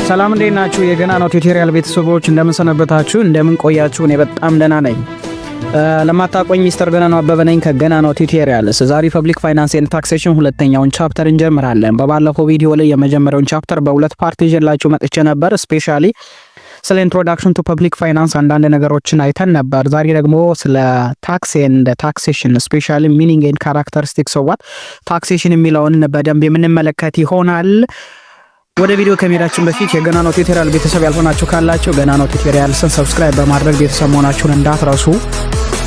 ሰላም እንዴት ናችሁ? የገና ነው ቲዩቶሪያል ቤተሰቦች እንደምን ሰነበታችሁ? እንደምን ቆያችሁ? እኔ በጣም ደህና ነኝ። ለማታቆኝ ሚስተር ገና ነው አበበ ነኝ ከገና ነው ቲዩቶሪያል። ዛሬ ፐብሊክ ፋይናንስ ኤንድ ታክሴሽን ሁለተኛውን ቻፕተር እንጀምራለን። በባለፈው ቪዲዮ ላይ የመጀመሪያውን ቻፕተር በሁለት ፓርት ይዤላችሁ መጥቼ ነበር። ስፔሻሊ ስለ ኢንትሮዳክሽን ቱ ፐብሊክ ፋይናንስ አንዳንድ ነገሮችን አይተን ነበር። ዛሬ ደግሞ ስለ ታክስ ኤንድ ታክሴሽን ስፔሻሊ ሚኒንግ ኤንድ ካራክተሪስቲክስ ኦፍ ታክሴሽን የሚለውን በደንብ የምንመለከት ይሆናል። ወደ ቪዲዮ ከመሄዳችን በፊት የገና ነው ቲዩቶሪያል ቤተሰብ ያልሆናችሁ ካላችሁ ገና ነው ቲዩቶሪያልስን ሰብስክራይብ በማድረግ ቤተሰብ መሆናችሁን እንዳትረሱ።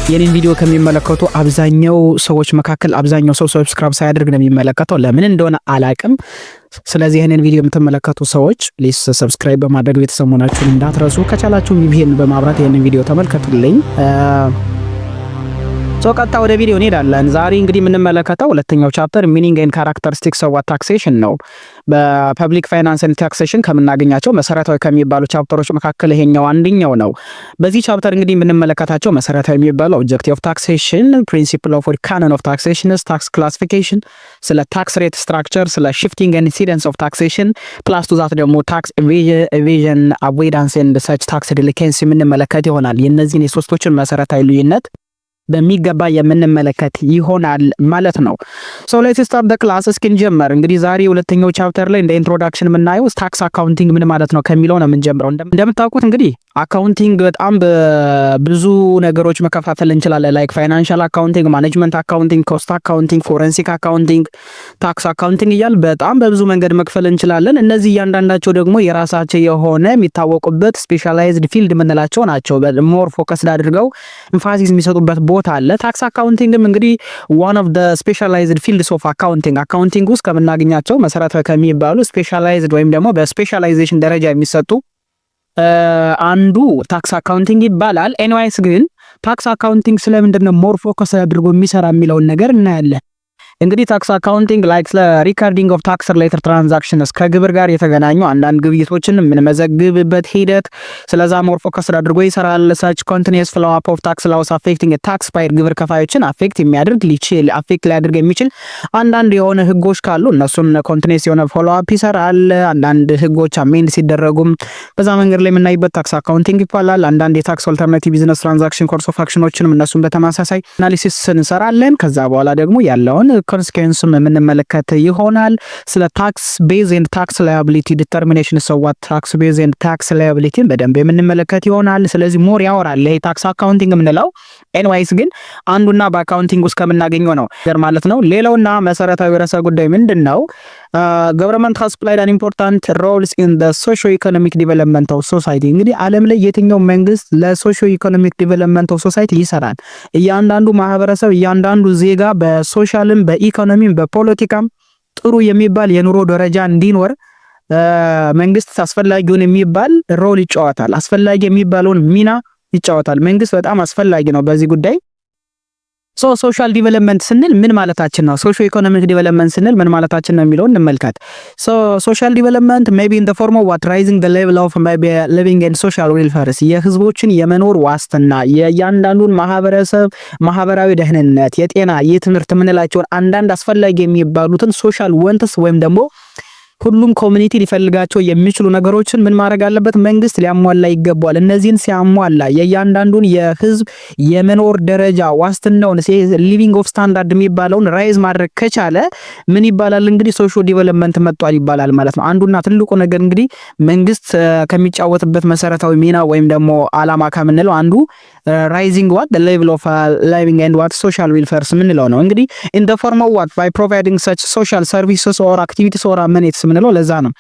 የኔን ቪዲዮ ከሚመለከቱ አብዛኛው ሰዎች መካከል አብዛኛው ሰው ሰብስክራይብ ሳያደርግ ነው የሚመለከተው፣ ለምን እንደሆነ አላቅም። ስለዚህ ይሄንን ቪዲዮ የምትመለከቱ ሰዎች ፕሊዝ ሰብስክራይብ በማድረግ ቤተሰብ መሆናችሁን እንዳትረሱ። ከቻላችሁ ቪፒኤን በማብራት ይሄንን ቪዲዮ ተመልከቱልኝ። ቀጥታ ወደ ቪዲዮ እንሄዳለን። ዛሬ እንግዲህ የምንመለከተው ሁለተኛው ቻፕተር ሚኒንግ ኤንድ ካራክተሪስቲክስ ኦፍ ታክሴሽን ነው። በፐብሊክ ፋይናንስ ኤንድ ታክሴሽን ከምናገኛቸው መሰረታዊ ከሚባሉ ቻፕተሮች መካከል ይሄኛው አንደኛው ነው። በዚህ ቻፕተር እንግዲህ የምንመለከታቸው መሰረታዊ የሚባለው ኦብጀክቲቭ ኦፍ ታክሴሽን፣ ፕሪንሲፕል ኦፍ ካኖን ኦፍ ታክሴሽን፣ ታክስ ክላሲፊኬሽን፣ ስለ ታክስ ሬት ስትራክቸር፣ ስለ ሽፍቲንግ ኤንድ ኢንሲደንስ ኦፍ ታክሴሽን ፕላስ ቱ ዛት ደግሞ ታክስ ኤቬዥን አቮይዳንስ ኤንድ ሰች ታክስ ዲሊኬንስ የምንመለከት ይሆናል። የእነዚህን የሶስቶችን መሰረታዊ ልዩነት በሚገባ የምንመለከት ይሆናል ማለት ነው። ሌትስ ስታርት ዘ ክላስ። እስኪንጀምር እንግዲህ ዛሬ ሁለተኛው ቻፕተር ላይ እንደ ኢንትሮዳክሽን የምናየው ታክስ አካውንቲንግ ምን ማለት ነው ከሚለው ነው የምንጀምረው። እንደምታውቁት እንግዲህ አካውንቲንግ በጣም በብዙ ነገሮች መከፋፈል እንችላለን። ላይክ ፋይናንሻል አካውንቲንግ፣ ማኔጅመንት አካውንቲንግ፣ ኮስት አካውንቲንግ፣ ፎረንሲክ አካውንቲንግ፣ ታክስ አካውንቲንግ እያል በጣም በብዙ መንገድ መክፈል እንችላለን። እነዚህ እያንዳንዳቸው ደግሞ የራሳቸው የሆነ የሚታወቁበት ስፔሻላይዝድ ፊልድ የምንላቸው ናቸው። ሞር ፎከስድ አድርገው ኢንፋሲስ የሚሰጡበት ቦታ አለ። ታክስ አካውንቲንግም እንግዲህ ዋን ኦፍ ዘ ስፔሻላይዝድ ፊልድስ ኦፍ አካውንቲንግ ውስጥ ከምናገኛቸው መሰረታዊ ከሚባሉ ስፔሻላይዝድ ወይም ደግሞ በስፔሻላይዜሽን ደረጃ የሚሰጡ አንዱ ታክስ አካውንቲንግ ይባላል። ኤኒዌይስ ግን ታክስ አካውንቲንግ ስለምንድነው ሞር ፎከስ አድርጎ የሚሰራ የሚለውን ነገር እናያለን። እንግዲህ ታክስ አካውንቲንግ ላይክ ሪካርዲንግ ኦፍ ታክስ ሪሌትድ ትራንዛክሽንስ ከግብር ጋር የተገናኙ አንዳንድ ግብይቶችን የምንመዘግብበት ሂደት ስለዛ ሞር ፎከስ አድርጎ ይሰራል። ሰች ኮንቲኒየስ ፍሎው አፕ ኦፍ ታክስ ላውስ አፌክቲንግ ታክስ ፓየር ግብር ከፋዮችን አፌክት ሊያደርግ የሚችል አንዳንድ የሆነ ህጎች ካሉ እነሱን ኮንቲኒየስ የሆነ ፎሎው አፕ ይሰራል። አንዳንድ ህጎች አሜንድ ሲደረጉም በዛ መንገድ ላይ የምናይበት ታክስ አካውንቲንግ ይባላል። አንዳንድ የታክስ ኦልተርናቲቭ ቢዝነስ ትራንዛክሽን ኮርስ ኦፍ አክሽኖችንም እነሱን በተመሳሳይ አናሊሲስ እንሰራለን። ከዛ በኋላ ደግሞ ያለውን ኮንሲኩዌንስም የምንመለከት ይሆናል። ስለ ታክስ ቤዝ ኤንድ ታክስ ላያቢሊቲ ዲተርሚኔሽን ሰዋት ታክስ ቤዝ ኤንድ ታክስ ላያቢሊቲን በደንብ የምንመለከት ይሆናል። ስለዚህ ሞር ያወራል ይሄ ታክስ አካውንቲንግ የምንለው። ኤንዋይስ ግን አንዱና በአካውንቲንግ ውስጥ ከምናገኘው ነው ማለት ነው። ሌላውና መሰረታዊ ርዕሰ ጉዳይ ምንድነው? ገቨርንመንት ሃዝ ፕላይድ አን ኢምፖርታንት ሮልስ ኢን ዘ ሶሾ ኢኮኖሚክ ዲቨሎፕመንት ኦፍ ሶሳይቲ። እንግዲህ ዓለም ላይ የትኛው መንግስት ለሶሾ ኢኮኖሚክ ዲቨሎፕመንት ኦፍ ሶሳይቲ ይሰራል? እያንዳንዱ ማህበረሰብ እያንዳንዱ ዜጋ በሶሻልም በኢኮኖሚም በፖለቲካም ጥሩ የሚባል የኑሮ ደረጃ እንዲኖር መንግስት አስፈላጊውን የሚባል ሮል ይጫወታል። አስፈላጊ የሚባለውን ሚና ይጫወታል። መንግስት በጣም አስፈላጊ ነው በዚህ ጉዳይ። ሶሻል ዲቨሎፕመንት ስንል ምን ማለታችን ነው? ሶሾ ኢኮኖሚክ ዲቨሎፕመንት ስንል ምን ማለታችን ነው የሚለውን እንመልከት። ሶሻል ዲቨሎፕመንት ሜይ ቢ ኢን ዘ ፎርም ኦፍ ዋት ራይዚንግ ዘ ሌቨል ኦፍ ሜይ ቢ ሊቪንግ ኤንድ ሶሻል ዌልፌርስ የህዝቦችን የመኖር ዋስትና የእያንዳንዱን ማህበረሰብ ማህበራዊ ደህንነት፣ የጤና፣ የትምህርት የምንላቸውን አንዳንድ አስፈላጊ የሚባሉትን ሶሻል ወንትስ ወይም ደግሞ ሁሉም ኮሚኒቲ ሊፈልጋቸው የሚችሉ ነገሮችን ምን ማድረግ አለበት? መንግስት ሊያሟላ ይገባል። እነዚህን ሲያሟላ የእያንዳንዱን የህዝብ የመኖር ደረጃ ዋስትናውን ሊቪንግ ኦፍ ስታንዳርድ የሚባለውን ራይዝ ማድረግ ከቻለ ምን ይባላል? እንግዲህ ሶሾ ዲቨሎፕመንት መጥቷል ይባላል ማለት ነው። አንዱና ትልቁ ነገር እንግዲህ መንግስት ከሚጫወትበት መሰረታዊ ሚና ወይም ደግሞ አላማ ከምንለው አንዱ ራይዚንግ ዋት the level of living and what social welfare ምንለው ነው። እንግዲህ in the form of what by providing such social services or activities or amenities ምንለው ለዛ ነው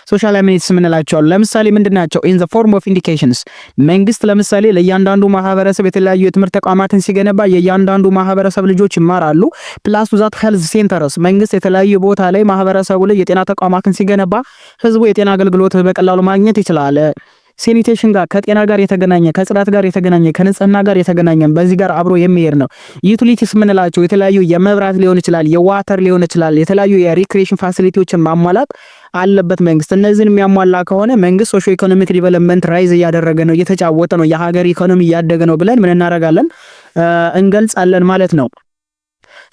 ሶሻል አሜኒቲስ ምንላቸው። ለምሳሌ ምንድናቸው? in the form of indications መንግስት ለምሳሌ ለእያንዳንዱ ማህበረሰብ የተለያዩ የትምህርት ተቋማትን ሲገነባ የእያንዳንዱ ማህበረሰብ ልጆች ይማራሉ። ፕላስ ዛት ሄልዝ ሴንተርስ መንግስት የተለያዩ ቦታ ላይ ማህበረሰቡ ላይ የጤና ተቋማትን ሲገነባ ህዝቡ የጤና አገልግሎት በቀላሉ ማግኘት ይችላል። ሴኒቴሽን ጋር ከጤና ጋር የተገናኘ ከጽዳት ጋር የተገናኘ ከንጽህና ጋር የተገናኘ በዚህ ጋር አብሮ የሚሄድ ነው። ዩቲሊቲስ ምንላቸው የተለያዩ የመብራት ሊሆን ይችላል፣ የዋተር ሊሆን ይችላል፣ የተለያዩ የሪክሬሽን ፋሲሊቲዎችን ማሟላት አለበት መንግስት። እነዚህን የሚያሟላ ከሆነ መንግስት ሶሾ ኢኮኖሚክ ዲቨሎፕመንት ራይዝ እያደረገ ነው፣ እየተጫወተ ነው፣ የሀገር ኢኮኖሚ እያደገ ነው ብለን ምን እናደርጋለን? እንገልጻለን ማለት ነው።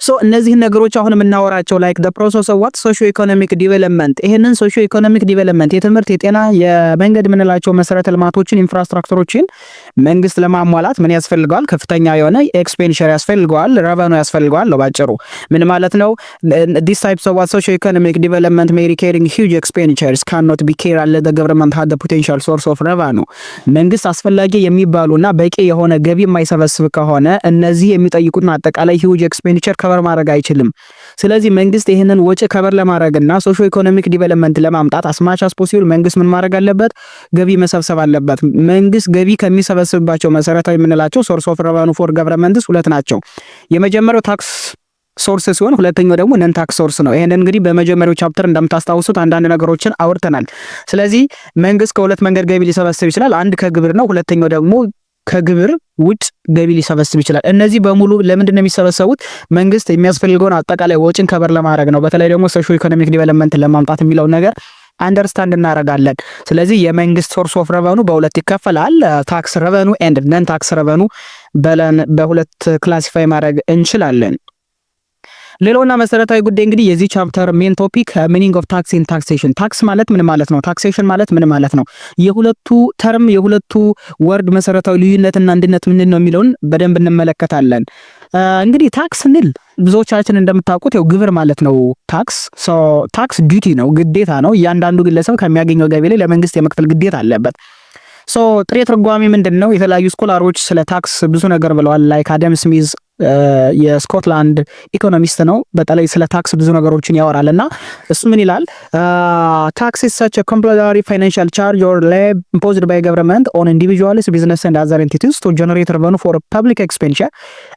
ሶ እነዚህ ነገሮች አሁን የምናወራቸው ላይክ the process of what socio economic development ይሄንን socio economic development የትምህርት የጤና የመንገድ የምንላቸው መሰረተ ልማቶችን ኢንፍራስትራክቸሮችን መንግስት ለማሟላት ምን ያስፈልገዋል? ከፍተኛ የሆነ ኤክስፔንዲቸር ያስፈልገዋል፣ ረቨኑ ያስፈልገዋል ነው ባጭሩ። ምን ማለት ነው? these types of what socio economic development may requiring huge expenditures cannot be carried unless the government had the potential source of revenue መንግስት አስፈላጊ የሚባሉና በቂ የሆነ ገቢ የማይሰበስብ ከሆነ እነዚህ የሚጠይቁትን አጠቃላይ huge expenditure ከበር ማድረግ አይችልም። ስለዚህ መንግስት ይሄንን ወጪ ከበር ለማድረግና socio economic development ለማምጣት as much as possible መንግስት ምን ማድረግ አለበት? ገቢ መሰብሰብ አለበት። መንግስት ገቢ ከሚሰበስብባቸው መሰረታዊ የምንላቸው source of revenue for governments ሁለት ናቸው። የመጀመሪያው ታክስ ሶርስ ሲሆን ሁለተኛው ደግሞ ነን ታክስ ሶርስ ነው። ይሄንን እንግዲህ በመጀመሪያው ቻፕተር እንደምታስታውሱት አንዳንድ ነገሮችን አውርተናል። ስለዚህ መንግስት ከሁለት መንገድ ገቢ ሊሰበስብ ይችላል። አንድ ከግብር ነው፣ ሁለተኛው ደግሞ ከግብር ውጭ ገቢ ሊሰበስብ ይችላል። እነዚህ በሙሉ ለምንድን ነው የሚሰበሰቡት? መንግስት የሚያስፈልገውን አጠቃላይ ወጪን ከበር ለማድረግ ነው። በተለይ ደግሞ socio economic development ለማምጣት የሚለው ነገር አንደርስታንድ እናደርጋለን። ስለዚህ የመንግስት ሶርስ ኦፍ ረቨኑ በሁለት ይከፈላል። ታክስ ረቨኑ ኤንድ ነን ታክስ ረቨኑ በለን በሁለት ክላሲፋይ ማድረግ እንችላለን። ሌላውና መሰረታዊ ጉዳይ እንግዲህ የዚህ ቻፕተር ሜን ቶፒክ ሚኒንግ ኦፍ ታክስ ኢን ታክሴሽን። ታክስ ማለት ምን ማለት ነው? ታክሴሽን ማለት ምን ማለት ነው? የሁለቱ ተርም የሁለቱ ወርድ መሰረታዊ ልዩነትና አንድነት ምንድን ነው የሚለውን በደንብ እንመለከታለን። እንግዲህ ታክስ ስንል ብዙዎቻችን እንደምታውቁት ያው ግብር ማለት ነው። ታክስ ዲዩቲ ነው፣ ግዴታ ነው። እያንዳንዱ ግለሰብ ከሚያገኘው ገቢ ላይ ለመንግስት የመክፈል ግዴታ አለበት። ጥሬ ትርጓሜ ምንድን ነው? የተለያዩ ስኮላሮች ስለ ታክስ ብዙ ነገር ብለዋል። ላይክ አደም ስሚዝ የስኮትላንድ ኢኮኖሚስት ነው። በተለይ ስለ ታክስ ብዙ ነገሮችን ያወራል እና እሱ ምን ይላል? ታክስ is such a compulsory financial charge or levy imposed by government on individuals, business and other entities to generate revenue for public expenditure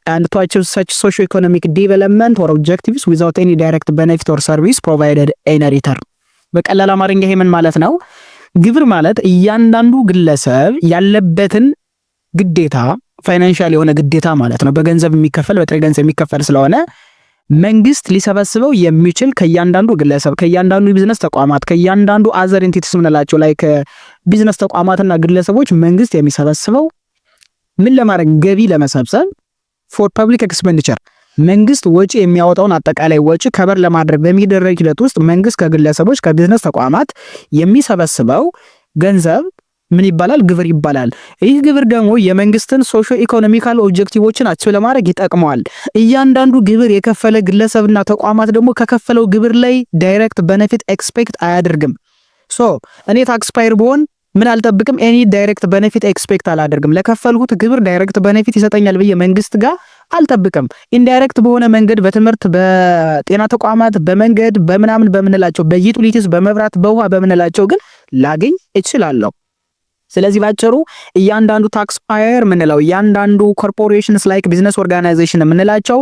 and to achieve such socio-economic development or objectives without any direct benefit or service provided in return። በቀላል አማርኛ ይሄ ምን ማለት ነው? ግብር ማለት እያንዳንዱ ግለሰብ ያለበትን ግዴታ ፋይናንሻል የሆነ ግዴታ ማለት ነው። በገንዘብ የሚከፈል በጥሬ ገንዘብ የሚከፈል ስለሆነ መንግስት ሊሰበስበው የሚችል ከእያንዳንዱ ግለሰብ፣ ከእያንዳንዱ ቢዝነስ ተቋማት፣ ከእያንዳንዱ አዘር ኤንቲቲስ ምንላቸው ላይ ከቢዝነስ ተቋማትና ግለሰቦች መንግስት የሚሰበስበው ምን ለማድረግ? ገቢ ለመሰብሰብ ፎር ፐብሊክ ኤክስፔንዲቸር መንግስት ወጪ የሚያወጣውን አጠቃላይ ወጪ ከበር ለማድረግ በሚደረግ ሂደት ውስጥ መንግስት ከግለሰቦች ከቢዝነስ ተቋማት የሚሰበስበው ገንዘብ ምን ይባላል? ግብር ይባላል። ይህ ግብር ደግሞ የመንግስትን ሶሾ ኢኮኖሚካል ኦብጀክቲቮችን አቺቭ ለማድረግ ይጠቅመዋል። እያንዳንዱ ግብር የከፈለ ግለሰብና ተቋማት ደግሞ ከከፈለው ግብር ላይ ዳይሬክት ቤኔፊት ኤክስፔክት አያደርግም። እኔ ታክስ ፓየር ብሆን ምን አልጠብቅም? ኤኒ ዳይሬክት ቤኔፊት ኤክስፔክት አላደርግም። ለከፈልኩት ግብር ዳይሬክት ቤኔፊት ይሰጠኛል ብዬ መንግስት ጋር አልጠብቅም። ኢንዳይሬክት በሆነ መንገድ በትምህርት፣ በጤና ተቋማት፣ በመንገድ፣ በምናምን በምንላቸው በዩቲሊቲስ፣ በመብራት፣ በውሃ በምንላቸው ግን ላገኝ እችላለሁ። ስለዚህ ባጭሩ እያንዳንዱ ታክስ ፓየር ምንለው እያንዳንዱ ኮርፖሬሽንስ ላይክ ቢዝነስ ኦርጋናይዜሽን ምንላቸው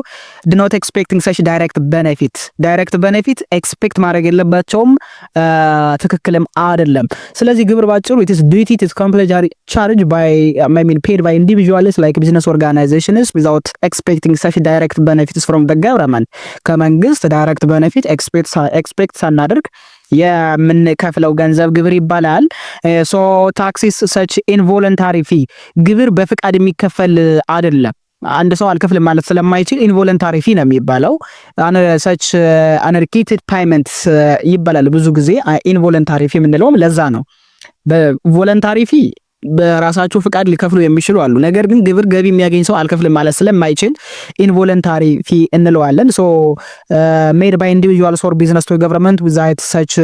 ድ ኖት ኤክስፔክቲንግ ሰች ዳይሬክት ቤኔፊት ኤክስፔክት ማድረግ የለባቸውም። ትክክልም አይደለም። ስለዚህ ግብር ባጭሩ it is duty, it is compulsory charge by paid by individuals like business organizations without expecting such direct benefits from the government ከመንግስት ዳይሬክት ቤኔፊት ኤክስፔክት ሳናደርግ የምንከፍለው ገንዘብ ግብር ይባላል። ታክሲስ ሰች ኢንቮለንታሪ ፊ ግብር በፍቃድ የሚከፈል አይደለም። አንድ ሰው አልከፍልም ማለት ስለማይችል ኢንቮለንታሪ ፊ ነው የሚባለው። ሰች አንሪኪትድ ፓይመንትስ ይባላል። ብዙ ጊዜ ኢንቮለንታሪ ፊ የምንለውም ለዛ ነው። በቮለንታሪ ፊ በራሳቸው ፍቃድ ሊከፍሉ የሚችሉ አሉ። ነገር ግን ግብር ገቢ የሚያገኝ ሰው አልከፍልም ማለት ስለማይችል ኢንቮለንታሪ ፊ እንለዋለን። ሜድ ባይ ኢንዲቪጁዋልስ ኦር ቢዝነስ ቱ ገቨርንመንት ዊዛውት ሰች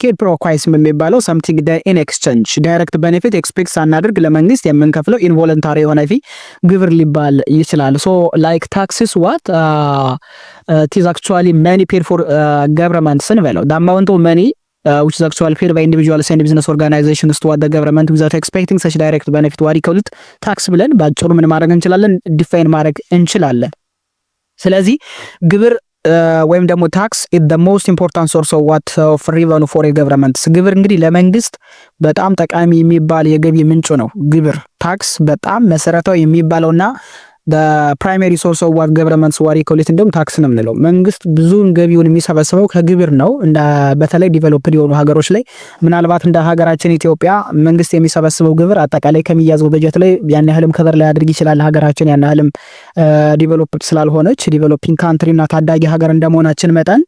ኬድ ፕሮኳይስ የሚባለው ሰምቲንግ ኢን ኤክስቼንጅ ዳይሬክት ቤኔፊት ኤክስፔክት ሳናደርግ ለመንግስት የምንከፍለው ኢንቮለንታሪ የሆነ ፊ ግብር ሊባል ይችላል። ላይክ ታክሲስ ዋት ኢዝ አክቹዋሊ መኒ ፔድ ፎር ገቨርንመንት ስንበለው the amount of money which is actually paid by individuals and business organizations to the government without expecting such direct benefit what you call it ታክስ ብለን ባጭሩ ምን ማድረግ እንችላለን? ዲፋይን ማድረግ እንችላለን። ስለዚህ ግብር ወይም ደግሞ ታክስ is the most important source of what of revenue for a government። ግብር እንግዲህ ለመንግስት በጣም ጠቃሚ የሚባል የገቢ ምንጭ ነው። ግብር ታክስ በጣም መሰረታዊ የሚባለውና ፕራይመሪ ሶርስ ኦፍ ዋት ገቨርንመንትስ ዋት ኢኮሌት እንደውም ታክስ ነው የምንለው። መንግስት ብዙውን ገቢውን የሚሰበስበው ከግብር ነው። በተለይ ዲቨሎፕድ የሆኑ ሀገሮች ላይ ምናልባት እንደ ሀገራችን ኢትዮጵያ መንግስት የሚሰበስበው ግብር አጠቃላይ ከሚያዘው በጀት ላይ ያን ያህልም ከበር ላይ ያድርግ ይችላል። ሀገራችን ያን ያህልም ዲቨሎፕድ ስላልሆነች ዲቨሎፒንግ ካንትሪ እና ታዳጊ ሀገር እንደመሆናችን መጠን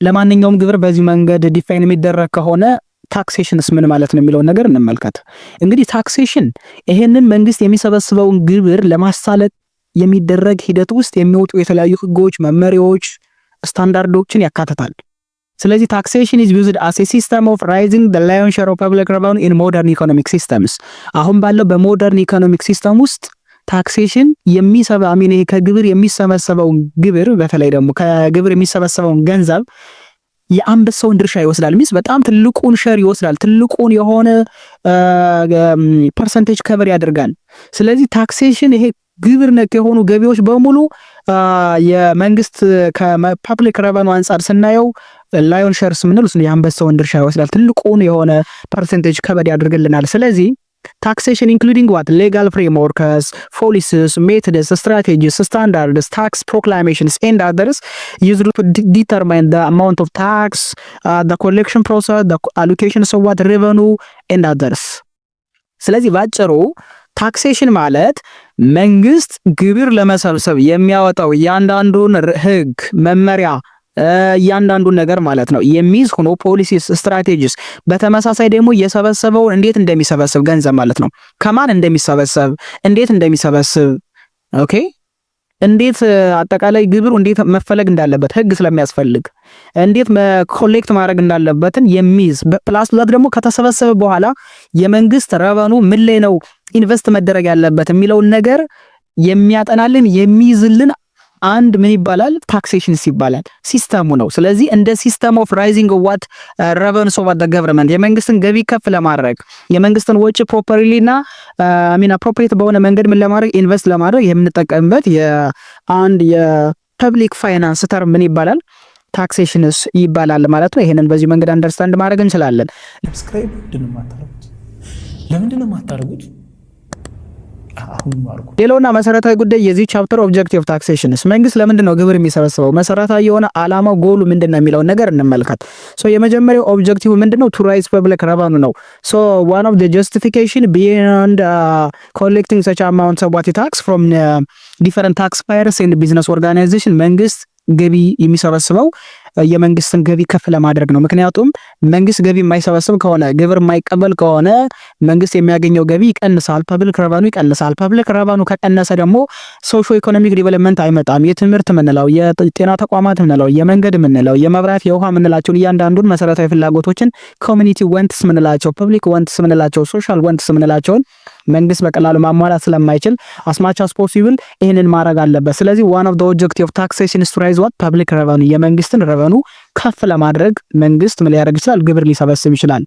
ለማንኛውም ግብር በዚህ መንገድ ዲፋይን የሚደረግ ከሆነ ታክሴሽንስ ምን ማለት ነው የሚለውን ነገር እንመልከት። እንግዲህ ታክሴሽን ይሄንን መንግስት የሚሰበስበውን ግብር ለማሳለጥ የሚደረግ ሂደት ውስጥ የሚወጡ የተለያዩ ህጎች፣ መመሪያዎች፣ ስታንዳርዶችን ያካትታል። ስለዚህ ታክሴሽን is used as a system of raising the lion's share of public revenue in modern economic systems። አሁን ባለው በሞደርን ኢኮኖሚክ ሲስተም ውስጥ ታክሴሽን ከግብር የሚሰበሰበውን ግብር በተለይ ደግሞ ከግብር የሚሰበሰበውን ገንዘብ የአንበሳውን ድርሻ ይወስዳል። ሚስ በጣም ትልቁን ሸር ይወስዳል። ትልቁን የሆነ ፐርሰንቴጅ ከቨር ያደርጋል። ስለዚህ ታክሴሽን ይሄ ግብር ነክ የሆኑ ገቢዎች በሙሉ የመንግስት ከፐብሊክ ረቨኑ አንጻር ስናየው ላዮን ሸርስ ምንል የአንበሳውን ድርሻ ይወስዳል። ትልቁን የሆነ ፐርሰንቴጅ ከቨር ያደርግልናል። ስለዚህ taxation including what legal frameworks, policies, methods, strategies, standards, tax proclamations and others used to determine the amount of tax, the collection process, the allocations of what revenue and others። ስለዚህ ባጭሩ ታክሴሽን ማለት መንግስት ግብር ለመሰብሰብ የሚያወጣው እያንዳንዱን ህግ፣ መመሪያ እያንዳንዱን ነገር ማለት ነው የሚይዝ ሆኖ ፖሊሲስ፣ ስትራቴጂስ በተመሳሳይ ደግሞ የሰበሰበውን እንዴት እንደሚሰበስብ ገንዘብ ማለት ነው ከማን እንደሚሰበሰብ እንዴት እንደሚሰበስብ ኦኬ እንዴት አጠቃላይ ግብሩ እንዴት መፈለግ እንዳለበት ህግ ስለሚያስፈልግ እንዴት ኮሌክት ማድረግ እንዳለበትን የሚይዝ ፕላስ ደግሞ ከተሰበሰበ በኋላ የመንግስት ረቨኑ ምን ላይ ነው ኢንቨስት መደረግ ያለበት የሚለውን ነገር የሚያጠናልን የሚይዝልን አንድ ምን ይባላል ታክሴሽንስ ይባላል ሲስተሙ ነው። ስለዚህ እንደ ሲስተም ኦፍ ራይዚንግ ዋት revenues of the government የመንግስትን ገቢ ከፍ ለማድረግ የመንግስትን ወጪ ፕሮፐርሊና አፕሮፕሪየት በሆነ መንገድ ምን ለማድረግ ኢንቨስት ለማድረግ የምንጠቀምበት የአንድ የፐብሊክ ፋይናንስ ተርም ምን ይባላል ታክሴሽንስ ይባላል ማለት ነው። ይሄንን በዚህ መንገድ አንደርስታንድ ማድረግ እንችላለን። ሰብስክራይብ ለምንድን ነው የማታደርጉት? ሌላውና መሰረታዊ ጉዳይ የዚህ ቻፕተር ኦብጀክቲቭ ታክሴሽንስ መንግስት ለምንድን ነው ግብር የሚሰበስበው መሰረታዊ የሆነ አላማው ጎሉ ምንድነው የሚለውን ነገር እንመልከት። የመጀመሪያው ኦብጀክቲቭ ምንድነው to raise public revenue ነው። one of the justification beyond collecting such amounts of what tax from different taxpayers and business organization መንግስት ገቢ የሚሰበስበው የመንግስትን ገቢ ከፍ ለማድረግ ነው። ምክንያቱም መንግስት ገቢ የማይሰበስብ ከሆነ ግብር የማይቀበል ከሆነ መንግስት የሚያገኘው ገቢ ይቀንሳል፣ ፐብሊክ ረቨኑ ይቀንሳል። ፐብሊክ ረቨኑ ከቀነሰ ደግሞ ሶሾ ኢኮኖሚክ ዲቨሎፕመንት አይመጣም። የትምህርት ምንለው፣ የጤና ተቋማት ምንለው፣ የመንገድ ምንለው፣ የመብራት የውሃ ምንላቸውን እያንዳንዱን መሰረታዊ ፍላጎቶችን ኮሚኒቲ ወንትስ ምንላቸው፣ ፐብሊክ ወንትስ ምንላቸው፣ ሶሻል ወንትስ ምንላቸውን መንግስት በቀላሉ ማሟላት ስለማይችል አስማች አስ ፖሲብል ይሄንን ማድረግ አለበት። ስለዚህ one of the objective of taxation is to raise what public revenue የመንግስትን ረቨኑ ከፍ ለማድረግ መንግስት ምን ሊያደርግ ይችላል ግብር ሊሰበስብ ይችላል።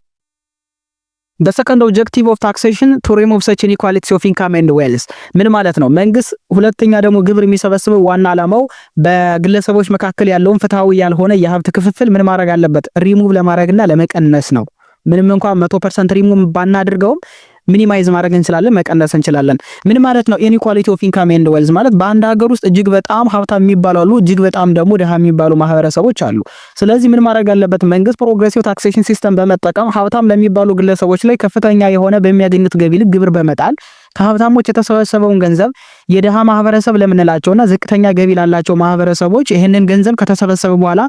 the second objective of taxation to remove such inequalities of income and wealth ምን ማለት ነው? መንግስት ሁለተኛ ደግሞ ግብር የሚሰበስበው ዋና ዓላማው በግለሰቦች መካከል ያለውን ፍትሃዊ ያልሆነ የሀብት ክፍፍል ምን ማድረግ አለበት ሪሙቭ ለማድረግና ለመቀነስ ነው። ምንም እንኳን 100% ሪሙቭ ባናደርገውም ሚኒማይዝ ማድረግ እንችላለን፣ መቀነስ እንችላለን። ምን ማለት ነው? ኢንኢኳሊቲ ኦፍ ኢንካም ኤንድ ዌልዝ ማለት በአንድ ሀገር ውስጥ እጅግ በጣም ሀብታም የሚባሉ አሉ፣ እጅግ በጣም ደግሞ ድሃ የሚባሉ ማህበረሰቦች አሉ። ስለዚህ ምን ማድረግ አለበት መንግስት? ፕሮግሬሲቭ ታክሴሽን ሲስተም በመጠቀም ሀብታም ለሚባሉ ግለሰቦች ላይ ከፍተኛ የሆነ በሚያገኙት ገቢ ልክ ግብር በመጣል ከሀብታሞች የተሰበሰበውን ገንዘብ የድሃ ማህበረሰብ ለምንላቸውና ዝቅተኛ ገቢ ላላቸው ማህበረሰቦች ይህንን ገንዘብ ከተሰበሰበ በኋላ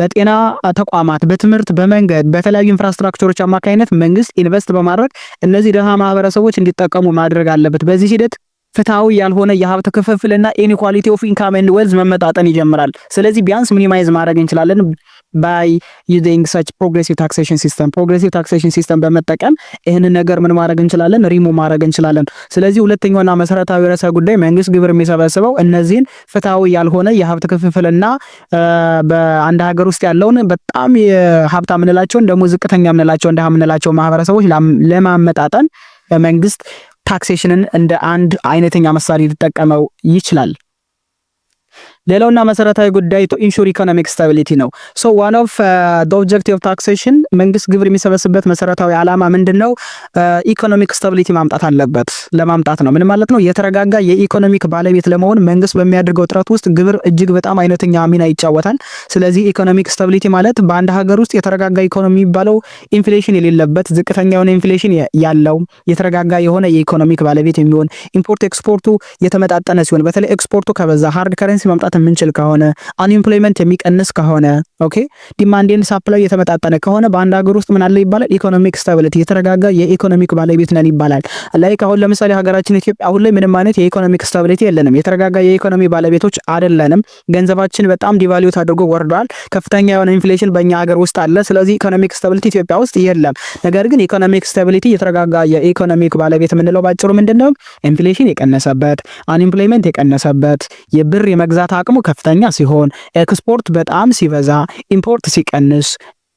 በጤና ተቋማት፣ በትምህርት፣ በመንገድ፣ በተለያዩ ኢንፍራስትራክቸሮች አማካኝነት መንግስት ኢንቨስት በማድረግ እነዚህ ድሃ ማህበረሰቦች እንዲጠቀሙ ማድረግ አለበት። በዚህ ሂደት ፍትሃዊ ያልሆነ የሀብት ክፍፍልና ኢንኢኳሊቲ ኦፍ ኢንካም ኤንድ ዌልዝ መመጣጠን ይጀምራል። ስለዚህ ቢያንስ ሚኒማይዝ ማድረግ እንችላለን by using such progressive taxation system በመጠቀም ይህንን ነገር ምን ማድረግ እንችላለን? ሪሙቭ ማድረግ እንችላለን። ስለዚህ ሁለተኛውና መሰረታዊ ርዕሰ ጉዳይ መንግስት ግብር የሚሰበስበው እነዚህን ፍትሃዊ ያልሆነ የሀብት ክፍፍልና በአንድ ሀገር ውስጥ ያለውን በጣም የሀብታም ምንላቸውን ደግሞ ዝቅተኛ ምንላቸውን ድሃ ምንላቸው ማህበረሰቦች ለማመጣጠን መንግስት ታክሴሽንን እንደ አንድ አይነተኛ መሳሪያ ሊጠቀመው ይችላል። ሌላውና መሰረታዊ ጉዳይ ቱ ኢንሹር ኢኮኖሚክ ስታቢሊቲ ነው። ሶ ዋን ኦፍ ዘ ኦብጀክቲቭ ኦፍ ታክሴሽን መንግስት ግብር የሚሰበስብበት መሰረታዊ ዓላማ ምንድነው? ኢኮኖሚክ ስታቢሊቲ ማምጣት አለበት። ለማምጣት ነው ምን ማለት ነው? የተረጋጋ የኢኮኖሚክ ባለቤት ለመሆን መንግስት በሚያደርገው ጥረት ውስጥ ግብር እጅግ በጣም አይነተኛ ሚና ይጫወታል። ስለዚህ ኢኮኖሚክ ስታቢሊቲ ማለት በአንድ ሀገር ውስጥ የተረጋጋ ኢኮኖሚ የሚባለው ኢንፍሌሽን የሌለበት ዝቅተኛ የሆነ ኢንፍሌሽን ያለው የተረጋጋ የሆነ የኢኮኖሚክ ባለቤት የሚሆን ኢምፖርት ኤክስፖርቱ የተመጣጠነ ሲሆን በተለይ ኤክስፖርቱ ከበዛ ሃርድ ከረንሲ ማምጣት የምንችል ከሆነ አንኢምፕሎይመንት የሚቀንስ ከሆነ ኦኬ ዲማንድ ኤንድ ሳፕላይ የተመጣጠነ ከሆነ በአንድ ሀገር ውስጥ ምን አለ ይባላል? ኢኮኖሚክ ስታቢሊቲ የተረጋጋ የኢኮኖሚክ ባለቤት ነን ይባላል። ላይክ አሁን ለምሳሌ ሀገራችን ኢትዮጵያ አሁን ላይ ምንም አይነት የኢኮኖሚክ ስታቢሊቲ የለንም። የተረጋጋ የኢኮኖሚ ባለቤቶች አይደለንም። ገንዘባችን በጣም ዲቫሉት አድርጎ ወርዷል። ከፍተኛ የሆነ ኢንፍሌሽን በእኛ ሀገር ውስጥ አለ። ስለዚህ ኢኮኖሚክ ስታቢሊቲ ኢትዮጵያ ውስጥ የለም። ነገር ግን ኢኮኖሚክ ስታቢሊቲ የተረጋጋ የኢኮኖሚክ ባለቤት የምንለው ባጭሩ ምንድነው? ኢንፍሌሽን የቀነሰበት፣ አንኢምፕሎይመንት የቀነሰበት፣ የብር የመግዛት አቅሙ ከፍተኛ ሲሆን፣ ኤክስፖርት በጣም ሲበዛ፣ ኢምፖርት ሲቀንስ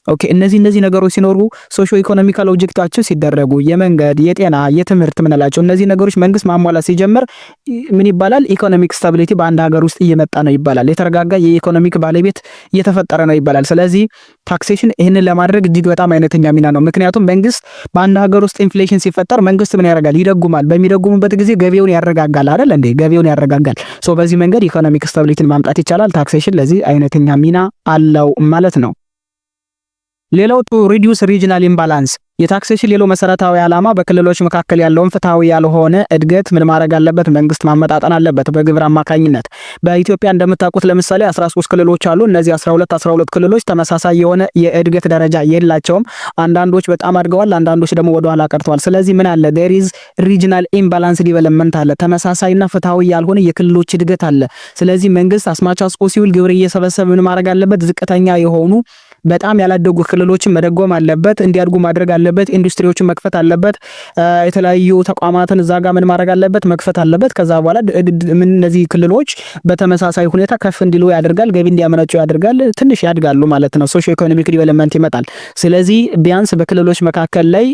ኦኬ እነዚህ ነገሮች ሲኖሩ ሶሾ ኢኮኖሚካል ኦብጀክቲቫቸው ሲደረጉ የመንገድ፣ የጤና፣ የትምህርት ምንላቸው እነዚህ ነገሮች መንግስት ማሟላት ሲጀምር ምን ይባላል? ኢኮኖሚክ ስታቢሊቲ በአንድ ሀገር ውስጥ እየመጣ ነው ይባላል። የተረጋጋ የኢኮኖሚክ ባለቤት እየተፈጠረ ነው ይባላል። ስለዚህ ታክሴሽን ይህንን ለማድረግ እጅግ በጣም አይነተኛ ሚና ነው። ምክንያቱም መንግስት በአንድ ሀገር ውስጥ ኢንፍሌሽን ሲፈጠር መንግስት ምን ያደርጋል? ይደጉማል። በሚደጉሙበት ጊዜ ገቢውን ያረጋጋል አይደል እንዴ? ገቢውን ያረጋጋል። ሶ በዚህ መንገድ ኢኮኖሚክ ስታቢሊቲን ማምጣት ይቻላል። ታክሴሽን ለዚህ አይነተኛ ሚና አለው ማለት ነው። ሌላው ቱ ሪዲዩስ ሪጂናል ኢምባላንስ የታክሴሽን ሌላው መሰረታዊ ዓላማ በክልሎች መካከል ያለውን ፍትሃዊ ያልሆነ እድገት ምን ማድረግ አለበት? መንግስት ማመጣጠን አለበት በግብር አማካኝነት። በኢትዮጵያ እንደምታውቁት ለምሳሌ 13 ክልሎች አሉ። እነዚህ 12 ክልሎች ተመሳሳይ የሆነ የእድገት ደረጃ የላቸውም። አንዳንዶች በጣም አድገዋል፣ አንዳንዶች ደግሞ ወደ ኋላ ቀርተዋል። ስለዚህ ምን አለ? there is regional imbalance development አለ። ተመሳሳይና ፍትሃዊ ያልሆነ የክልሎች እድገት አለ። ስለዚህ መንግስት አስማች አስቆ ሲውል ግብር እየሰበሰበ ምን ማድረግ አለበት? ዝቅተኛ የሆኑ በጣም ያላደጉ ክልሎችን መደጎም አለበት፣ እንዲያድጉ ማድረግ አለበት፣ ኢንዱስትሪዎችን መክፈት አለበት፣ የተለያዩ ተቋማትን እዛ ጋር ምን ማድረግ አለበት? መክፈት አለበት። ከዛ በኋላ እነዚህ ክልሎች በተመሳሳይ ሁኔታ ከፍ እንዲሉ ያደርጋል፣ ገቢ እንዲያመነጩ ያደርጋል፣ ትንሽ ያድጋሉ ማለት ነው። ሶሺዮ ኢኮኖሚክ ዲቨሎፕመንት ይመጣል። ስለዚህ ቢያንስ በክልሎች መካከል ላይ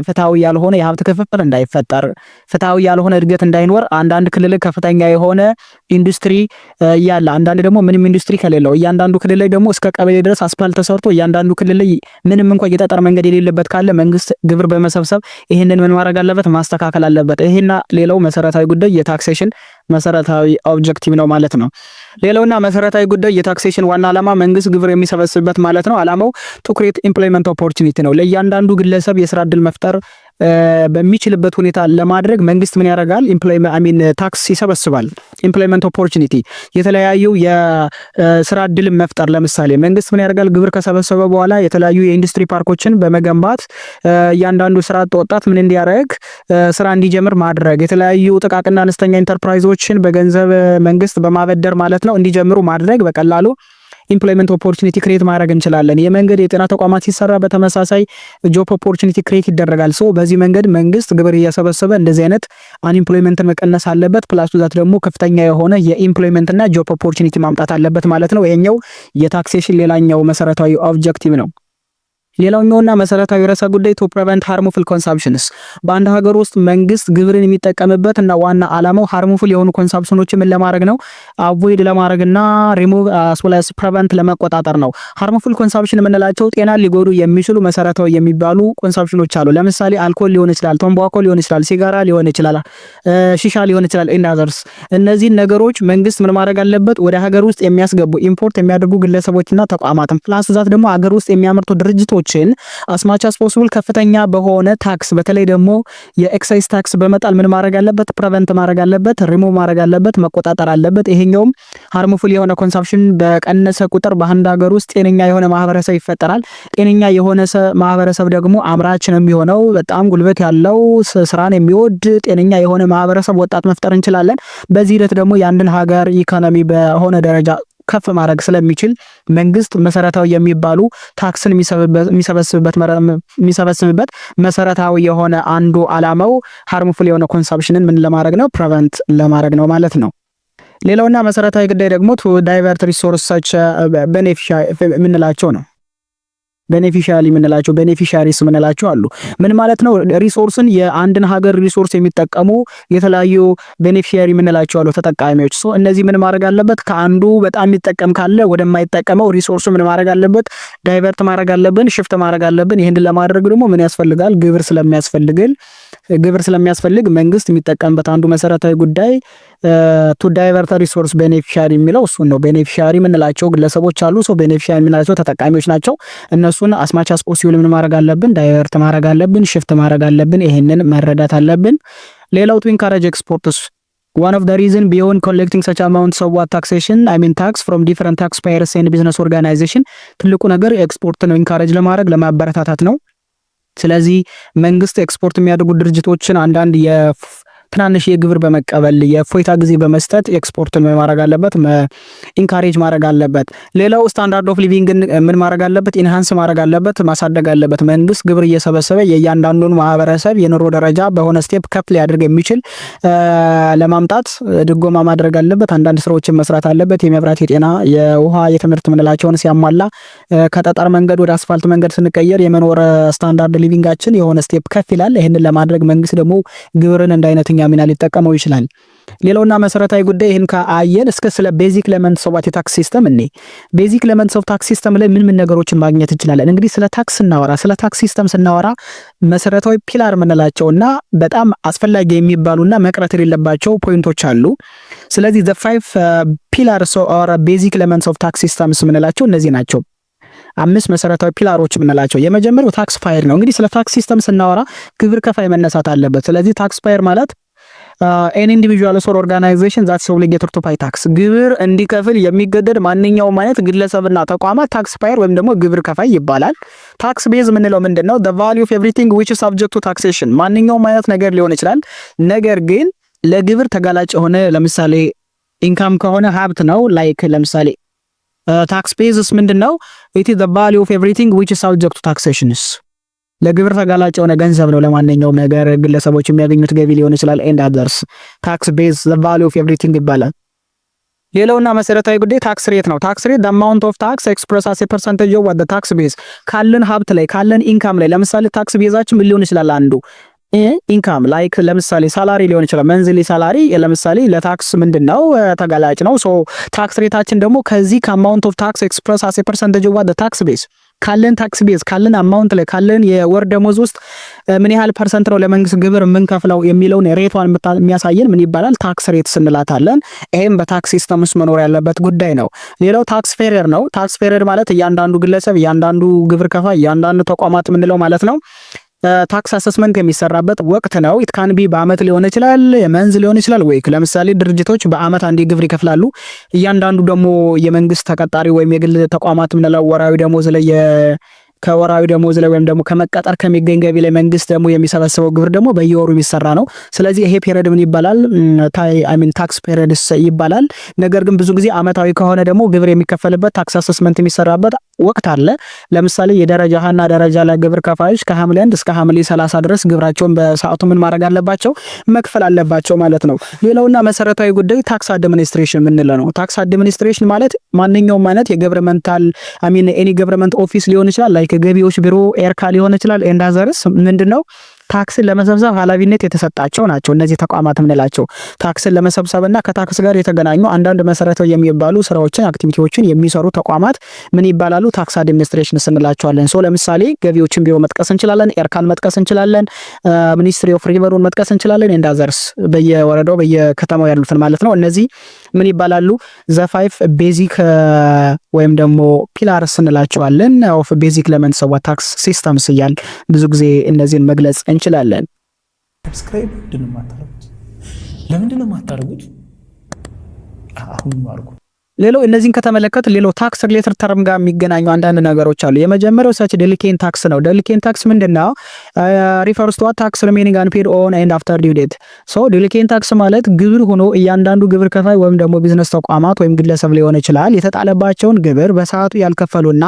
ፍትሃዊ ያልሆነ የሀብት ክፍፍል እንዳይፈጠር፣ ፍትሃዊ ያልሆነ እድገት እንዳይኖር፣ አንዳንድ ክልል ከፍተኛ የሆነ ኢንዱስትሪ ያለ አንዳንድ ደግሞ ምንም ኢንዱስትሪ ከሌለው እያንዳንዱ ክልል ላይ ደግሞ እስከ ቀበሌ ድረስ አስፋልት ተሰርቶ እያንዳንዱ ክልል ላይ ምንም እንኳን የጠጠር መንገድ የሌለበት ካለ መንግስት ግብር በመሰብሰብ ይሄንን ምን ማድረግ አለበት? ማስተካከል አለበት። ይሄና ሌላው መሰረታዊ ጉዳይ የታክሴሽን መሰረታዊ ኦብጀክቲቭ ነው ማለት ነው። ሌላውና መሰረታዊ ጉዳይ የታክሴሽን ዋና ዓላማ መንግስት ግብር የሚሰበስብበት ማለት ነው። ዓላማው ቱ ክሬት ኢምፕሎይመንት ኦፖርቹኒቲ ነው። ለእያንዳንዱ ግለሰብ የስራ እድል መፍጠር በሚችልበት ሁኔታ ለማድረግ መንግስት ምን ያደርጋል? ታክስ ይሰበስባል። ኢምፕሎይመንት ኦፖርቹኒቲ የተለያዩ የስራ እድል መፍጠር ለምሳሌ መንግስት ምን ያደርጋል? ግብር ከሰበሰበ በኋላ የተለያዩ የኢንዱስትሪ ፓርኮችን በመገንባት እያንዳንዱ ስራ አጥ ወጣት ምን እንዲያደርግ ስራ እንዲጀምር ማድረግ፣ የተለያዩ ጥቃቅንና አነስተኛ ኢንተርፕራይዞችን በገንዘብ መንግስት በማበደር ማለት ነው እንዲጀምሩ ማድረግ በቀላሉ ኢምፕሎይመንት ኦፖርቹኒቲ ክሬት ማድረግ እንችላለን። የመንገድ የጤና ተቋማት ሲሰራ በተመሳሳይ ጆብ ኦፖርቹኒቲ ክሬት ይደረጋል። ሶ በዚህ መንገድ መንግስት ግብር እያሰበሰበ እንደዚህ አይነት አንኢምፕሎይመንትን መቀነስ አለበት። ፕላስ ቱ ዛት ደግሞ ከፍተኛ የሆነ የኢምፕሎይመንት እና ጆብ ኦፖርቹኒቲ ማምጣት አለበት ማለት ነው። ይሄኛው የታክሴሽን ሌላኛው መሰረታዊ ኦብጀክቲቭ ነው። ሌላኛውና መሰረታዊ ርዕሰ ጉዳይ ቱ ፕሪቨንት ሃርሙፉል ኮንሰምፕሽንስ በአንድ ሀገር ውስጥ መንግስት ግብርን የሚጠቀምበት እና ዋና ዓላማው ሃርሙፉል የሆኑ ኮንሰምፕሽኖችን ምን ለማድረግ ነው? አቮይድ ለማድረግና ሪሙቭ አስወላስ ፕሪቨንት ለመቆጣጠር ነው። ሃርሙፉል ኮንሰምፕሽን የምንላቸው ጤና ሊጎዱ የሚችሉ መሰረታዊ የሚባሉ ኮንሰምፕሽኖች አሉ። ለምሳሌ አልኮል ሊሆን ይችላል፣ ቶምባኮ ሊሆን ይችላል፣ ሲጋራ ሊሆን ይችላል፣ ሺሻ ሊሆን ይችላል እና አዘርስ። እነዚህ ነገሮች መንግስት ምን ማድረግ አለበት? ወደ ሀገር ውስጥ የሚያስገቡ ኢምፖርት የሚያደርጉ ግለሰቦችና ተቋማትን ፕላስ ዛት ደግሞ ሀገር ውስጥ የሚያመርቱ ድርጅቶች አስማች አስ ፖሲብል ከፍተኛ በሆነ ታክስ በተለይ ደግሞ የኤክሳይዝ ታክስ በመጣል ምን ማድረግ አለበት? ፕሪቨንት ማድረግ አለበት፣ ሪሙቭ ማድረግ አለበት፣ መቆጣጠር አለበት። ይሄኛውም ሃርሙፉል የሆነ ኮንሰምፕሽን በቀነሰ ቁጥር በአንድ ሀገር ውስጥ ጤነኛ የሆነ ማህበረሰብ ይፈጠራል። ጤነኛ የሆነ ማህበረሰብ ደግሞ አምራች ነው የሚሆነው፣ በጣም ጉልበት ያለው ስራን የሚወድ ጤነኛ የሆነ ማህበረሰብ ወጣት መፍጠር እንችላለን። በዚህ ሂደት ደግሞ የአንድን ሀገር ኢኮኖሚ በሆነ ደረጃ ከፍ ማድረግ ስለሚችል መንግስት መሰረታዊ የሚባሉ ታክስን የሚሰበስብበት መሰረታዊ የሆነ አንዱ ዓላማው ሃርሙፉል የሆነ ኮንሰምፕሽንን ምን ለማድረግ ነው? ፕሪቨንት ለማድረግ ነው ማለት ነው። ሌላውና መሰረታዊ ጉዳይ ደግሞ ቱ ዳይቨርት ሪሶርስ ሰች ቤኔፊሻ የምንላቸው ነው። ቤኔፊሻሪ ምንላቸው አሉ። ምን ማለት ነው? ሪሶርስን የአንድን ሀገር ሪሶርስ የሚጠቀሙ የተለያዩ ቤኔፊሻሪ ምንላቸው አሉ ተጠቃሚዎች። ሶ እነዚህ ምን ማድረግ አለበት? ከአንዱ በጣም የሚጠቀም ካለ ወደማይጠቀመው ሪሶርሱ ምን ማድረግ አለበት? ዳይቨርት ማድረግ አለብን፣ ሽፍት ማድረግ አለብን። ይሄን ለማድረግ ደግሞ ምን ያስፈልጋል? ግብር ስለሚያስፈልግ መንግስት የሚጠቀምበት አንዱ መሰረታዊ ጉዳይ ቱ ዳይቨርት ሪሶርስ ቤኔፊሻሪ የሚለው እሱን ነው። ቤኔፊሻሪ የምንላቸው ግለሰቦች አሉ። ሶ ቤኔፊሻሪ የምንላቸው ተጠቃሚዎች ናቸው። እነሱን አስማች አስ ፖሲብል ምን ማድረግ አለብን? ዳይቨርት ማድረግ አለብን፣ ሽፍት ማድረግ አለብን። ይሄንን መረዳት አለብን። ሌላው ቱ ኢንካሬጅ ኤክስፖርትስ one of the reason beyond collecting such amounts of what taxation tax from different taxpayers and business organization ትልቁ ነገር ኤክስፖርት ነው ኢንካሬጅ ለማድረግ ለማበረታታት ነው። ስለዚህ መንግስት ኤክስፖርት የሚያደርጉ ድርጅቶችን አንዳንድ ትናንሽ የግብር በመቀበል የፎይታ ጊዜ በመስጠት ኤክስፖርትን ማድረግ አለበት፣ ኢንካሬጅ ማድረግ አለበት። ሌላው ስታንዳርድ ኦፍ ሊቪንግን ምን ማድረግ አለበት? ኢንሃንስ ማድረግ አለበት፣ ማሳደግ አለበት። መንግስት ግብር እየሰበሰበ የእያንዳንዱን ማህበረሰብ የኑሮ ደረጃ በሆነ ስቴፕ ከፍ ሊያደርግ የሚችል ለማምጣት ድጎማ ማድረግ አለበት። አንዳንድ ስራዎችን መስራት አለበት። የመብራት፣ የጤና፣ የውሃ፣ የትምህርት ምንላቸውን ሲያሟላ ከጠጠር መንገድ ወደ አስፋልት መንገድ ስንቀየር የመኖር ስታንዳርድ ሊቪንጋችን የሆነ ስቴፕ ከፍ ይላል። ይህንን ለማድረግ መንግስት ደግሞ ግብርን እንደ አይነተኛ ሚና ሊጠቀመው ይችላል። ሌላውና መሰረታዊ ጉዳይ ይህን ከአየን እስከ ስለ ቤዚክ ኤለመንትስ ኦፍ ታክስ ሲስተም ቤዚክ ኤለመንትስ ኦፍ ታክስ ሲስተም ላይ ምን ነገሮችን ማግኘት እንችላለን? እንግዲህ ስለ ታክስ ሲስተም ስናወራ መሰረታዊ ፒላር የምንላቸውና በጣም አስፈላጊ የሚባሉና መቅረት የሌለባቸው ፖይንቶች አሉ። ስለዚህ the 5 pillars or basic elements of tax systems የምንላቸው እነዚህ ናቸው። 5 መሰረታዊ ፒላሮች የምንላቸው የመጀመሪያው ታክስ ፓየር ነው። እንግዲህ ስለ ታክስ ሲስተም ስናወራ ግብር ከፋይ መነሳት አለበት። ስለዚህ ታክስ ፓየር ማለት an individual or organization that's obligated to pay tax ግብር እንዲከፍል የሚገደድ ማንኛውም አይነት ግለሰብና ተቋማት ታክስ ፓየር ወይም ደግሞ ግብር ከፋይ ይባላል። ታክስ ቤዝ የምንለው ምንድነው? the value of everything which is subject to taxation ማንኛውም አይነት ነገር ሊሆን ይችላል። ነገር ግን ለግብር ተጋላጭ የሆነ ለምሳሌ ኢንካም ከሆነ ሀብት ነው። ላይክ ለምሳሌ ታክስ ቤዝስ ምንድነው? it is the value of everything which is subject to taxation ለግብር ተጋላጭ የሆነ ገንዘብ ነው። ለማንኛውም ነገር ግለሰቦች የሚያገኙት ገቢ ሊሆን ይችላል and others tax base the value of everything ይባላል። ሌላውና መሰረታዊ ጉዳይ ታክስ ሬት ነው። ታክስ ሬት the amount of tax expressed as a percentage of the tax base ካለን ሀብት ላይ ካለን ኢንካም ላይ ለምሳሌ ታክስ ቤዛችን ምን ሊሆን ይችላል? አንዱ ኢንካም ላይክ ለምሳሌ ሳላሪ ሊሆን ይችላል። መንዝሊ ሳላሪ ለምሳሌ ለታክስ ምንድነው ተጋላጭ ነው። ሶ ታክስ ሬታችን ደግሞ ከዚህ ከአማውንት ኦፍ ታክስ ኤክስፕረስ አስ ኤ ፐርሰንቴጅ ኦፍ ዘ ታክስ ቤዝ ካለን ታክስ ቤዝ ካለን አማውንት ላይ ካለን የወር ደሞዝ ውስጥ ምን ያህል ፐርሰንት ነው ለመንግስት ግብር የምንከፍለው የሚለውን ሬቷን የሚያሳየን ምን ይባላል? ታክስ ሬት ስንላታለን። ይሄም በታክስ ሲስተም ውስጥ መኖር ያለበት ጉዳይ ነው። ሌላው ታክስ ፌረር ነው። ታክስ ፌረር ማለት እያንዳንዱ ግለሰብ፣ እያንዳንዱ ግብር ከፋይ፣ እያንዳንዱ ተቋማት የምንለው ማለት ነው ታክስ አሰስመንት የሚሰራበት ወቅት ነው። ኢት ካን ቢ በአመት ሊሆን ይችላል፣ የመንዝ ሊሆን ይችላል። ወይ ለምሳሌ ድርጅቶች በአመት አንዴ ግብር ይከፍላሉ። እያንዳንዱ ደግሞ የመንግስት ተቀጣሪ ወይም የግል ተቋማት ምንለው ወራዊ ደሞዝ ላይ ከወራዊ ደሞዝ ላይ ወይም ደግሞ ከመቀጠር ከሚገኝ ገቢ ላይ መንግስት ደግሞ የሚሰበስበው ግብር ደግሞ በየወሩ የሚሰራ ነው። ስለዚህ ይሄ ፔሪድ ምን ይባላል? ታክስ ፔሪድስ ይባላል። ነገር ግን ብዙ ጊዜ አመታዊ ከሆነ ደግሞ ግብር የሚከፈልበት ታክስ አሰስመንት የሚሰራበት ወቅት አለ። ለምሳሌ የደረጃ ሀና ደረጃ ላይ ግብር ከፋዮች ከሐምሌ 1 እስከ ሐምሌ 30 ድረስ ግብራቸውን በሰዓቱ ምን ማድረግ አለባቸው? መክፈል አለባቸው ማለት ነው። ሌላውና መሰረታዊ ጉዳይ ታክስ አድሚኒስትሬሽን ምንለው ነው። ታክስ አድሚኒስትሬሽን ማለት ማንኛውም አይነት የገቨርንመንታል ኤኒ ገቨርንመንት ኦፊስ ሊሆን ይችላል ላይክ ገቢዎች ቢሮ ኤርካ ሊሆን ይችላል ኤንድ አዘርስ ምንድነው ታክስን ለመሰብሰብ ኃላፊነት የተሰጣቸው ናቸው። እነዚህ ተቋማት ምንላቸው ታክስን ለመሰብሰብና ከታክስ ጋር የተገናኙ አንዳንድ መሰረታዊ የሚባሉ ስራዎችን አክቲቪቲዎችን የሚሰሩ ተቋማት ምን ይባላሉ? ታክስ አድሚኒስትሬሽን ስንላቸዋለን። ሶ ለምሳሌ ገቢዎችን ቢሮ መጥቀስ እንችላለን፣ ኤርካን መጥቀስ እንችላለን፣ ሚኒስትሪ ኦፍ ሪቨሩን መጥቀስ እንችላለን ኤንድ አዘርስ በየወረዳው በየከተማው ያሉትን ማለት ነው። እነዚህ ምን ይባላሉ? ዘ 5 ቤዚክ ወይም ደግሞ ፒላርስ እንላቸዋለን ኦፍ ቤዚክ ኤለመንትስ ኦፍ ታክስ ሲስተምስ እያል ብዙ ጊዜ እነዚህን መግለጽ እንችላለን። ሰብስክራይብ ለምንድን ነው የማታደርጉት? አሁን ማርኩ። ሌላው እነዚህን ከተመለከት ሌላው ታክስ ሪሌትድ ተርም ጋር የሚገናኙ አንዳንድ ነገሮች አሉ። የመጀመሪያው ሰች ዴሊኬት ታክስ ነው። ዴሊኬት ታክስ ምንድነው? ሪፈርስ ቱ ታክስ ሪሜኒንግ አንፔድ ኦን ኤንድ አፍተር ዲው ዴት። ሶ ዴሊኬት ታክስ ማለት ግብር ሆኖ እያንዳንዱ ግብር ከፋይ ወይም ደግሞ ቢዝነስ ተቋማት ወይም ግለሰብ ሊሆን ይችላል የተጣለባቸውን ግብር በሰዓቱ ያልከፈሉና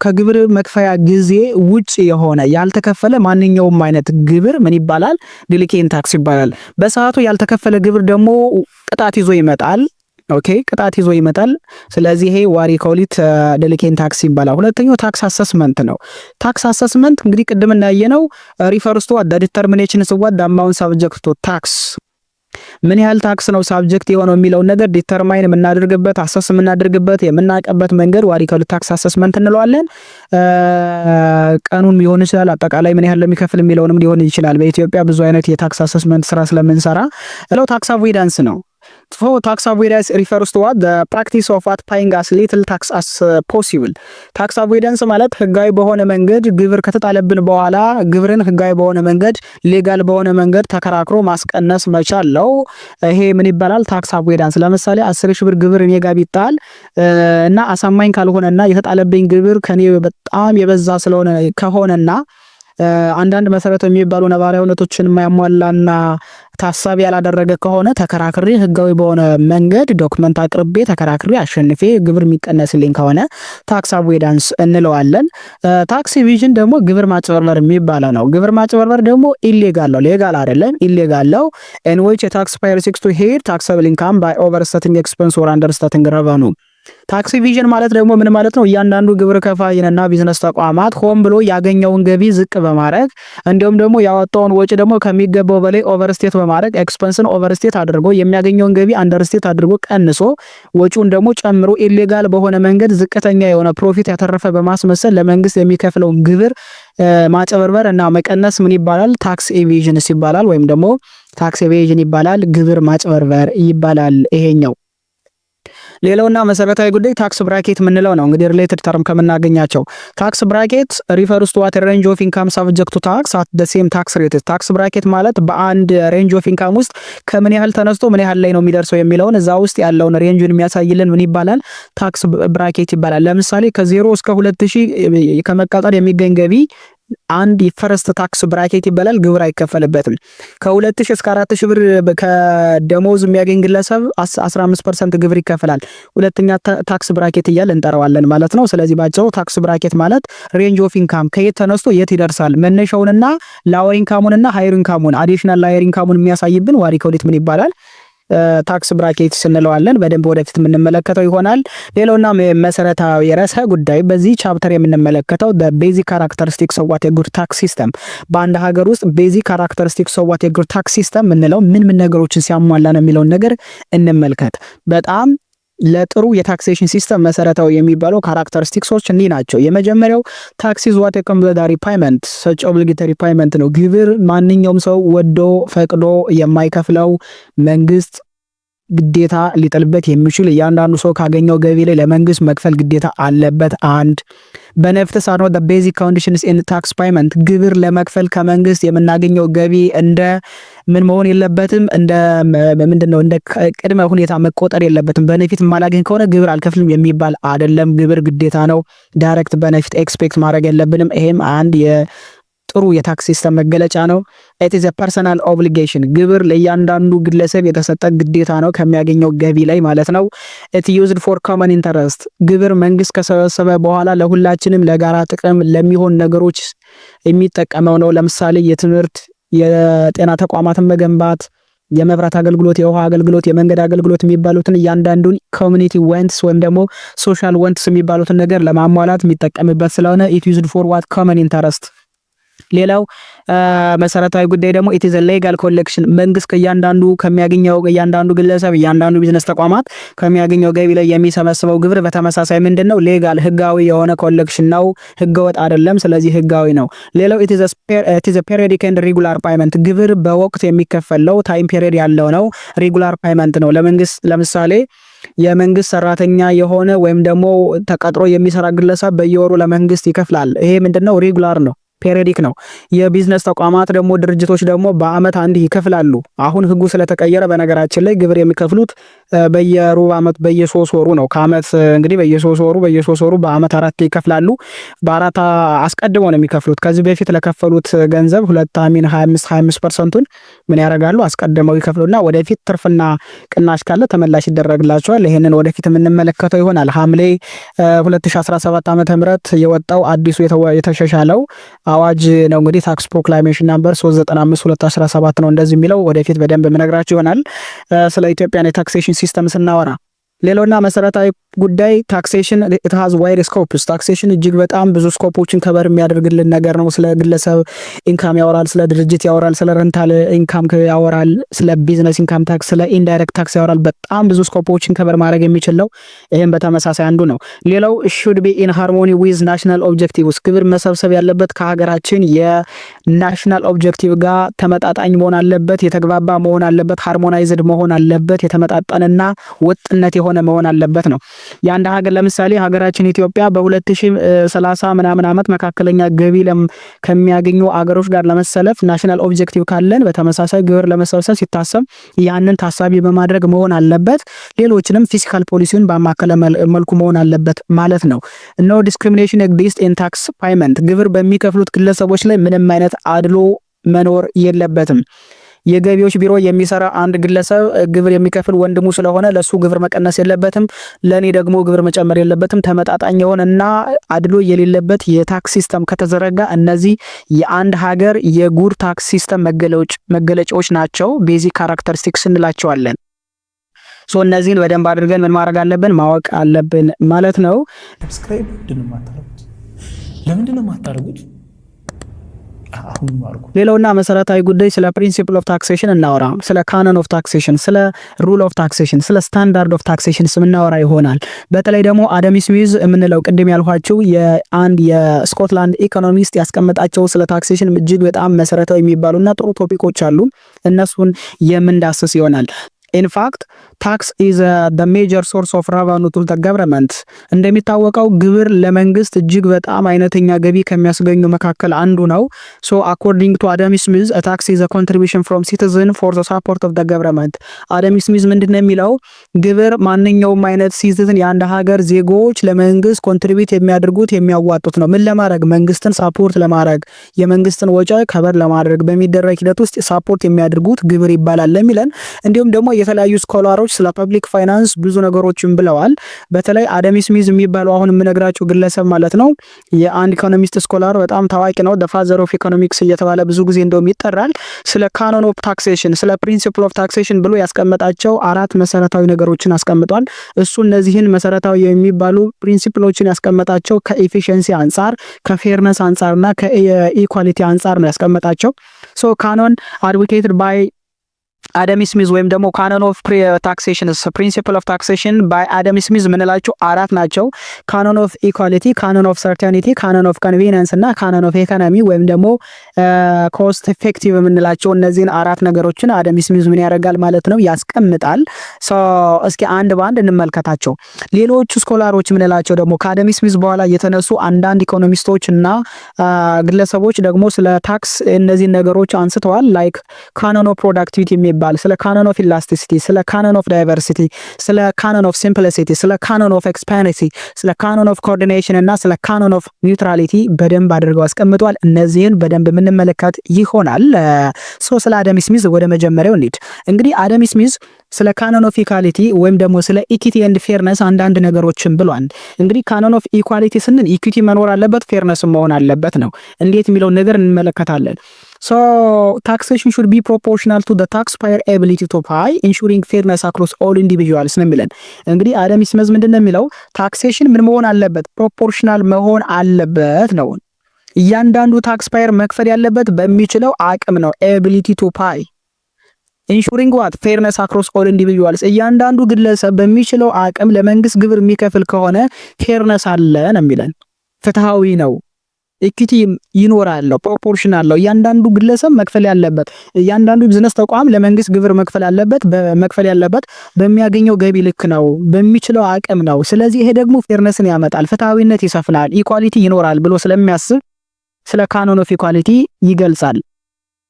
ከግብር መክፈያ ጊዜ ውጪ የሆነ ያልተከፈለ ማንኛውም አይነት ግብር ምን ይባላል? ዴሊኬት ታክስ ይባላል። በሰዓቱ ያልተከፈለ ግብር ደግሞ ቅጣት ይዞ ይመጣል። ኦኬ ቅጣት ይዞ ይመጣል። ስለዚህ ይሄ ዋሪ ኮሊት ዴሊኬንት ታክስ ይባላል። ሁለተኛው ታክስ አሰስመንት ነው። ታክስ አሰስመንት እንግዲህ ቅድም እንዳየነው ሪፈርስ ቱ ዲተርሚኔሽን ስዋት አማውንት ሳብጀክት ቱ ታክስ ምን ያህል ታክስ ነው ሳብጀክት የሆነው የሚለውን ነገር ዲተርማይን የምናደርግበት አሰስ የምናደርግበት የምናቀበት መንገድ ዋሪ ኮሊት ታክስ አሰስመንት እንለዋለን። ቀኑን ሊሆን ይችላል፣ አጠቃላይ ምን ያህል ለሚከፍል የሚለውንም ሊሆን ይችላል። በኢትዮጵያ ብዙ አይነት የታክስ አሰስመንት ስራ ስለምንሰራ ለው ታክስ አቮይዳንስ ነው። ታክስ አቮይዳንስ ሪፈርስ ቱ ዋት ፕራክቲስ ኦፍ ዋት ፓይንግ አስ ሊትል ታክስ አስ ፖሲብል። ታክስ አቮይዳንስ ማለት ህጋዊ በሆነ መንገድ ግብር ከተጣለብን በኋላ ግብርን ህጋዊ በሆነ መንገድ ሌጋል በሆነ መንገድ ተከራክሮ ማስቀነስ መቻል ነው። ይሄ ምን ይባላል? ታክስ አቮይዳንስ። ለምሳሌ 10 ሺህ ብር ግብር እኔ ጋር ቢጣል እና አሳማኝ ካልሆነና የተጣለብኝ ግብር ከኔ በጣም የበዛ ስለሆነ ከሆነና አንዳንድ መሰረታዊ የሚባሉ ነባራዊ ሁኔታዎችን የማያሟላና ታሳቢ ያላደረገ ከሆነ ተከራክሬ ህጋዊ በሆነ መንገድ ዶክመንት አቅርቤ ተከራክሬ አሸንፌ ግብር የሚቀነስልኝ ከሆነ ታክስ አቮይዳንስ እንለዋለን። ታክስ ኤቪዥን ደግሞ ግብር ማጭበርበር የሚባለው ነው። ግብር ማጭበርበር ደግሞ ኢሌጋል ነው፣ ሌጋል አይደለም፣ ኢሌጋል ነው። in which a taxpayer seeks to hide taxable income by overstating expense or understating revenue። ታክስ ኤቪዥን ማለት ደግሞ ምን ማለት ነው? እያንዳንዱ ግብር ከፋይና ቢዝነስ ተቋማት ሆን ብሎ ያገኘውን ገቢ ዝቅ በማድረግ እንዲሁም ደግሞ ያወጣውን ወጪ ደግሞ ከሚገባው በላይ ኦቨርስቴት በማድረግ ኤክስፐንስን ኦቨርስቴት አድርጎ የሚያገኘውን ገቢ አንደርስቴት አድርጎ ቀንሶ ወጪውን ደግሞ ጨምሮ ኢሌጋል በሆነ መንገድ ዝቅተኛ የሆነ ፕሮፊት ያተረፈ በማስመሰል ለመንግስት የሚከፍለውን ግብር ማጨበርበር እና መቀነስ ምን ይባላል? ታክስ ኤቪዥንስ ይባላል፣ ወይም ደግሞ ታክስ ኤቪዥን ይባላል፣ ግብር ማጭበርበር ይባላል ይሄኛው። ሌላውና መሰረታዊ ጉዳይ ታክስ ብራኬት የምንለው ነው። እንግዲህ ሪሌትድ ተርም ከምናገኛቸው ታክስ ብራኬት ሪፈርስ ቱ ዋት ሬንጅ ኦፍ ኢንካም ሳብጀክት ቱ ታክስ አት ዘ ሴም ታክስ ሬት። ታክስ ብራኬት ማለት በአንድ ሬንጅ ኦፍ ኢንካም ውስጥ ከምን ያህል ተነስቶ ምን ያህል ላይ ነው የሚደርሰው የሚለውን እዛ ውስጥ ያለውን ሬንጁን የሚያሳይልን ምን ይባላል? ታክስ ብራኬት ይባላል። ለምሳሌ ከ0 እስከ 2000 ከመቃጠል የሚገኝ ገቢ አንድ የፈረስት ታክስ ብራኬት ይባላል። ግብር አይከፈልበትም። ከ2000 እስከ 4000 ብር ከደሞዝ የሚያገኝ ግለሰብ 15% ግብር ይከፈላል። ሁለተኛ ታክስ ብራኬት እያለ እንጠራዋለን ማለት ነው። ስለዚህ ባጭሩ ታክስ ብራኬት ማለት ሬንጅ ኦፍ ኢንካም ከየት ተነስቶ የት ይደርሳል መነሻውንና ላወር ኢንካሙንና ሃየር ኢንካሙን አዲሽናል ላየር ኢንካሙን የሚያሳይብን ዋሪ ኮሊት ምን ይባላል? ታክስ ብራኬት ስንለዋለን። በደንብ ወደፊት የምንመለከተው ይሆናል። ሌላውና መሰረታዊ ርዕሰ ጉዳይ በዚህ ቻፕተር የምንመለከተው ቤዚክ ካራክተሪስቲክስ ኦፍ ዋት ኤ ጉድ ታክስ ሲስተም። በአንድ ሀገር ውስጥ ቤዚክ ካራክተሪስቲክስ ኦፍ ዋት ኤ ጉድ ታክስ ሲስተም የምንለው ምን ነገሮችን ሲያሟላ ነው የሚለውን ነገር እንመልከት። በጣም ለጥሩ የታክሴሽን ሲስተም መሰረታዊ የሚባለው ካራክተሪስቲክሶች እንዲህ ናቸው። የመጀመሪያው ታክስ ኢዝ ዋት ኤ ኮምፕልሰሪ ፓይመንት ሰች ኦብሊጋቶሪ ፓይመንት ነው። ግብር ማንኛውም ሰው ወዶ ፈቅዶ የማይከፍለው መንግስት ግዴታ ሊጥልበት የሚችል እያንዳንዱ ሰው ካገኘው ገቢ ላይ ለመንግስት መክፈል ግዴታ አለበት። አንድ benefits are not the basic conditions in tax payment። ግብር ለመክፈል ከመንግስት የምናገኘው ገቢ እንደ ምን መሆን የለበትም፣ እንደ ምንድነው እንደ ቅድመ ሁኔታ መቆጠር የለበትም። ቤኔፊት ማላገኝ ከሆነ ግብር አልከፍልም የሚባል አይደለም። ግብር ግዴታ ነው። ዳይሬክት ቤኔፊት ኤክስፔክት ማድረግ የለብንም። ይሄም አንድ ጥሩ የታክስ ሲስተም መገለጫ ነው። it is a personal obligation። ግብር ለእያንዳንዱ ግለሰብ የተሰጠ ግዴታ ነው ከሚያገኘው ገቢ ላይ ማለት ነው። it used for common interest። ግብር መንግስት ከሰበሰበ በኋላ ለሁላችንም ለጋራ ጥቅም ለሚሆን ነገሮች የሚጠቀመው ነው። ለምሳሌ የትምህርት፣ የጤና ተቋማትን መገንባት፣ የመብራት አገልግሎት፣ የውሃ አገልግሎት፣ የመንገድ አገልግሎት የሚባሉትን እያንዳንዱን ኮሚኒቲ ወንትስ ወይም ደግሞ ሶሻል ወንትስ የሚባሉትን ነገር ለማሟላት የሚጠቀምበት ስለሆነ it used for what common interest። ሌላው መሰረታዊ ጉዳይ ደግሞ it is a legal collection። መንግስት ከእያንዳንዱ ከሚያገኘው እያንዳንዱ ግለሰብ እያንዳንዱ ቢዝነስ ተቋማት ከሚያገኘው ገቢ ላይ የሚሰበስበው ግብር በተመሳሳይ ምንድነው ሌጋል ህጋዊ የሆነ ኮሌክሽን ነው፣ ህገወጥ አይደለም። ስለዚህ ህጋዊ ነው። ሌላው it is a periodic and regular payment። ግብር በወቅት የሚከፈለው ታይም ፔሪድ ያለው ነው። ሬጉላር ፓይመንት ነው። ለመንግስት ለምሳሌ የመንግስት ሰራተኛ የሆነ ወይም ደግሞ ተቀጥሮ የሚሰራ ግለሰብ በየወሩ ለመንግስት ይከፍላል። ይሄ ምንድነው ሬጉላር ነው፣ ፔሪዮዲክ ነው። የቢዝነስ ተቋማት ደግሞ ድርጅቶች ደግሞ በአመት አንድ ይከፍላሉ። አሁን ህጉ ስለተቀየረ በነገራችን ላይ ግብር የሚከፍሉት በየሩብ አመት በየ3 ወሩ ነው። ከአመት እንግዲህ በየ3 ወሩ በአመት 4 ይከፍላሉ። በአራት አስቀድመው ነው የሚከፍሉት። ከዚህ በፊት ለከፈሉት ገንዘብ 25% ምን ያደርጋሉ? አስቀድመው ይከፍሉና ወደፊት ትርፍና ቅናሽ ካለ ተመላሽ ይደረግላቸዋል። ይሄንን ወደፊት የምንመለከተው ይሆናል። ሐምሌ 2017 ዓ.ም የወጣው አዲሱ የተሻሻለው አዋጅ ነው። እንግዲህ ታክስ ፕሮክላሜሽን ናምበር 395/2017 ነው እንደዚህ የሚለው። ወደፊት በደንብ የምነግራችሁ ይሆናል። ስለ ኢትዮጵያን የታክሴሽን ሲስተም ስናወራ ሌላውና መሰረታዊ ጉዳይ ታክሴሽን it has wide scopes ታክሴሽን እጅግ በጣም ብዙ ስኮፖችን ከበር የሚያደርግልን ነገር ነው። ስለ ግለሰብ ኢንካም ያወራል፣ ስለ ድርጅት ያወራል፣ ስለ ረንታል ኢንካም ያወራል፣ ስለ ቢዝነስ ኢንካም ታክስ፣ ስለ ኢንዳይሬክት ታክስ ያወራል። በጣም ብዙ ስኮፖችን ከበር ማድረግ የሚችል ነው። ይሄም በተመሳሳይ አንዱ ነው። ሌላው should be in harmony with national objectives ግብር መሰብሰብ ያለበት ከሀገራችን የናሽናል ኦብጀክቲቭ ጋር ተመጣጣኝ መሆን አለበት፣ የተግባባ መሆን አለበት፣ ሃርሞናይዝድ መሆን አለበት፣ የተመጣጠነና ወጥነት የሆነ መሆን አለበት ነው። የአንድ ሀገር ለምሳሌ ሀገራችን ኢትዮጵያ በ2030 ምናምን ዓመት መካከለኛ ገቢ ከሚያገኙ አገሮች ጋር ለመሰለፍ ናሽናል ኦብጀክቲቭ ካለን በተመሳሳይ ግብር ለመሰብሰብ ሲታሰብ ያንን ታሳቢ በማድረግ መሆን አለበት። ሌሎችንም ፊስካል ፖሊሲውን በማከለ መልኩ መሆን አለበት ማለት ነው። no discrimination against in tax payment ግብር በሚከፍሉት ግለሰቦች ላይ ምንም አይነት አድሎ መኖር የለበትም። የገቢዎች ቢሮ የሚሰራ አንድ ግለሰብ ግብር የሚከፍል ወንድሙ ስለሆነ ለሱ ግብር መቀነስ የለበትም፣ ለኔ ደግሞ ግብር መጨመር የለበትም። ተመጣጣኝ የሆነና አድሎ የሌለበት የታክስ ሲስተም ከተዘረጋ እነዚህ የአንድ ሀገር የጉድ ታክስ ሲስተም መገለጫዎች ናቸው። ቤዚክ ካራክተሪስቲክስ እንላቸዋለን። ሶ እነዚህን በደንብ አድርገን ምን ማድረግ አለብን? ማወቅ አለብን ማለት ነው። ሰብስክራይብ ለምንድን ነው የማታደርጉት? ሌላውና መሰረታዊ ጉዳይ ስለ ፕሪንሲፕል ኦፍ ታክሴሽን እናወራ፣ ስለ ካኖን ኦፍ ታክሴሽን፣ ስለ ሩል ኦፍ ታክሴሽን፣ ስለ ስታንዳርድ ኦፍ ታክሴሽን ስምናወራ ይሆናል። በተለይ ደግሞ አደም ስሚዝ የምንለው ቅድም ያልኋቸው የአንድ የስኮትላንድ ኢኮኖሚስት ያስቀመጣቸው ስለ ታክሴሽን እጅግ በጣም መሰረታዊ የሚባሉና ጥሩ ቶፒኮች አሉ። እነሱን የምንዳስስ ይሆናል። In fact, tax is the major source of revenue to the government. እንደሚታወቀው ግብር ለመንግስት እጅግ በጣም አይነተኛ ገቢ ከሚያስገኙ መካከል አንዱ ነው። So according to Adam Smith, a tax is a contribution from citizen for the support of the government. Adam Smith ምንድነው የሚለው? ግብር ማንኛውም አይነት ሲቲዝን የአንድ ሀገር ዜጎች ለመንግስት ኮንትሪቢዩት የሚያደርጉት የሚያዋጡት ነው። ምን ለማድረግ? መንግስትን ሳፖርት ለማድረግ፣ የመንግስትን ወጪ ከበር ለማድረግ በሚደረግ ሂደት ውስጥ ሳፖርት የሚያደርጉት ግብር ይባላል ለሚለን እንዲሁም ደግሞ የተለያዩ ስኮላሮች ስለ ፐብሊክ ፋይናንስ ብዙ ነገሮችን ብለዋል። በተለይ አደም ስሚዝ የሚባለው አሁን የምነግራችሁ ግለሰብ ማለት ነው የአንድ ኢኮኖሚስት ስኮላር በጣም ታዋቂ ነው። the father of economics እየተባለ ብዙ ጊዜ እንደውም ይጠራል። ስለ ካኖን ኦፍ ታክሴሽን፣ ስለ ፕሪንሲፕል ኦፍ ታክሴሽን ብሎ ያስቀመጣቸው 4 መሰረታዊ ነገሮችን አስቀምጧል። እሱ እነዚህን መሰረታዊ የሚባሉ ፕሪንሲፕሎችን ያስቀመጣቸው ከኤፊሺየንሲ አንፃር፣ ከፌርነስ አንፃርና ከኢኳሊቲ አንፃር ነው ያስቀመጣቸው። ሶ ካኖን አድቮኬትድ ባይ አደም ስሚዝ ወይም ደግሞ ካኖን ኦፍ ታክሴሽን ፕሪንሲፕል ኦፍ ታክሴሽን ባይ አደም ስሚዝ ምንላቸው 4 ናቸው። ካኖን ኦፍ ኢኳሊቲ፣ ካኖን ኦፍ ሰርቴኒቲ፣ ካኖን ኦፍ ኮንቬኒየንስ እና ካኖን ኦፍ ኢኮኖሚ ወይም ደግሞ ኮስት ኢፌክቲቭ የምንላቸው እነዚህን 4 ነገሮችን አደም ስሚዝ ምን ያደርጋል ማለት ነው ያስቀምጣል። ሶ እስኪ አንድ ባንድ እንመልከታቸው። ሌሎቹ ስኮላሮች ምንላቸው ደግሞ ከአደም ስሚዝ በኋላ የተነሱ አንዳንድ ኢኮኖሚስቶች እና ግለሰቦች ደግሞ ስለ ታክስ እነዚህን ነገሮች አንስተዋል። ላይክ ካኖን ኦፍ ፕሮዳክቲቪቲ የሚባል ስለ ካኖን ኦፍ ኢላስቲሲቲ፣ ስለ ካኖን ኦፍ ዳይቨርሲቲ፣ ስለ ካኖን ኦፍ ሲምፕሊሲቲ፣ ስለ ካኖን ኦፍ ኤክስፓንሲ፣ ስለ ካኖን ኦፍ ኮኦርዲኔሽን እና ስለ ካኖን ኦፍ ኒውትራሊቲ በደንብ አድርገው አስቀምጧል። እነዚህን በደንብ የምንመለከት ይሆናል። ሶ ስለ አደም ስሚዝ ወደ መጀመሪያው እንሂድ። እንግዲህ አደም ስሚዝ ስለ ካኖን ኦፍ ኢኳሊቲ ወይም ደግሞ ስለ ኢኩዊቲ ኤንድ ፌርነስ አንዳንድ ነገሮችን ብሏል። እንግዲህ ካኖን ኦፍ ኢኳሊቲ ስንል ኢኩዊቲ መኖር አለበት፣ ፌርነስ መሆን አለበት ነው። እንዴት የሚለውን ነገር እንመለከታለን። So taxation should be proportional to the taxpayer ability to pay, ensuring fairness across all individuals ነው የሚለን። እንግዲህ አደም ስሚዝ ምንድነው የሚለው? ታክሴሽን ምን መሆን አለበት? ፕሮፖርሽናል መሆን አለበት ነው። እያንዳንዱ ታክስፓየር መክፈል ያለበት በሚችለው አቅም ነው። ability to pay ensuring what fairness across all individuals እያንዳንዱ ግለሰብ በሚችለው አቅም ለመንግስት ግብር የሚከፍል ከሆነ ፌርነስ አለ ነው የሚለን። ፍትሃዊ ነው፣ ኢኩዊቲ ይኖራል፣ ፕሮፖርሽናል ነው። እያንዳንዱ ግለሰብ መክፈል ያለበት፣ እያንዳንዱ ቢዝነስ ተቋም ለመንግስት ግብር መክፈል ያለበት በሚያገኘው ገቢ ልክ ነው፣ በሚችለው አቅም ነው። ስለዚህ ይሄ ደግሞ ፌርነስን ያመጣል፣ ፍትሃዊነት ይሰፍናል፣ ኢኳሊቲ ይኖራል ብሎ ስለሚያስብ ስለ ካኖን ኦፍ ኢኳሊቲ ይገልጻል።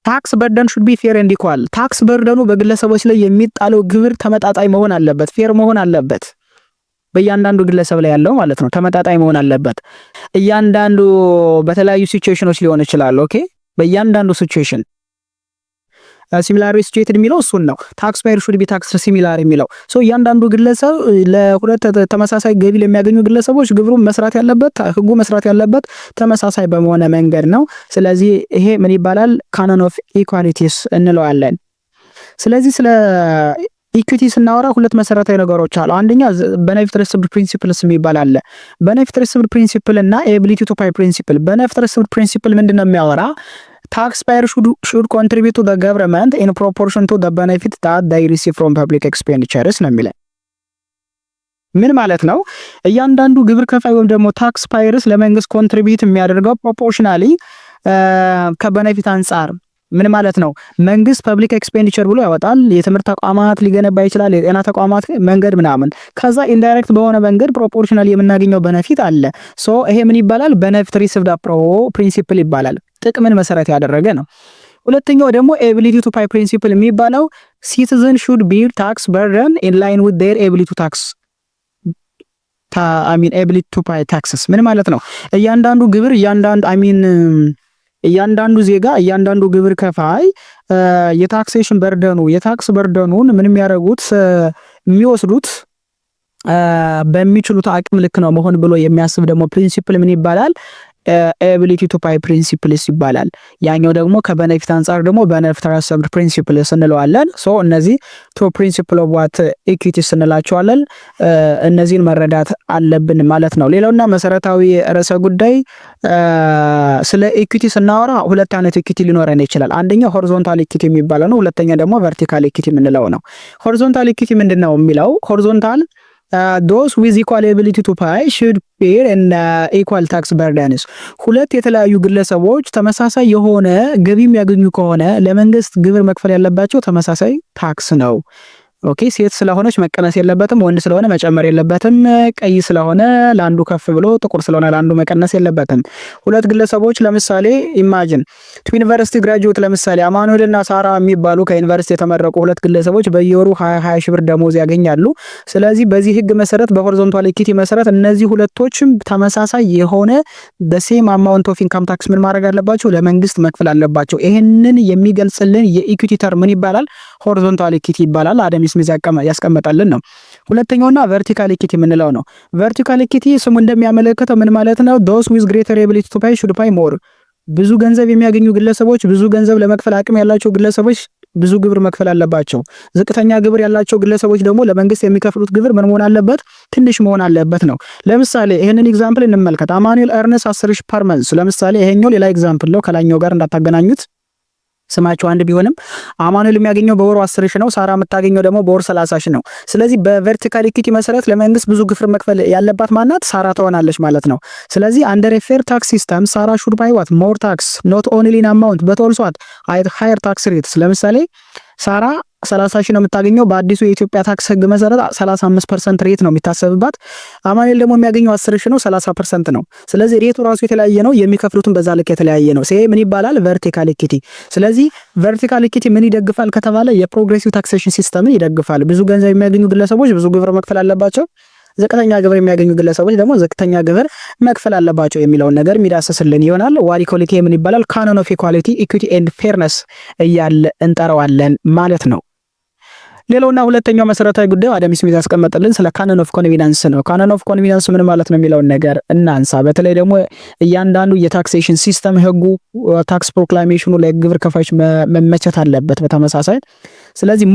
ታክስ በርደን ሹድ ቢ ፌር ኤንድ ኢኳል ታክስ በርደኑ በግለሰቦች ላይ የሚጣለው ግብር ተመጣጣኝ መሆን አለበት፣ ፌር መሆን አለበት። በእያንዳንዱ ግለሰብ ላይ ያለው ማለት ነው ተመጣጣኝ መሆን አለበት። እያንዳንዱ በተለያዩ ሲቹዌሽኖች ሊሆን ይችላል። ኦኬ በእያንዳንዱ ሲቹዌሽን ሲሚላር ሲቹዌትድ የሚለው እሱን ነው። ታክስ ፔየር ሹድ ቢ ታክስ ሲሚላር የሚለው ሶ እያንዳንዱ ግለሰብ ለሁለት ተመሳሳይ ገቢ ለሚያገኙ ግለሰቦች ግብሩን መስራት ያለበት ህጉ መስራት ያለበት ተመሳሳይ በመሆነ መንገድ ነው። ስለዚህ ይሄ ምን ይባላል? ካኖን ኦፍ ኢኳሊቲስ እንለዋለን። ስለዚህ ስለ ኢኩዊቲ ስናወራ ሁለት መሰረታዊ ነገሮች አሉ። አንደኛ ቤኔፊት ሪሲቭድ ፕሪንሲፕልስ የሚባል አለ። ቤኔፊት ሪሲቭድ ፕሪንሲፕል እና ኤቢሊቲ ቱ ፓይ ፕሪንሲፕል። ቤኔፊት ሪሲቭድ ፕሪንሲፕል ምንድነው የሚያወራ? ታክስ ፓየር should contribute to the government in proportion to the benefit that they receive from public expenditures ነው የሚለው። ምን ማለት ነው? እያንዳንዱ ግብር ከፋይ ወይም ደግሞ ታክስ ፓየርስ ለመንግስት ኮንትሪቢዩት የሚያደርገው ፕሮፖርሽናሊ ከቤኔፊት አንጻር። ምን ማለት ነው? መንግስት ፐብሊክ ኤክስፔንዲቸር ብሎ ያወጣል። የትምህርት ተቋማት ሊገነባ ይችላል፣ የጤና ተቋማት፣ መንገድ ምናምን። ከዛ ኢንዳይሬክት በሆነ መንገድ ፕሮፖርሽናሊ የምናገኘው ቤኔፊት አለ። ሶ ይሄ ምን ይባላል? ቤኔፊት ሪሲቭድ ፕሪንሲፕል ይባላል። ጥቅምን መሰረት ያደረገ ነው። ሁለተኛው ደግሞ ኤቢሊቲ ቱ ፓይ ፕሪንሲፕል የሚባለው ሲቲዝን ሹድ ቢር ታክስ በርደን ኢን ላይን ዊዝ ዴር ኤቢሊቲ ቱ ታክስ ኤቢሊቲ ቱ ፓይ ታክስስ። ምን ማለት ነው? እያንዳንዱ ግብር እያንዳንዱ ዜጋ እያንዳንዱ ግብር ከፋይ የታክስ በርደኑን ምን የሚያደርጉት የሚወስዱት በሚችሉት አቅም ልክ ነው መሆን ብሎ የሚያስብ ደግሞ ፕሪንሲፕል ምን ይባላል? ኤቢሊቲ ቱ ፓይ ፕሪንሲፕልስ ይባላል። ያኛው ደግሞ ከቤኔፊት አንጻር ደግሞ ቤኔፊት ሪሲቭድ ፕሪንሲፕልስ እንለዋለን። ሶ እነዚህ ቱ ፕሪንሲፕል ኦፍ ዋት ኢኩዊቲስ እንላቸዋለን። እነዚህን መረዳት አለብን ማለት ነው። ሌላውና መሰረታዊ ርዕሰ ጉዳይ ስለ ኢኩዊቲ ስናወራ ሁለት አይነት ኢኩዊቲ ሊኖረን ይችላል። አንደኛው ሆሪዞንታል ኢኩዊቲ የሚባለው ነው። ሁለተኛ ደግሞ ቨርቲካል ኢኩዊቲ የምንለው ነው። ሆሪዞንታል ኢኩዊቲ ምንድነው የሚለው? ሆሪዞንታል those with equal ability to pay should bear an equal tax burdens። ሁለት የተለያዩ ግለሰቦች ተመሳሳይ የሆነ ገቢ የሚያገኙ ከሆነ ለመንግስት ግብር መክፈል ያለባቸው ተመሳሳይ ታክስ ነው። ኦኬ፣ ሴት ስለሆነች መቀነስ የለበትም፣ ወንድ ስለሆነ መጨመር የለበትም፣ ቀይ ስለሆነ ለአንዱ ከፍ ብሎ ጥቁር ስለሆነ ለአንዱ መቀነስ የለበትም። ሁለት ግለሰቦች ለምሳሌ ኢማጂን ዩኒቨርሲቲ ግራጁዌት ለምሳሌ አማኑኤልና ሳራ የሚባሉ ከዩኒቨርሲቲ የተመረቁ ሁለት ግለሰቦች በየወሩ 20 ሺህ ብር ደሞዝ ያገኛሉ። ስለዚህ በዚህ ህግ መሰረት በሆሪዞንታል ኢኩዊቲ መሰረት እነዚህ ሁለቶችም ተመሳሳይ የሆነ በሴም አማውንት ኦፍ ኢንካም ታክስ ምን ማድረግ አለባቸው? ለመንግስት መክፈል አለባቸው። ይሄንን የሚገልጽልን የኢኩዊቲ ተርም ምን ይባላል? ሆሪዞንታል ኢኩዊቲ ይባላል። አደም ስሚዝ ያስቀመጠልን ነው። ሁለተኛውና ቨርቲካል ኢኩዊቲ የምንለው ነው። ቨርቲካል ኢኩዊቲ ስሙ እንደሚያመለክተው ምን ማለት ነው? those with greater ability to pay should pay more። ብዙ ገንዘብ የሚያገኙ ግለሰቦች፣ ብዙ ገንዘብ ለመክፈል አቅም ያላቸው ግለሰቦች ብዙ ግብር መክፈል አለባቸው። ዝቅተኛ ግብር ያላቸው ግለሰቦች ደግሞ ለመንግስት የሚከፍሉት ግብር ምን መሆን አለበት? ትንሽ መሆን አለበት ነው። ለምሳሌ ይሄንን ኤግዛምፕል እንመልከት። አማኑኤል እርንስ 10 ሺህ ፐር መንዝ። ለምሳሌ ይሄኛው ሌላ ኤግዛምፕል ነው፣ ከላኛው ጋር እንዳታገናኙት። ስማቸው አንድ ቢሆንም አማኑኤል የሚያገኘው በወሩ 10 ሺህ ነው። ሳራ የምታገኘው ደግሞ በወሩ 30 ሺህ ነው። ስለዚህ በቨርቲካል ኢኩዊቲ መሰረት ለመንግስት ብዙ ግብር መክፈል ያለባት ማናት? ሳራ ትሆናለች ማለት ነው። ስለዚህ አንደር ኤ ፌር ታክስ ሲስተም ሳራ ሹድ ፓይ ዋት ሞር ታክስ ኖት ኦንሊ ኢን አማውንት በት ኦልሶ አት ሃየር ታክስ ሬትስ። ለምሳሌ ሳራ 30 ሺህ ነው የምታገኘው። በአዲሱ የኢትዮጵያ ታክስ ህግ መሰረት 35% ሬት ነው የሚታሰብባት። አማኑኤል ደግሞ የሚያገኘው 10 ሺህ ነው፣ 30% ነው። ስለዚህ ሬቱ ራሱ የተለያየ ነው፣ የሚከፍሉትን በዛ ልክ የተለያየ ነው። ይሄ ምን ይባላል? ቨርቲካል ኢኩዊቲ። ስለዚህ ቨርቲካል ኢኩዊቲ ምን ይደግፋል ከተባለ የፕሮግሬሲቭ ታክሴሽን ሲስተምን ይደግፋል። ብዙ ገንዘብ የሚያገኙ ግለሰቦች ብዙ ግብር መክፈል አለባቸው፣ ዝቅተኛ ግብር የሚያገኙ ግለሰቦች ደግሞ ዝቅተኛ ግብር መክፈል አለባቸው የሚለውን ነገር የሚዳሰስልን ይሆናል። ዋት ኢኳሊቲ ምን ይባላል? ካኖን ኦፍ ኢኳሊቲ ኢኩዊቲ ኤንድ ፌርነስ እያለ እንጠራዋለን ማለት ነው። ሌላውና ሁለተኛው መሰረታዊ ጉዳይ አደም ስሚዝ ያስቀመጠልን ስለ ካኖን ኦፍ ኮንቪኒየንስ ነው። ካኖን ኦፍ ኮንቪኒየንስ ምን ማለት ነው የሚለውን ነገር እናንሳ። በተለይ ደግሞ እያንዳንዱ የታክሴሽን ሲስተም ህጉ ታክስ ፕሮክላሜሽኑ ላይ ግብር ከፋዮች መመቸት አለበት በተመሳሳይ። ስለዚህ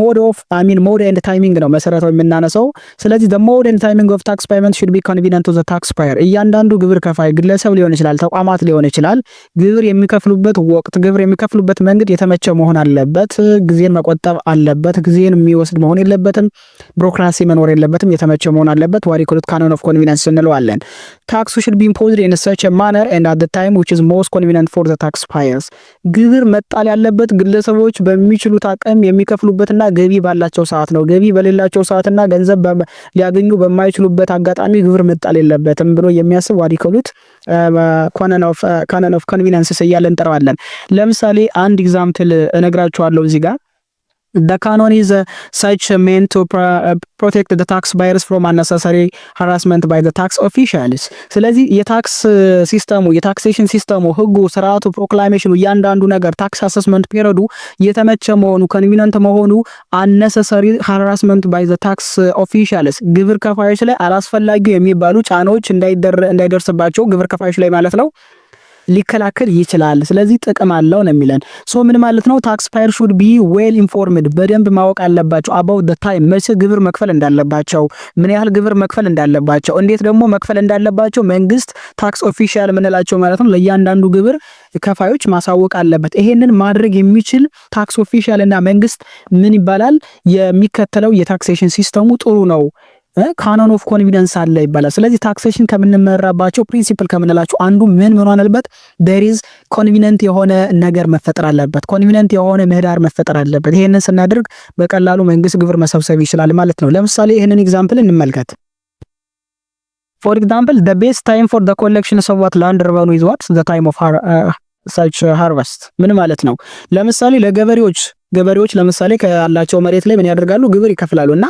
ሞድ ኤንድ ታይሚንግ ነው መሰረታዊ የምናነሳው። ስለዚህ the mode and timing of tax payment should be convenient to the taxpayer። እያንዳንዱ ግብር ከፋይ ግለሰብ ሊሆን ይችላል፣ ተቋማት ሊሆን ይችላል፣ ግብር የሚከፍሉበት ወቅት፣ ግብር የሚከፍሉበት መንገድ የተመቸ መሆን አለበት። ጊዜን መቆጠብ አለበት። ጊዜን የሚወስድ መሆን የለበትም። ቢሮክራሲ መኖር የለበትም። የተመቸ መሆን አለበት። ዋት ኢኳልስ ካኖን ኦፍ ኮንቪኒየንስ እንለዋለን። ታክሱ should be imposed in such a manner and at the time which is most convenient for the taxpayers። ግብር መጣል ያለበት ግለሰቦች በሚችሉት አቅም የሚከፍሉበትና ገቢ ባላቸው ሰዓት ነው። ገቢ በሌላቸው ሰዓትና ገንዘብ ሊያገኙ በማይችሉበት አጋጣሚ ግብር መጣል የለበትም ብሎ የሚያስብ ዋት ኢኳልስ ካኖን ኦፍ ኮንቪኒየንስ እያለ እንጠራዋለን። ለምሳሌ አንድ ኤግዛምፕል እነግራችኋለሁ እዚህ ጋር The canon is such meant to protect the tax buyers from unnecessary harassment by the tax officials። ስለዚህ የታክስ ሲስተሙ የታክሴሽን ሲስተሙ ህጉ፣ ስርዓቱ፣ ፕሮክላሜሽኑ እያንዳንዱ ነገር ታክስ አሰስመንት ፔሪዱ የተመቸ መሆኑ ኮንቪኒየንት መሆኑ unnecessary harassment by the tax officials ግብር ከፋዮች ላይ አላስፈላጊ የሚባሉ ጫናዎች እንዳይደርስባቸው ግብር ከፋዮች ላይ ማለት ነው ሊከላከል ይችላል። ስለዚህ ጥቅም አለው ነው የሚለን። ሶ ምን ማለት ነው? ታክስ ፓየር ሹድ ቢ ዌል ኢንፎርምድ በደንብ ማወቅ አለባቸው አባውት ዘ ታይም መቼ ግብር መክፈል እንዳለባቸው፣ ምን ያህል ግብር መክፈል እንዳለባቸው፣ እንዴት ደግሞ መክፈል እንዳለባቸው መንግስት ታክስ ኦፊሻል የምንላቸው ማለት ነው ለእያንዳንዱ ግብር ከፋዮች ማሳወቅ አለበት። ይሄንን ማድረግ የሚችል ታክስ ኦፊሻል እና መንግስት ምን ይባላል? የሚከተለው የታክሴሽን ሲስተሙ ጥሩ ነው፣ ካኖን ኦፍ ኮንፊደንስ አለ ይባላል። ስለዚህ ታክሴሽን ከምንመራባቸው ፕሪንሲፕል ከምንላቸው አንዱ ምን አለበት? there is ኮንቪነንት የሆነ ነገር መፈጠር አለበት፣ ኮንቪነንት የሆነ ምህዳር መፈጠር አለበት። ይሄንን ስናደርግ በቀላሉ መንግስት ግብር መሰብሰብ ይችላል ማለት ነው። ለምሳሌ ይሄንን ኤግዛምፕል እንመልከት። for example the best time for the collection of what land revenue is what the time of such harvest ምን ማለት ነው? ለምሳሌ ገበሬዎች ለምሳሌ ካላቸው መሬት ላይ ምን ያደርጋሉ? ግብር ይከፍላሉ። እና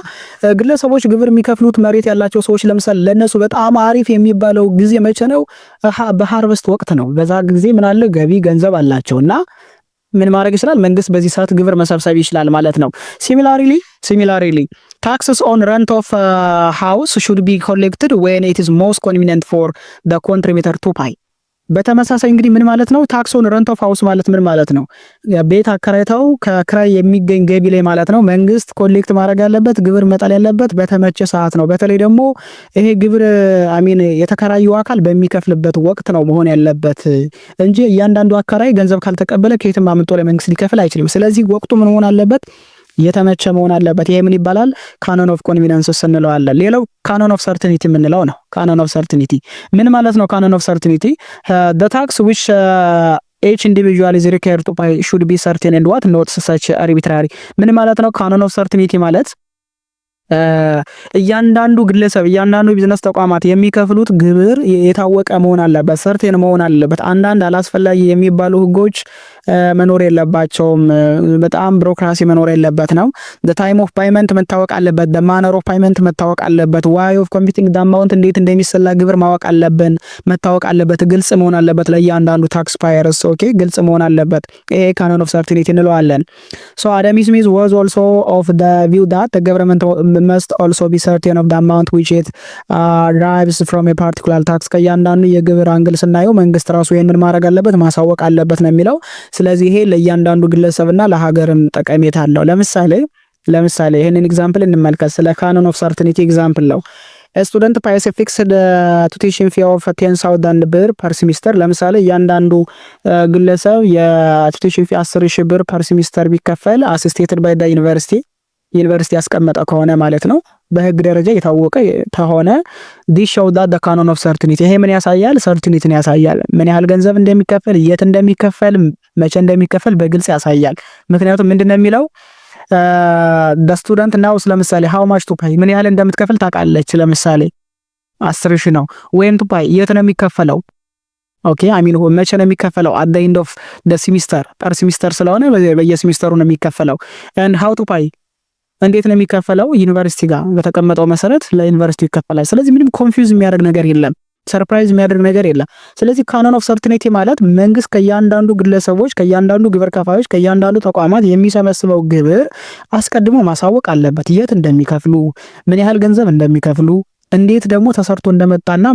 ግለሰቦች ግብር የሚከፍሉት መሬት ያላቸው ሰዎች ለምሳሌ ለነሱ በጣም አሪፍ የሚባለው ጊዜ መቼ ነው? በሃርቨስት ወቅት ነው። በዛ ጊዜ ምን አለ? ገቢ ገንዘብ አላቸውና ምን ማድረግ ይችላል? መንግስት በዚህ ሰዓት ግብር መሰብሰብ ይችላል ማለት ነው። ሲሚላሪሊ taxes on rent of house should be collected when it is most convenient for the contributor to pay። በተመሳሳይ እንግዲህ ምን ማለት ነው? ታክስ ኦን ረንት ኦፍ ሃውስ ማለት ምን ማለት ነው? ቤት አከራይተው ከክራይ የሚገኝ ገቢ ላይ ማለት ነው መንግስት ኮሌክት ማድረግ ያለበት ግብር መጣል ያለበት በተመቸ ሰዓት ነው። በተለይ ደግሞ ይሄ ግብር የተከራየው አካል በሚከፍልበት ወቅት ነው መሆን ያለበት እንጂ እያንዳንዱ አከራይ ገንዘብ ካልተቀበለ ከየትም አምጥቶ ለመንግስት ሊከፍል አይችልም። ስለዚህ ወቅቱ ምን መሆን አለበት? የተመቸ መሆን አለበት። ይሄ ምን ይባላል? ካኖን ኦፍ ኮንቪነንስ እንለዋለን። ሌላው ካኖን ኦፍ ሰርቲኒቲ የምንለው ነው። ካኖን ኦፍ ሰርቲኒቲ ምን ማለት ነው? ካኖን ኦፍ ሰርቲኒቲ the tax which each individual is required to pay should be certain and what not such arbitrary። ምን ማለት ነው? ካኖን ኦፍ ሰርቲኒቲ ማለት እያንዳንዱ ግለሰብ እያንዳንዱ ቢዝነስ ተቋማት የሚከፍሉት ግብር የታወቀ መሆን አለበት፣ ሰርቴን መሆን አለበት። አንዳንድ አላስፈላጊ የሚባሉ ህጎች መኖር የለባቸውም። በጣም ቢሮክራሲ መኖር የለበት ነው። the time of payment መታወቅ አለበት፣ the manner of payment መታወቅ አለበት፣ way of computing the amount እንዴት እንደሚሰላ ግብር ማወቅ አለብን መታወቅ አለበት፣ ግልጽ መሆን አለበት ለእያንዳንዱ ታክስ ፓየርስ። ኦኬ ግልጽ መሆን አለበት። ይሄ canon of certainty እንለዋለን። so Adam Smith was also of the view that the government must also be certain of the amount which it derives from a particular tax። ከእያንዳንዱ የግብር አንግል ስናየው መንግስት ራሱ ይሄንን ማድረግ አለበት ማሳወቅ አለበት ነው የሚለው። ስለዚህ ይሄ ለእያንዳንዱ ግለሰብና ለሀገርም ጠቀሜታ አለው። ለምሳሌ ይሄንን ኤግዛምፕል እንመልከት። ስለ ካኖን ኦፍ ሰርቲኒቲ ኤግዛምፕል ነው። ስቱደንት ፓይስ ፊክስድ ቱቴሽን ፊ ኦፍ 10,000 ብር ፐር ሴሚስተር። ለምሳሌ እያንዳንዱ ግለሰብ የቱቴሽን ፊ 10,000 ብር ፐር ሴሚስተር ቢከፈል አሲስቴትድ ባይ ዳ ዩኒቨርሲቲ ያስቀመጠ ከሆነ ማለት ነው በህግ ደረጃ የታወቀ ከሆነ this show that the canon of certainty። ይሄ ምን ያሳያል? ሰርቲኒቲን ያሳያል። ምን ያህል ገንዘብ እንደሚከፈል፣ የት እንደሚከፈል፣ መቼ እንደሚከፈል በግልጽ ያሳያል። ምክንያቱም ምንድነው የሚለው the student knows ለምሳሌ how much to pay ምን ያህል እንደምትከፍል ታውቃለች። ለምሳሌ 10,000 ነው when to pay የት ነው የሚከፈለው? ኦኬ መቼ ነው የሚከፈለው? at the end of the semester ፐር ሴሚስተር ስለሆነ በየሴሚስተሩ ነው የሚከፈለው። and how to pay እንዴት ነው የሚከፈለው? ዩኒቨርሲቲ ጋር በተቀመጠው መሰረት ለዩኒቨርሲቲ ይከፈላል። ስለዚህ ምንም ኮንፊውዝ የሚያደርግ ነገር የለም፣ ሰርፕራይዝ የሚያደርግ ነገር የለም። ስለዚህ ካኖን ኦፍ ሰርቲኒቲ ማለት መንግስት ከእያንዳንዱ ግለሰቦች፣ ከእያንዳንዱ ግብር ከፋዮች፣ ከእያንዳንዱ ተቋማት የሚሰበስበው ግብር አስቀድሞ ማሳወቅ አለበት። የት እንደሚከፍሉ፣ ምን ያህል ገንዘብ እንደሚከፍሉ፣ እንዴት ደግሞ ተሰርቶ እንደመጣና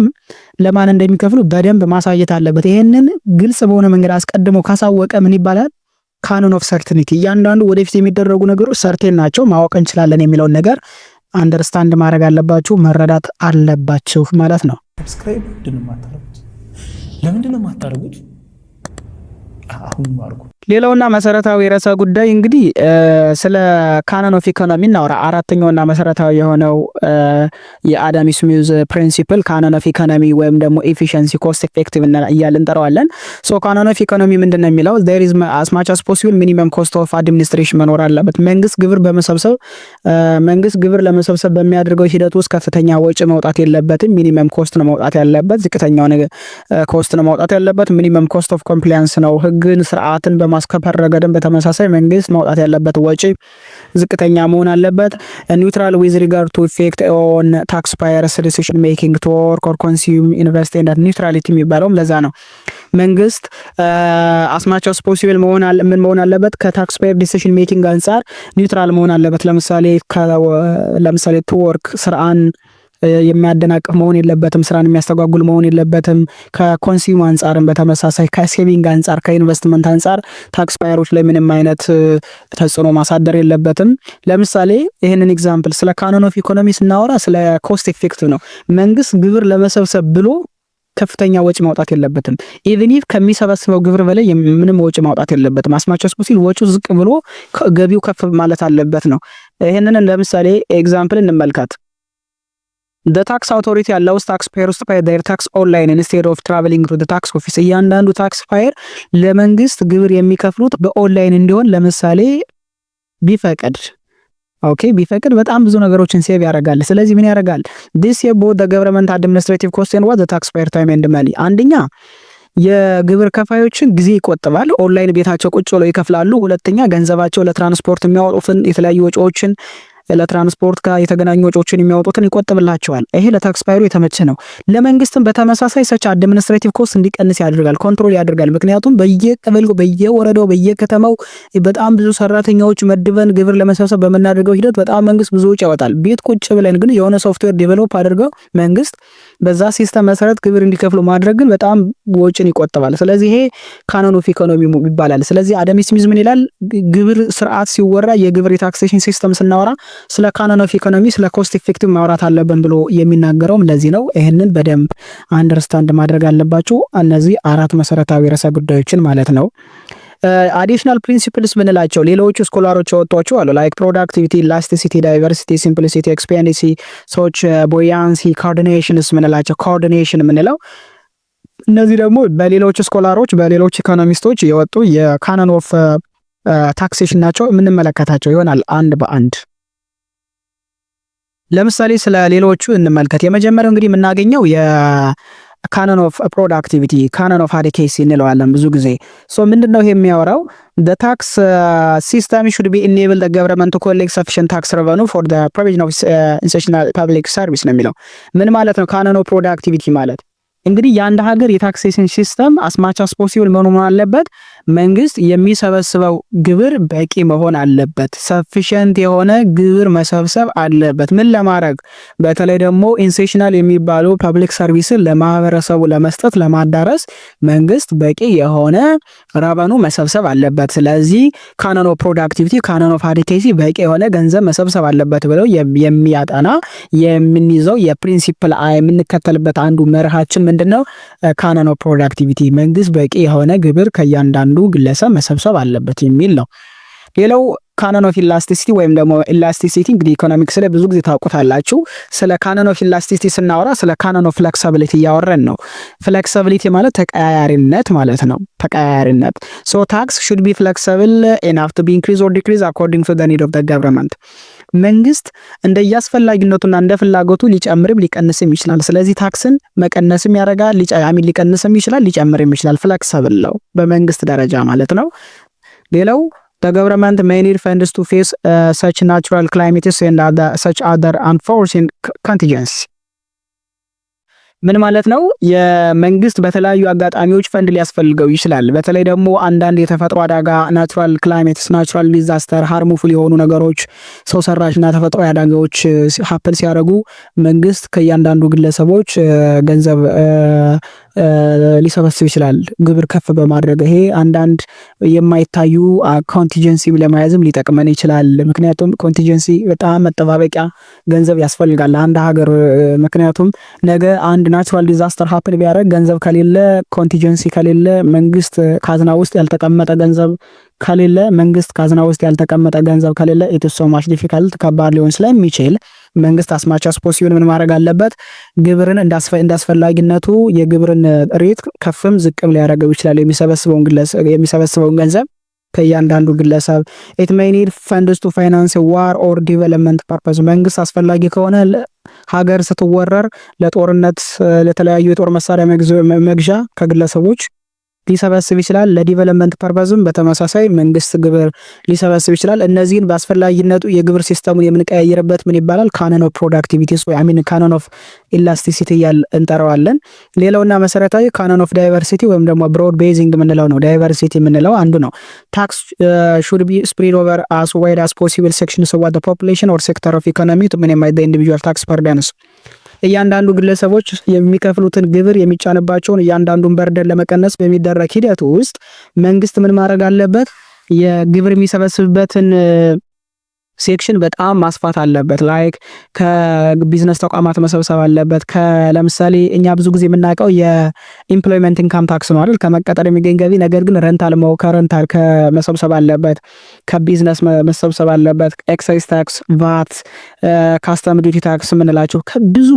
ለማን እንደሚከፍሉ በደንብ ማሳየት አለበት። ይሄንን ግልጽ በሆነ መንገድ አስቀድሞ ካሳወቀ ምን ይባላል? ካኖን ኦፍ ሰርቲኒቲ። እያንዳንዱ ወደፊት የሚደረጉ ነገሮች ሰርቴን ናቸው፣ ማወቅ እንችላለን የሚለውን ነገር አንደርስታንድ ማድረግ አለባችሁ፣ መረዳት አለባችሁ ማለት ነው። ሰብስክራይብ ለምንድን ነው የማታደርጉት? አሁን ማርኩ። ሌላውና መሰረታዊ ርዕሰ ጉዳይ እንግዲህ ስለ ካኖን ኦፍ ኢኮኖሚ እናወራ። አራተኛውና መሰረታዊ የሆነው የአዳም ስሚዝ ፕሪንሲፕል ካኖን ኦፍ ኢኮኖሚ ወይም ደግሞ ኤፊሺየንሲ ኮስት ኢፌክቲቭ እያልን እንጠራዋለን። ሶ ካኖን ኦፍ ኢኮኖሚ ምንድነው የሚለው there is as much as possible minimum cost of administration መኖር አለበት። መንግስት ግብር ለመሰብሰብ በሚያደርገው ሂደት ውስጥ ከፍተኛ ወጪ መውጣት የለበትም። ሚኒመም ኮስት ነው መውጣት ያለበት። ዝቅተኛው ኮስት ነው መውጣት ያለበት። ሚኒመም ኮስት ኦፍ ኮምፕላያንስ ነው። ህግን ስርዓትን በማስከበር ረገድም በተመሳሳይ መንግስት ማውጣት ያለበት ወጪ ዝቅተኛ መሆን አለበት። ኒውትራል ዊዝ ሪጋርድ ቱ ኢፌክት ኦን ታክስ ፓየርስ ዲሲዥን ሜኪንግ ቱ ወርክ ኦር ኮንሱም ኢንቨስት ኤንድ ኒውትራሊቲ የሚባለውም ለዛ ነው። መንግስት አስማቻውስ ፖሲብል ምን መሆን አለበት? ከታክስ ፓየር ዲሲዥን ሜኪንግ አንጻር ኒውትራል መሆን አለበት። ለምሳሌ ቱ ወርክ ስራን የሚያደናቅፍ መሆን የለበትም። ስራን የሚያስተጓጉል መሆን የለበትም። ከኮንሱም አንጻርም በተመሳሳይ ከሴቪንግ አንጻር ከኢንቨስትመንት አንጻር ታክስ ፓየሮች ላይ ምንም አይነት ተጽዕኖ ማሳደር የለበትም። ለምሳሌ ይህንን ኤግዛምፕል ስለ ካኖን ኦፍ ኢኮኖሚ ስናወራ ስለ ኮስት ኢፌክቲቭ ነው። መንግስት ግብር ለመሰብሰብ ብሎ ከፍተኛ ወጪ ማውጣት የለበትም። ኢቭን ኢፍ ከሚሰበስበው ግብር በላይ ምንም ወጪ ማውጣት የለበትም። አስማቸስ ሲል ወጪው ዝቅ ብሎ ገቢው ከፍ ማለት አለበት ነው። ይህንን ለምሳሌ ኤግዛምፕል እንመልከት። the tax authority allows taxpayers to pay their tax online instead of traveling to the tax office። እያንዳንዱ ታክስ ፓየር ለመንግስት ግብር የሚከፍሉት በኦንላይን እንዲሆን ለምሳሌ ቢፈቅድ ቢፈቅድ በጣም ብዙ ነገሮችን ሴቭ ያደርጋል። ስለዚህ ምን ያደርጋል? this save both the government administrative cost and what the taxpayer time and money። አንደኛ የግብር ከፋዮችን ጊዜ ይቆጥባል። ኦንላይን ቤታቸው ቁጭ ብለው ይከፍላሉ። ሁለተኛ ገንዘባቸው ለትራንስፖርት የሚያወጡትን የተለያዩ ወጪዎችን ለትራንስፖርት ጋር የተገናኙ ወጪዎችን የሚያወጡትን ይቆጥብላቸዋል። ይሄ ለታክስ ፓየሩ የተመቸ ነው። ለመንግስትም በተመሳሳይ ሰች አድሚኒስትሬቲቭ ኮስት እንዲቀንስ ያደርጋል፣ ኮንትሮል ያደርጋል። ምክንያቱም በየቀበሌው በየወረዳው በየከተማው በጣም ብዙ ሰራተኛዎች መድበን ግብር ለመሰብሰብ በመናደርገው ሂደት በጣም መንግስት ብዙ ወጪ ያወጣል። ቤት ቁጭ ብለን ግን የሆነ ሶፍትዌር ዴቨሎፕ አድርገው መንግስት በዛ ሲስተም መሰረት ግብር እንዲከፍሉ ማድረግ ግን በጣም ወጪን ይቆጥባል። ስለዚህ ይሄ ካኖን ኦፍ ኢኮኖሚ ይባላል። ስለዚህ አደም ስሚዝ ምን ይላል? ግብር ስርዓት ሲወራ የግብር የታክሴሽን ሲስተም ስናወራ ስለ ካኖን ኦፍ ኢኮኖሚ ስለ ኮስት ኢፌክቲቭ ማውራት አለብን ብሎ የሚናገረውም ለዚህ ነው። ይህንን በደንብ አንደርስታንድ ማድረግ አለባችሁ። እነዚህ አራት መሰረታዊ ርዕሰ ጉዳዮችን ማለት ነው። አዲሽናል ፕሪንሲፕልስ ምንላቸው ሌሎቹ ስኮላሮች ያወጧቸው አሉ። ላይክ ፕሮዳክቲቪቲ፣ ኢላስቲሲቲ፣ ዳይቨርሲቲ፣ ሲምፕሊሲቲ፣ ኤክስፔንዲሲ፣ ሶች ቦያንሲ፣ ኮኦርዲኔሽንስ ምንላቸው። ኮኦርዲኔሽን ምንለው እነዚህ ደግሞ በሌሎች ስኮላሮች በሌሎች ኢኮኖሚስቶች የወጡ የካኖን ኦፍ ታክሴሽን ናቸው። የምንመለከታቸው ይሆናል አንድ በአንድ። ለምሳሌ ስለ ሌሎቹ እንመልከት። የመጀመሪያው እንግዲህ የምናገኘው የካኖን ኦፍ ፕሮዳክቲቪቲ ካኖን ኦፍ አዲኬሲ እንለዋለን ብዙ ጊዜ። ሶ ምንድነው ይሄ የሚያወራው? the tax system should be enable the government to collect sufficient tax revenue for the provision of essential public service ነው የሚለው። ምን ማለት ነው? ካኖን ኦፍ ፕሮዳክቲቪቲ ማለት እንግዲህ የአንድ ሀገር የታክሴሽን ሲስተም አስማች አስ ፖሲብል መሆን አለበት። መንግስት የሚሰበስበው ግብር በቂ መሆን አለበት። ሰፊሽንት የሆነ ግብር መሰብሰብ አለበት። ምን ለማድረግ? በተለይ ደግሞ ኢንሴሽናል የሚባሉ ፐብሊክ ሰርቪስን ለማህበረሰቡ ለመስጠት ለማዳረስ መንግስት በቂ የሆነ ረቨኑ መሰብሰብ አለበት። ስለዚህ ካኖን ኦፍ ፕሮዳክቲቪቲ ካኖን ኦፍ አዲኬሲ በቂ የሆነ ገንዘብ መሰብሰብ አለበት ብለው የሚያጠና የምንይዘው የፕሪንሲፕል የምንከተልበት አንዱ መርሃችን ምንድነው? ካኖን ኦፍ ፕሮዳክቲቪቲ መንግስት በቂ የሆነ ግብር ከእያንዳንዱ ግለሰብ መሰብሰብ አለበት የሚል ነው። ሌላው ካኖን ኦፍ ኢላስቲሲቲ ወይም ደግሞ ኢላስቲሲቲ እንግዲህ ኢኮኖሚክስ ላይ ብዙ ጊዜ ታውቁታላችሁ። ስለ ካኖን ኦፍ ኢላስቲሲቲ ስናወራ ስለ ካኖን ኦፍ ፍሌክሲቢሊቲ እያወራን ነው። ፍሌክሲቢሊቲ ማለት ተቀያያሪነት ማለት ነው። ተቀያያሪነት ሶ ታክስ ሹድ ቢ ፍሌክሲብል ኢናፍ ቱ ቢ ኢንክሪዝ ኦር ዲክሪዝ አኮርዲንግ ቱ ዘ ኒድ ኦፍ ዘ ገቨርንመንት። መንግስት እንደየአስፈላጊነቱና እንደ ፍላጎቱ ሊጨምርም ሊቀንስም ይችላል። ስለዚህ ታክስን መቀነስም ያደርጋል፣ ሊቀንስም ይችላል፣ ሊጨምርም ይችላል። ፍሌክሲብል ነው በመንግስት ደረጃ ማለት ነው። ሌላው the government may need funds to face such natural calamities and such other unforeseen contingencies። ምን ማለት ነው? የመንግስት በተለያዩ አጋጣሚዎች ፈንድ ሊያስፈልገው ይችላል። በተለይ ደግሞ አንዳንድ የተፈጥሮ አደጋ ናቹራል ክላይሜትስ ናቹራል ዲዛስተር ሃርሙፉል የሆኑ ነገሮች ሰው ሰራሽና ተፈጥሮ አደጋዎች ሀፕን ሲያደርጉ መንግስት ከእያንዳንዱ ግለሰቦች ገንዘብ ሊሰበስብ ይችላል ግብር ከፍ በማድረግ። ይሄ አንዳንድ የማይታዩ ኮንቲጀንሲ ለመያዝም ሊጠቅመን ይችላል። ምክንያቱም ኮንቲጀንሲ በጣም መጠባበቂያ ገንዘብ ያስፈልጋል አንድ ሀገር። ምክንያቱም ነገ አንድ ናቹራል ዲዛስተር ሀፕን ቢያደርግ ገንዘብ ከሌለ ኮንቲጀንሲ ከሌለ መንግስት ካዝና ውስጥ ያልተቀመጠ ገንዘብ ከሌለ መንግስት ካዝና ውስጥ ያልተቀመጠ ገንዘብ ከሌለ ኢትስ ሶ ማች ዲፊካልት ከባድ ሊሆን ስለሚችል መንግስት አስማች አስ ፖሲብል ምን ማድረግ አለበት? ግብርን እንዳስፈላጊነቱ የግብርን ሬት ከፍም ዝቅም ሊያደርገው ይችላል። የሚሰበስበውን ገንዘብ ከእያንዳንዱ ግለሰብ it may need funds to finance war or development purpose። መንግስት አስፈላጊ ከሆነ ሀገር ስትወረር ለጦርነት ለተለያዩ የጦር መሳሪያ መግዣ ከግለሰቦች ሊሰበስብ ይችላል። ለዲቨሎፕመንት ፐርፐዝም በተመሳሳይ መንግስት ግብር ሊሰበስብ ይችላል። እነዚህን በአስፈላጊነቱ የግብር ሲስተሙን የምንቀያየርበት ምን ይባላል? ካኖን ኦፍ ፕሮዳክቲቪቲ ወይ ካኖን ኦፍ ኢላስቲሲቲ እያል እንጠራዋለን። ሌላውና መሰረታዊ ካኖን ኦፍ ዳይቨርሲቲ ወይም ደግሞ ብሮድ ቤዚንግ የምንለው ነው። ዳይቨርሲቲ የምንለው አንዱ ነው። ታክስ ሹድ ቢ ስፕሬድ ኦቨር አስ ዋይድ አስ ፖሲብል ሴክሽንስ ኦፍ ዘ ፖፑሌሽን ኦር ሴክተር ኦፍ ኢኮኖሚ ቱ ሚኒማይዝ ዘ ኢንዲቪጁዋል ታክስ በርደንስ። እያንዳንዱ ግለሰቦች የሚከፍሉትን ግብር የሚጫንባቸውን እያንዳንዱን በርደን ለመቀነስ በሚደረግ ሂደት ውስጥ መንግስት ምን ማድረግ አለበት? የግብር የሚሰበስብበትን ሴክሽን በጣም ማስፋት አለበት። ላይክ ከቢዝነስ ተቋማት መሰብሰብ አለበት። ለምሳሌ እኛ ብዙ ጊዜ የምናውቀው የኢምፕሎይመንት ኢንካም ታክስ ነው አይደል? ከመቀጠር የሚገኝ ገቢ፣ ነገር ግን ከረንታል ከመሰብሰብ አለበት፣ ከቢዝነስ መሰብሰብ አለበት። ኤክሳይዝ ታክስ፣ ቫት፣ ካስተም ዲዩቲ ታክስ የምንላቸው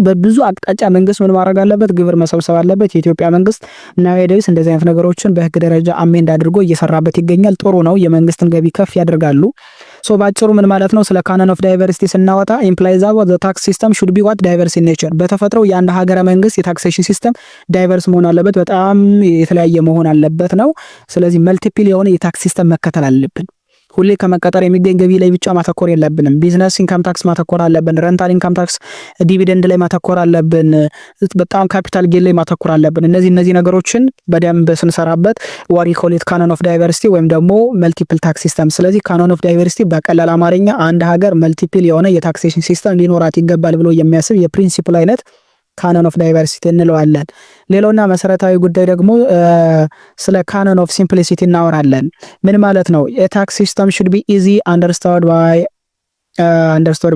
በብዙ አቅጣጫ መንግስት ምን ማድረግ አለበት? ግብር መሰብሰብ አለበት። የኢትዮጵያ መንግስት ናዊዴይስ እንደዚህ አይነት ነገሮችን በህግ ደረጃ አሜንድ አድርጎ እየሰራበት ይገኛል። ጥሩ ነው። የመንግስትን ገቢ ከፍ ያደርጋሉ። ሶ ባጭሩ ምን ማለት ነው? ስለ ካኖን ኦፍ ዳይቨርሲቲ ስናወጣ ኢምፕላይዝ ዘ ታክስ ሲስተም ሹድ ቢ ዋት ዳይቨርስ ኢን ኔቸር። በተፈጥሮ የአንድ ሀገረ መንግስት የታክሴሽን ሲስተም ዳይቨርስ መሆን አለበት፣ በጣም የተለያየ መሆን አለበት ነው። ስለዚህ መልቲፕል የሆነ የታክስ ሲስተም መከተል አለብን። ሁሌ ከመቀጠር የሚገኝ ገቢ ላይ ብቻ ማተኮር የለብንም። ቢዝነስ ኢንካም ታክስ ማተኮር አለብን። ረንታል ኢንካም ታክስ፣ ዲቪደንድ ላይ ማተኮር አለብን። በጣም ካፒታል ጌን ላይ ማተኮር አለብን። እነዚህ ነገሮችን በደንብ ስንሰራበት ዋሪ ኮሌት ካኖን ኦፍ ዳይቨርሲቲ ወይም ደግሞ መልቲፕል ታክስ ሲስተም። ስለዚህ ካኖን ኦፍ ዳይቨርሲቲ በቀላል አማርኛ አንድ ሀገር መልቲፕል የሆነ የታክሴሽን ሲስተም ሊኖራት ይገባል ብሎ የሚያስብ የፕሪንሲፕል አይነት ካኖን ኦፍ ዳይቨርሲቲ እንለዋለን። ሌላውና መሰረታዊ ጉዳይ ደግሞ ስለ ካኖን ኦፍ ሲምፕሊሲቲ እናወራለን። ምን ማለት ነው? የታክስ ሲስተም should be easy understood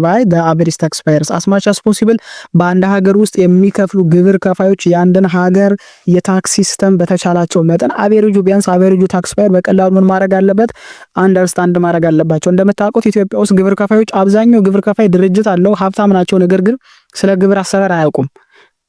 by the average taxpayers as much as possible። በአንድ ሀገር ውስጥ የሚከፍሉ ግብር ከፋዮች የአንድን ሀገር የታክስ ሲስተም በተቻላቸው መጠን ቢያንስ አቬሬጁ ታክስፓየር በቀላሉ ምን ማድረግ አለበት? አንደርስታንድ ማድረግ አለባቸው። እንደምታውቁት ኢትዮጵያ ውስጥ ግብር ከፋዮች አብዛኛው ግብር ከፋይ ድርጅት አለው፣ ሀብታም ናቸው። ነገር ግን ስለ ግብር አሰራር አያውቁም።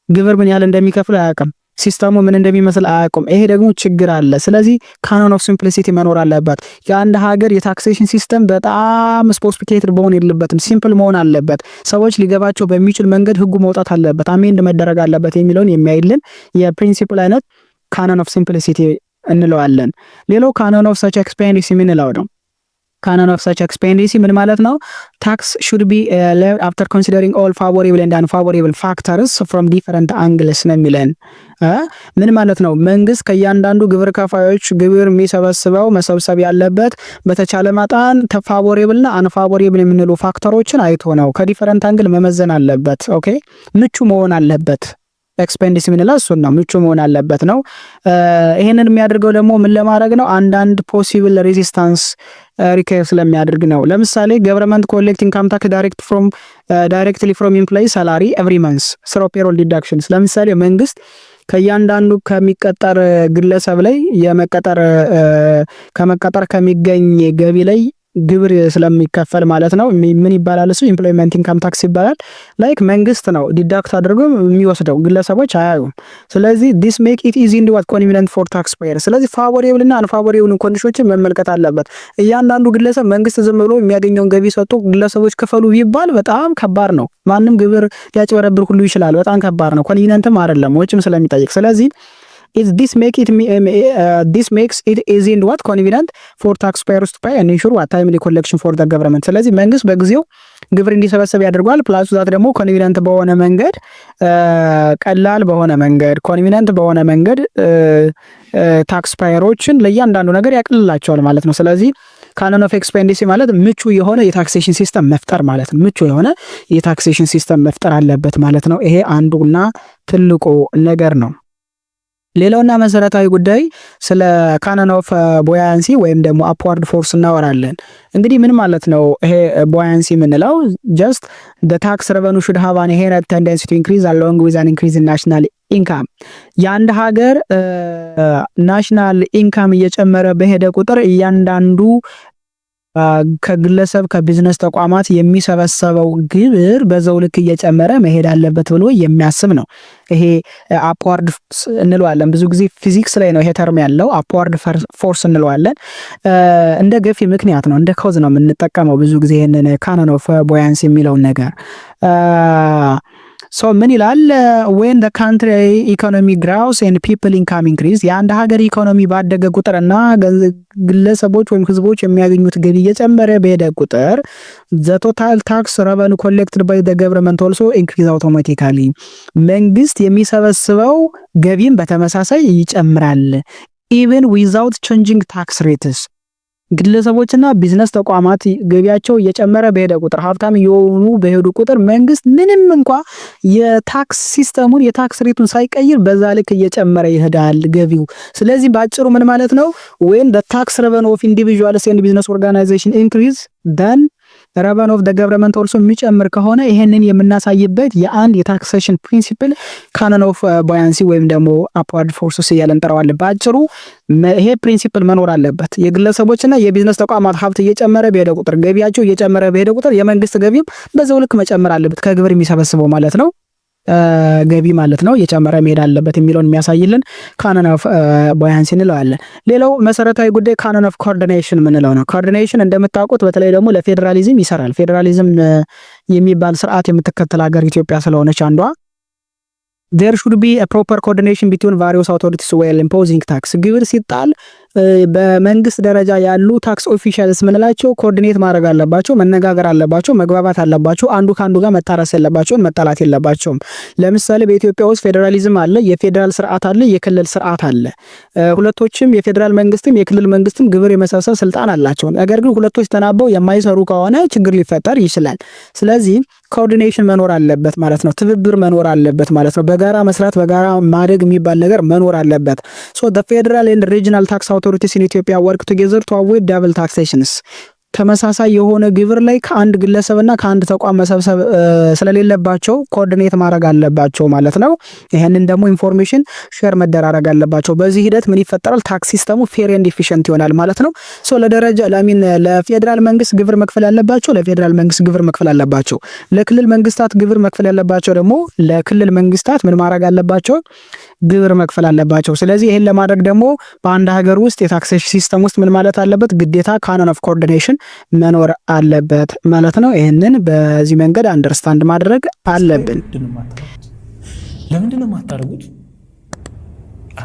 ግብር ምን ያህል እንደሚከፍሉ አያውቅም። ሲስተሙ ምን እንደሚመስል አያውቁም። ይሄ ደግሞ ችግር አለ። ስለዚህ ካኖን ኦፍ ሲምፕሊሲቲ መኖር አለበት። የአንድ ሀገር የታክሴሽን ሲስተም በጣም ስፖስቲኬትድ መሆን የለበትም፣ ሲምፕል መሆን አለበት። ሰዎች ሊገባቸው በሚችል መንገድ ህጉ መውጣት አለበት፣ አሜንድ መደረግ አለበት የሚለውን የሚያይልን የፕሪንሲፕል አይነት ካኖን ኦፍ ሲምፕሊሲቲ እንለዋለን። ሌላው ካኖን ኦፍ ሰች ኤክስፔንዲሲ የምንለው ነው። ካኖን ኦፍ ሰች ኤክስፔንዲሲ ምን ማለት ነው? ታክስ ሹድ ቢ ሌቭድ አፍተር ኮንሲደሪንግ ኦል ፋቮሬብል ኤንድ አንፋቮሬብል ፋክተርስ ፍሮም ዲፈረንት አንግልስ ነው የሚለን። ምን ማለት ነው? መንግስት ከእያንዳንዱ ግብር ከፋዮች ግብር የሚሰበስበው መሰብሰብ ያለበት በተቻለ መጠን ፋቮሬብልና አንፋቮሬብል የሚንሉ ፋክተሮችን አይቶ ነው። ከዲፈረንት አንግል መመዘን አለበት። ኦኬ፣ ምቹ መሆን አለበት። ኤክስፔንዲስ የምንለው እሱን ነው፣ ምቹ መሆን አለበት ነው። ይሄንን የሚያደርገው ደግሞ ምን ለማድረግ ነው? አንዳንድ ፖሲብል ሬዚስታንስ ሪኬር ስለሚያደርግ ነው። ለምሳሌ ገቨርንመንት ኮሌክት ኢንካም ታክስ ዳይሬክትሊ ፍሮም ኤምፕሎይ ሳላሪ ኤቭሪ መንስ ስሮ ፔሮል ዲዳክሽንስ። ለምሳሌ መንግስት ከእያንዳንዱ ከሚቀጠር ግለሰብ ላይ ከመቀጠር ከሚገኝ ገቢ ላይ ግብር ስለሚከፈል ማለት ነው። ምን ይባላል እሱ? ኢምፕሎይመንት ኢንካም ታክስ ይባላል። ላይክ መንግስት ነው ዲዳክት አድርጎ የሚወስደው፣ ግለሰቦች አያዩም። ስለዚህ ዲስ ሜክ ኢት ኢዚ ኤንድ ዋት ኮንቪኒየንት ፎር ታክስ ፔየር። ስለዚህ ፋቮሬብል እና አንፋቮሬብል ኮንዲሽኖችን መመልከት አለበት። እያንዳንዱ ግለሰብ መንግስት ዝም ብሎ የሚያገኘውን ገቢ ሰጥቶ ግለሰቦች ክፈሉ ቢባል በጣም ከባድ ነው። ማንም ግብር ሊያጭበረብር ሁሉ ይችላል። በጣም ከባድ ነው። ኮንቪኒየንትም አይደለም፣ ወጪም ስለሚጠይቅ። ስለዚህ this makes it easy and what convenient for taxpayers to pay and ensure what timely collection for the government። ስለዚህ መንግስት በጊዜው ግብር እንዲሰበሰብ ያደርጋል። ፕላስ ዛት ደግሞ ኮንቪኒየንት በሆነ መንገድ፣ ቀላል በሆነ መንገድ፣ ኮንቪኒየንት በሆነ መንገድ ታክስፓየሮችን ለእያንዳንዱ ነገር ያቀልላቸዋል ማለት ነው። ስለዚህ ካኖን ኦፍ ኤክስፔንዲሲ ማለት ምቹ የሆነ የታክሴሽን ሲስተም መፍጠር ማለት ነው። ምቹ የሆነ የታክሴሽን ሲስተም መፍጠር አለበት ማለት ነው። ይሄ አንዱና ትልቁ ነገር ነው። ሌላውና መሰረታዊ ጉዳይ ስለ ካኖን ኦፍ ቦያንሲ ወይም ደግሞ አፕዋርድ ፎርስ እናወራለን። እንግዲህ ምን ማለት ነው ይሄ ቦያንሲ የምንለው? ጀስት the tax revenue should have an inherent tendency to increase along with an increase in national income። የአንድ ሀገር ናሽናል ኢንካም እየጨመረ በሄደ ቁጥር እያንዳንዱ ከግለሰብ ከቢዝነስ ተቋማት የሚሰበሰበው ግብር በዛው ልክ እየጨመረ መሄድ አለበት ብሎ የሚያስብ ነው። ይሄ አፕዋርድ እንለዋለን። ብዙ ጊዜ ፊዚክስ ላይ ነው ይሄ ተርም ያለው፣ አፕዋርድ ፎርስ እንለዋለን። እንደ ገፊ ምክንያት ነው፣ እንደ ኮዝ ነው የምንጠቀመው ብዙ ጊዜ ይሄንን ካኖን ኦፍ ቦያንሲ የሚለውን ነገር። ሶ ምን ይላል? when the country economy grows and people income increase። የአንድ ሀገር ኢኮኖሚ ባደገ ቁጥርና ግለሰቦች ወይም ህዝቦች የሚያገኙት ገቢ እየጨመረ በሄደ ቁጥር the total tax revenue collected by the government also increase automatically። መንግስት የሚሰበስበው ገቢም በተመሳሳይ ይጨምራል even without changing tax rates። ግለሰቦችና ቢዝነስ ተቋማት ገቢያቸው እየጨመረ በሄደ ቁጥር ሀብታም እየሆኑ በሄዱ ቁጥር መንግስት ምንም እንኳ የታክስ ሲስተሙን የታክስ ሬቱን ሳይቀይር በዛ ልክ እየጨመረ ይሄዳል ገቢው። ስለዚህ በአጭሩ ምን ማለት ነው? when the tax revenue of individuals and business organization increase then revenue of the government also የሚጨምር ከሆነ ይሄንን የምናሳይበት የአንድ የታክሴሽን ፕሪንሲፕል ካኖን ኦፍ ባያንሲ ወይም ደግሞ አፕዋርድ ፎርስስ እያልን እንጠራዋለን። በአጭሩ ይሄ ፕሪንሲፕል መኖር አለበት። የግለሰቦችና የቢዝነስ ተቋማት ሀብት እየጨመረ በሄደ ቁጥር ገቢያቸው እየጨመረ በሄደ ቁጥር የመንግስት ገቢም በዛው ልክ መጨመር አለበት። ከግብር የሚሰበስበው ማለት ነው ገቢ ማለት ነው እየጨመረ መሄድ አለበት የሚለውን የሚያሳይልን ካኖን ኦፍ ባያንሲ እንለዋለን። ሌላው መሰረታዊ ጉዳይ ካኖን ኦፍ ኮኦርዲኔሽን ምንለው ነው። ኮኦርዲኔሽን እንደምታውቁት በተለይ ደግሞ ለፌዴራሊዝም ይሰራል። ፌዴራሊዝም የሚባል ስርዓት የምትከተል ሀገር ኢትዮጵያ ስለሆነች አንዷ there should be a proper coordination between various authorities while imposing tax ግብር ሲጣል በመንግስት ደረጃ ያሉ ታክስ ኦፊሻልስ ምንላቸው ኮኦርዲኔት ማድረግ አለባቸው፣ መነጋገር አለባቸው፣ መግባባት አለባቸው። አንዱ ካንዱ ጋር መታረስ የለባቸውም፣ መጣላት የለባቸውም። ለምሳሌ በኢትዮጵያ ውስጥ ፌዴራሊዝም አለ፣ የፌዴራል ስርዓት አለ፣ የክልል ስርዓት አለ። ሁለቶችም የፌዴራል መንግስትም የክልል መንግስትም ግብር የመሰብሰብ ስልጣን አላቸው። ነገር ግን ሁለቶች ተናበው የማይሰሩ ከሆነ ችግር ሊፈጠር ይችላል። ስለዚህ ኮኦርዲኔሽን መኖር አለበት ማለት ነው። ትብብር መኖር አለበት ማለት ነው። በጋራ መስራት በጋራ ማደግ የሚባል ነገር መኖር አለበት። ሶ the federal and regional tax authorities in Ethiopia work together to avoid double taxations ተመሳሳይ የሆነ ግብር ላይ ከአንድ ግለሰብና ከአንድ ተቋም መሰብሰብ ስለሌለባቸው ኮኦርዲኔት ማድረግ አለባቸው ማለት ነው። ይሄንን ደግሞ ኢንፎርሜሽን ሼር መደራረግ አለባቸው። በዚህ ሂደት ምን ይፈጠራል? ታክስ ሲስተሙ ፌር ኤንድ ኢፊሽንት ይሆናል ማለት ነው። ሶ ለፌዴራል መንግስት ግብር መክፈል ያለባቸው ለፌዴራል መንግስት ግብር መክፈል አለባቸው። ለክልል መንግስታት ግብር መክፈል ያለባቸው ደግሞ ለክልል መንግስታት ምን ማድረግ አለባቸው? ግብር መክፈል አለባቸው። ስለዚህ ይሄን ለማድረግ ደግሞ በአንድ ሀገር ውስጥ የታክሴሽን ሲስተም ውስጥ ምን ማለት አለበት? ግዴታ ካኖን ኦፍ ኮኦርዲኔሽን መኖር አለበት ማለት ነው። ይሄንን በዚህ መንገድ አንደርስታንድ ማድረግ አለብን። ለምንድን ነው የማታደርጉት?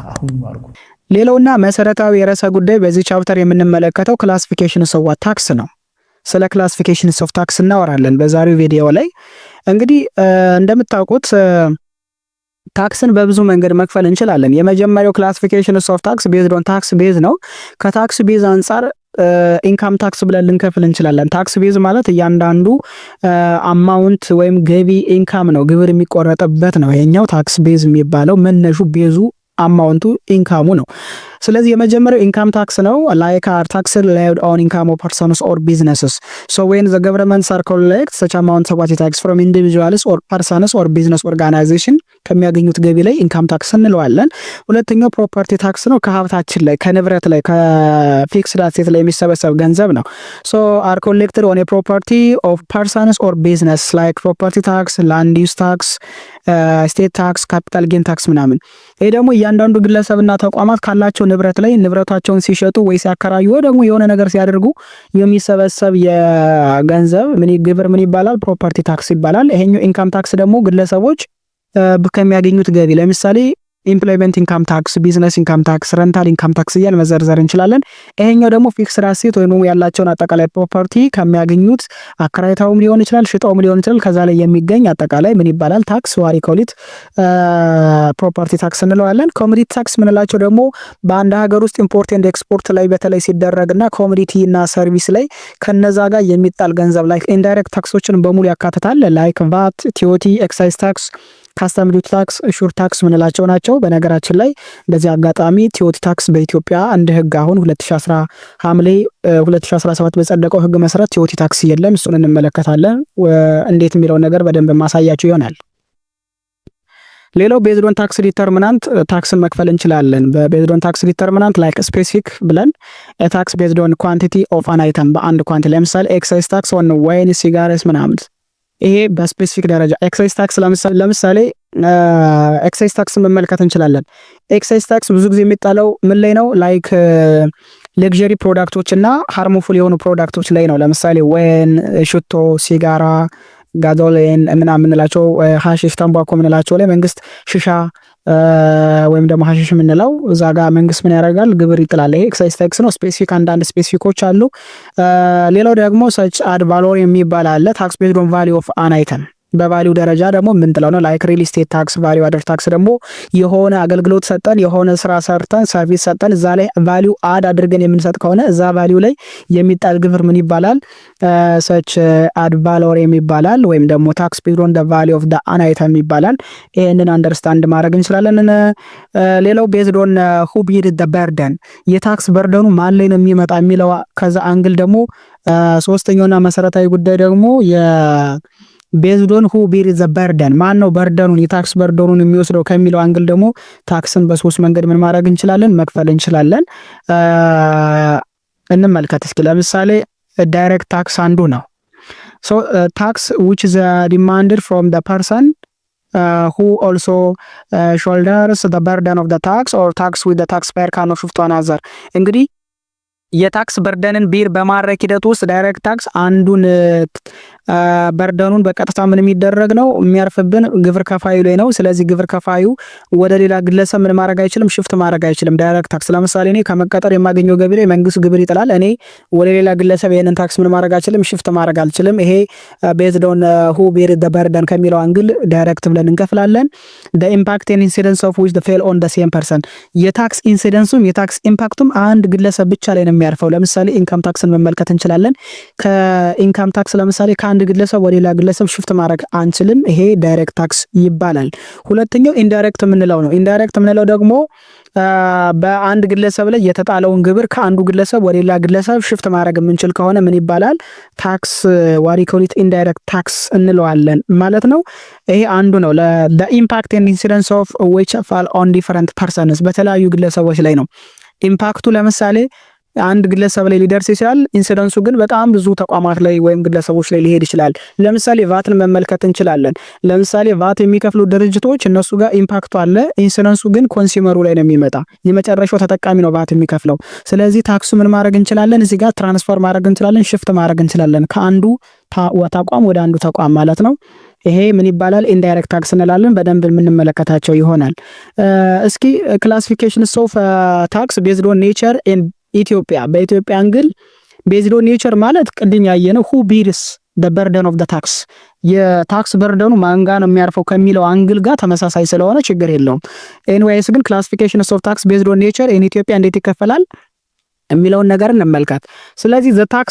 አሁን ማርኩ። ሌላውና መሰረታዊ የርዕሰ ጉዳይ በዚህ ቻፕተር የምንመለከተው ክላሲፊኬሽን ኦፍ ታክስ ነው። ስለ ክላሲፊኬሽን ኦፍ ታክስ እናወራለን በዛሬው ቪዲዮ ላይ። እንግዲህ እንደምታውቁት ታክስን በብዙ መንገድ መክፈል እንችላለን። የመጀመሪያው ክላሲፊኬሽን ኦፍ ታክስ ቤዝድ ኦን ታክስ ቤዝ ነው። ከታክስ ቤዝ አንጻር ኢንካም ታክስ ብለን ልንከፍል እንችላለን። ታክስ ቤዝ ማለት እያንዳንዱ አማውንት ወይም ገቢ ኢንካም ነው፣ ግብር የሚቆረጥበት ነው። ይሄኛው ታክስ ቤዝ የሚባለው መነሹ ቤዙ አማውንቱ ኢንካሙ ነው። ስለዚህ የመጀመሪያው ኢንካም ታክስ ነው። ላይክ አር ታክስ ሌቭድ ኦን ኢንካም ኦፍ ፐርሰንስ ኦር ቢዝነስስ ሶ ዌን ዘ ገቨርንመንት አር ኮሌክት ሰች አማውንት ዋት ታክስ ፍሮም ኢንዲቪጁዋልስ ኦር ፐርሰንስ ኦር ቢዝነስ ኦርጋናይዜሽን ከሚያገኙት ገቢ ላይ ኢንካም ታክስ እንለዋለን። ሁለተኛው ፕሮፐርቲ ታክስ ነው። ከሀብታችን ላይ ከንብረት ላይ ከፊክስድ አሴት ላይ የሚሰበሰብ ገንዘብ ነው። ሶ አር ኮሌክትድ ኦን ፕሮፐርቲ ኦፍ ፐርሰንስ ኦር ቢዝነስ ላይክ ፕሮፐርቲ ታክስ፣ ላንድ ዩዝ ታክስ፣ ስቴት ታክስ፣ ካፒታል ጌን ታክስ ምናምን። ይሄ ደግሞ እያንዳንዱ ግለሰብና ተቋማት ካላቸው ንብረት ላይ ንብረታቸውን ሲሸጡ ወይ ሲያከራዩ ወይ ደግሞ የሆነ ነገር ሲያደርጉ የሚሰበሰብ የገንዘብ ግብር ምን ይባላል? ፕሮፐርቲ ታክስ ይባላል። ይሄኛው ኢንካም ታክስ ደግሞ ግለሰቦች ከሚያገኙት ገቢ ለምሳሌ ኢምፕሎይመንት ኢንካም ታክስ፣ ቢዝነስ ኢንካም ታክስ፣ ረንታል ኢንካም ታክስ እያል መዘርዘር እንችላለን። ይሄኛው ደግሞ ፊክስድ አሴት ወይም ያላቸውን አጠቃላይ ፕሮፐርቲ ከሚያገኙት አከራይተውም ሊሆን ይችላል ሽጠውም ሊሆን ይችላል ከዛ ላይ የሚገኝ አጠቃላይ ምን ይባላል? ታክስ ዋሪ ኮሊት ፕሮፐርቲ ታክስ እንለዋለን። ኮሞዲቲ ታክስ ምንላቸው ደግሞ በአንድ ሀገር ውስጥ ኢምፖርት ኤንድ ኤክስፖርት ላይ በተለይ ሲደረግና ኮሞዲቲ እና ሰርቪስ ላይ ከነዛ ጋር የሚጣል ገንዘብ ላይ ኢንዳይሬክት ታክሶችን በሙሉ ያካትታል። ላይክ ቫት፣ ቲኦቲ፣ ኤክሳይዝ ታክስ፣ ካስተም ዲዩቲ ታክስ፣ ሹር ታክስ ምንላቸው ናቸው። በነገራችን ላይ በዚህ አጋጣሚ ቲኦቲ ታክስ በኢትዮጵያ እንደ ህግ አሁን ሐምሌ 2017 በጸደቀው ህግ መሰረት ቲኦቲ ታክስ የለም። እሱን እንመለከታለን እንዴት የሚለውን ነገር በደንብ ማሳያችሁ ይሆናል። ሌላው ቤዝድ ኦን ታክስ ዲተርሚናንት ታክስን መክፈል እንችላለን። በቤዝድ ኦን ታክስ ዲተርሚናንት ላይክ ስፔሲፊክ ብለን ታክስ ቤዝድ ኦን ኳንቲቲ ኦፍ አን አይተም በአንድ ኳንቲቲ ለምሳሌ ኤክሳይዝ ታክስ ኦን ዋይን፣ ሲጋሬስ ምናምን ይሄ በስፔሲፊክ ደረጃ ኤክሳይዝ ታክስ ለምሳሌ ኤክሳይዝ ታክስ መመልከት እንችላለን። ኤክሳይዝ ታክስ ብዙ ጊዜ የሚጣለው ምን ላይ ነው? ላይክ ሌክዠሪ ፕሮዳክቶች እና ሃርሙፉል የሆኑ ፕሮዳክቶች ላይ ነው። ለምሳሌ ወይን፣ ሽቶ፣ ሲጋራ፣ ጋዞሊን ምናምን የምንላቸው ሀሺሽ፣ ተንባኮ የምንላቸው ላይ መንግስት ሽሻ ወይም ደግሞ ሀሺሽ የምንለው እዛ ጋር መንግስት ምን ያደርጋል? ግብር ይጥላል። ይሄ ኤክሳይዝ ታክስ ነው። ስፔሲፊክ አንዳንድ ስፔሲፊኮች አሉ። ሌላው ደግሞ ሰች አድ ቫሎር የሚባል አለ። ታክስ ቤዝድ ኦን ቫልዩ ኦፍ አን አይተም በቫሊዩ ደረጃ ደግሞ የምንጥለው ነው። ላይክ ሪል ስቴት ታክስ፣ ቫሊዩ አደር ታክስ ደግሞ የሆነ አገልግሎት ሰጠን የሆነ ስራ ሰርተን ሰርቪስ ሰጠን እዛ ላይ ቫሊዩ አድ አድርገን የምንሰጥ ከሆነ እዛ ቫሊዩ ላይ የሚጣል ግብር ምን ይባላል? ሰች አድ ቫሎሬም ይባላል ወይም ደግሞ ታክስ ፔይድ ኦን ዘ ቫሊዩ ኦፍ ዘ አን አይተም ይባላል። ይሄንን አንደርስታንድ ማድረግ እንችላለን። ሌላው ቤዝድ ኦን ሁ ቢር ዘ በርደን የታክስ በርደኑ ማን ላይ ነው የሚመጣ የሚለው ከዛ አንግል ደግሞ ሶስተኛውና መሰረታዊ ጉዳይ ደግሞ ቤዝድ ኦን ሁ ቢር ዘ በርደን ማን ነው በርደኑን የታክስ በርደኑን የሚወስደው ከሚለው አንግል ደግሞ ታክስን በሶስት መንገድ ምን ማድረግ እንችላለን? መክፈል እንችላለን። እንመልከት እስኪ። ለምሳሌ ዳይሬክት ታክስ አንዱ ነው። ሶ ታክስ which is demanded from the person who also shoulders the burden of the tax or tax with the taxpayer cannot shift to another እንግዲህ የታክስ በርደንን ቢር በማድረግ ሂደት ውስጥ ዳይሬክት ታክስ አንዱን በርደኑን በቀጥታ ምን የሚደረግ ነው የሚያርፍብን ግብር ከፋዩ ላይ ነው። ስለዚህ ግብር ከፋዩ ወደ ሌላ ግለሰብ ምን ማድረግ አይችልም? ሽፍት ማድረግ አይችልም። ዳይሬክት ታክስ ለምሳሌ እኔ ከመቀጠር የማገኘው ገቢ ላይ መንግስት ግብር ይጥላል። እኔ ወደ ሌላ ግለሰብ ይሄንን ታክስ ምን ማድረግ አይችልም? ሽፍት ማድረግ አልችልም። ይሄ ቤዝድ ኦን ሁ ቢር ዘ በርደን ከሚለው አንግል ዳይሬክት ብለን እንከፍላለን። the impact and incidence of which the fail on the same person የታክስ ኢንሲደንሱም የታክስ ኢምፓክቱም አንድ ግለሰብ ብቻ ላይ ነው የሚያርፈው። ለምሳሌ ኢንካም ታክስን መመልከት እንችላለን። ከኢንካም ታክስ ለምሳሌ ከአንድ ግለሰብ ወደ ሌላ ግለሰብ ሽፍት ማድረግ አንችልም። ይሄ ዳይሬክት ታክስ ይባላል። ሁለተኛው ኢንዳይሬክት የምንለው ነው። ኢንዳይሬክት የምንለው ደግሞ በአንድ ግለሰብ ላይ የተጣለውን ግብር ከአንዱ ግለሰብ ወደ ሌላ ግለሰብ ሽፍት ማድረግ የምንችል ከሆነ ምን ይባላል? ታክስ ዋሪኮሊት ኢንዳይሬክት ታክስ እንለዋለን ማለት ነው። ይሄ አንዱ ነው። the impact and incidence of which fall on different persons በተለያዩ ግለሰቦች ላይ ነው። ኢምፓክቱ ለምሳሌ አንድ ግለሰብ ላይ ሊደርስ ይችላል። ኢንሲደንሱ ግን በጣም ብዙ ተቋማት ላይ ወይም ግለሰቦች ላይ ሊሄድ ይችላል። ለምሳሌ ቫትን መመልከት እንችላለን። ለምሳሌ ቫት የሚከፍሉ ድርጅቶች እነሱ ጋር ኢምፓክቱ አለ። ኢንሲደንሱ ግን ኮንሱመሩ ላይ ነው የሚመጣ። የመጨረሻው ተጠቃሚ ነው ቫት የሚከፍለው። ስለዚህ ታክሱ ምን ማድረግ እንችላለን? እዚህ ጋር ትራንስፈር ማድረግ እንችላለን፣ ሽፍት ማድረግ እንችላለን ከአንዱ ተቋም ወደ አንዱ ተቋም ማለት ነው። ይሄ ምን ይባላል? ኢንዳይሬክት ታክስ እንላለን። በደንብ የምንመለከታቸው ይሆናል። እስኪ ክላሲፊኬሽንስ ኦፍ ታክስ ቤዝድ ኦን ኔቸር ኢትዮጵያ በኢትዮጵያ አንግል ቤዝድ ኦን ኔቸር ማለት ቅድም ያየነው ሁ ቢርስ the burden of the tax የታክስ በርደኑ ማን ጋር ነው የሚያርፈው ከሚለው አንግል ጋር ተመሳሳይ ስለሆነ ችግር የለውም። ኤኒዌይስ ግን ክላሲፊኬሽንስ ኦፍ ታክስ ቤዝድ ኦን ኔቸር ኢን ኢትዮጵያ እንዴት ይከፈላል የሚለውን ነገር እንመልከት። ስለዚህ the tax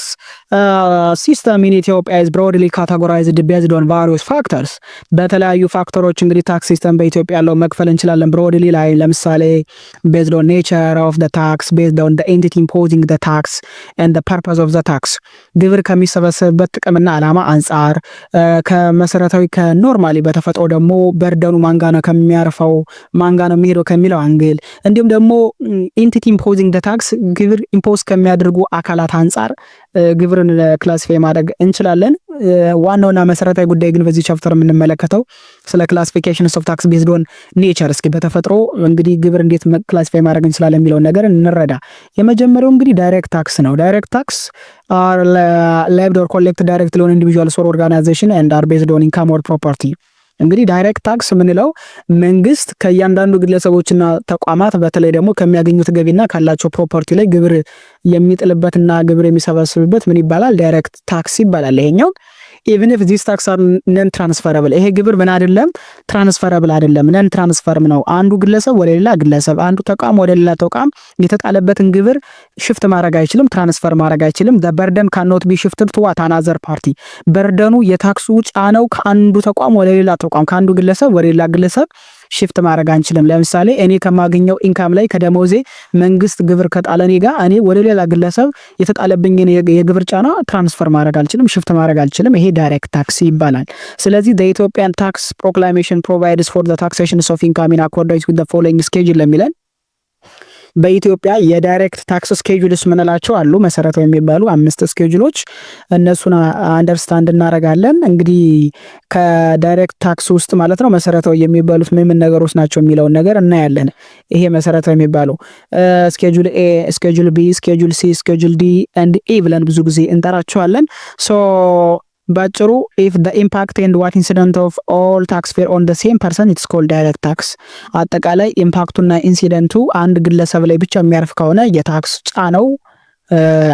system in Ethiopia is broadly categorized based on various factors በተለያዩ ፋክተሮች እንግዲህ ታክስ ሲስተም በኢትዮጵያ ያለው መክፈል እንችላለን። ብሮድሊ ላይ ለምሳሌ based on nature of the tax, based on the entity imposing the tax and the purpose of the tax ግብር ከሚሰበሰብበት ጥቅምና ዓላማ አንጻር ከመሰረታዊ ከኖርማሊ በተፈጥሮ ደግሞ በርደኑ ማንጋ ነው ከሚያርፈው ማንጋ ነው የሚሄደው ከሚለው አንግል እንዲሁም ደግሞ entity imposing the tax ግብር ኢምፖዝ ከሚያደርጉ አካላት አንጻር ግብርን ክላሲፋይ ማድረግ እንችላለን። ዋናውና መሰረታዊ ጉዳይ ግን በዚህ ቻፕተር የምንመለከተው ስለ ክላሲፊኬሽንስ ኦፍ ታክስ ቤዝድ ኦን ኔቸር እስኪ በተፈጥሮ እንግዲህ ግብር እንዴት ክላሲፋይ ማድረግ እንችላለን የሚለውን ነገር እንረዳ። የመጀመሪያው እንግዲህ ዳይሬክት ታክስ ነው። ዳይሬክት ታክስ are levied or collected directly on individuals or organization and are based on income or property እንግዲህ ዳይሬክት ታክስ የምንለው መንግስት ከእያንዳንዱ ግለሰቦችና ተቋማት በተለይ ደግሞ ከሚያገኙት ገቢና ካላቸው ፕሮፐርቲ ላይ ግብር የሚጥልበትና ግብር የሚሰበስብበት ምን ይባላል? ዳይሬክት ታክስ ይባላል። ይሄኛው even if these tax are non transferable ይሄ ግብር ምን አይደለም? ትራንስፈረብል አይደለም፣ ነን ትራንስፈርም ነው። አንዱ ግለሰብ ወደ ሌላ ግለሰብ፣ አንዱ ተቋም ወደ ሌላ ተቋም የተጣለበትን ግብር ሽፍት ማድረግ አይችልም፣ ትራንስፈር ማድረግ አይችልም። the burden cannot be shifted to another party በርደኑ የታክሱ ጫናው ከአንዱ ተቋም ወደ ሌላ ተቋም ከአንዱ ግለሰብ ወደ ሌላ ግለሰብ ሽፍት ማድረግ አንችልም። ለምሳሌ እኔ ከማገኘው ኢንካም ላይ ከደሞዜ መንግስት ግብር ከጣለኔ ጋር እኔ ወደ ሌላ ግለሰብ የተጣለብኝን የግብር ጫና ትራንስፈር ማድረግ አልችልም፣ ሽፍት ማድረግ አልችልም። ይሄ ዳይሬክት ታክስ ይባላል። ስለዚህ the Ethiopian tax proclamation provides for the taxation of income in accordance with the following schedule ለሚለን በኢትዮጵያ የዳይሬክት ታክስ ስኬጁልስ ምንላቸው አሉ። መሰረታዊ የሚባሉ 5 ስኬጁሎች እነሱን አንደርስታንድ እናረጋለን። እንግዲህ ከዳይሬክት ታክስ ውስጥ ማለት ነው መሰረታዊ የሚባሉት ምን ነገሮች ናቸው የሚለውን ነገር እናያለን። ይሄ መሰረታዊ የሚባሉ ስኬጁል ኤ፣ ስኬጁል ቢ፣ ስኬጁል ሲ፣ ስኬጁል ዲ ኤንድ ኢ ብለን ብዙ ጊዜ እንጠራቸዋለን። ሶ ባጭሩ if the impact and what incident of all tax paid on the same person it's called direct tax አጠቃላይ ኢምፓክቱና ኢንሲደንቱ አንድ ግለሰብ ላይ ብቻ የሚያርፍ ከሆነ የታክስ ጫናው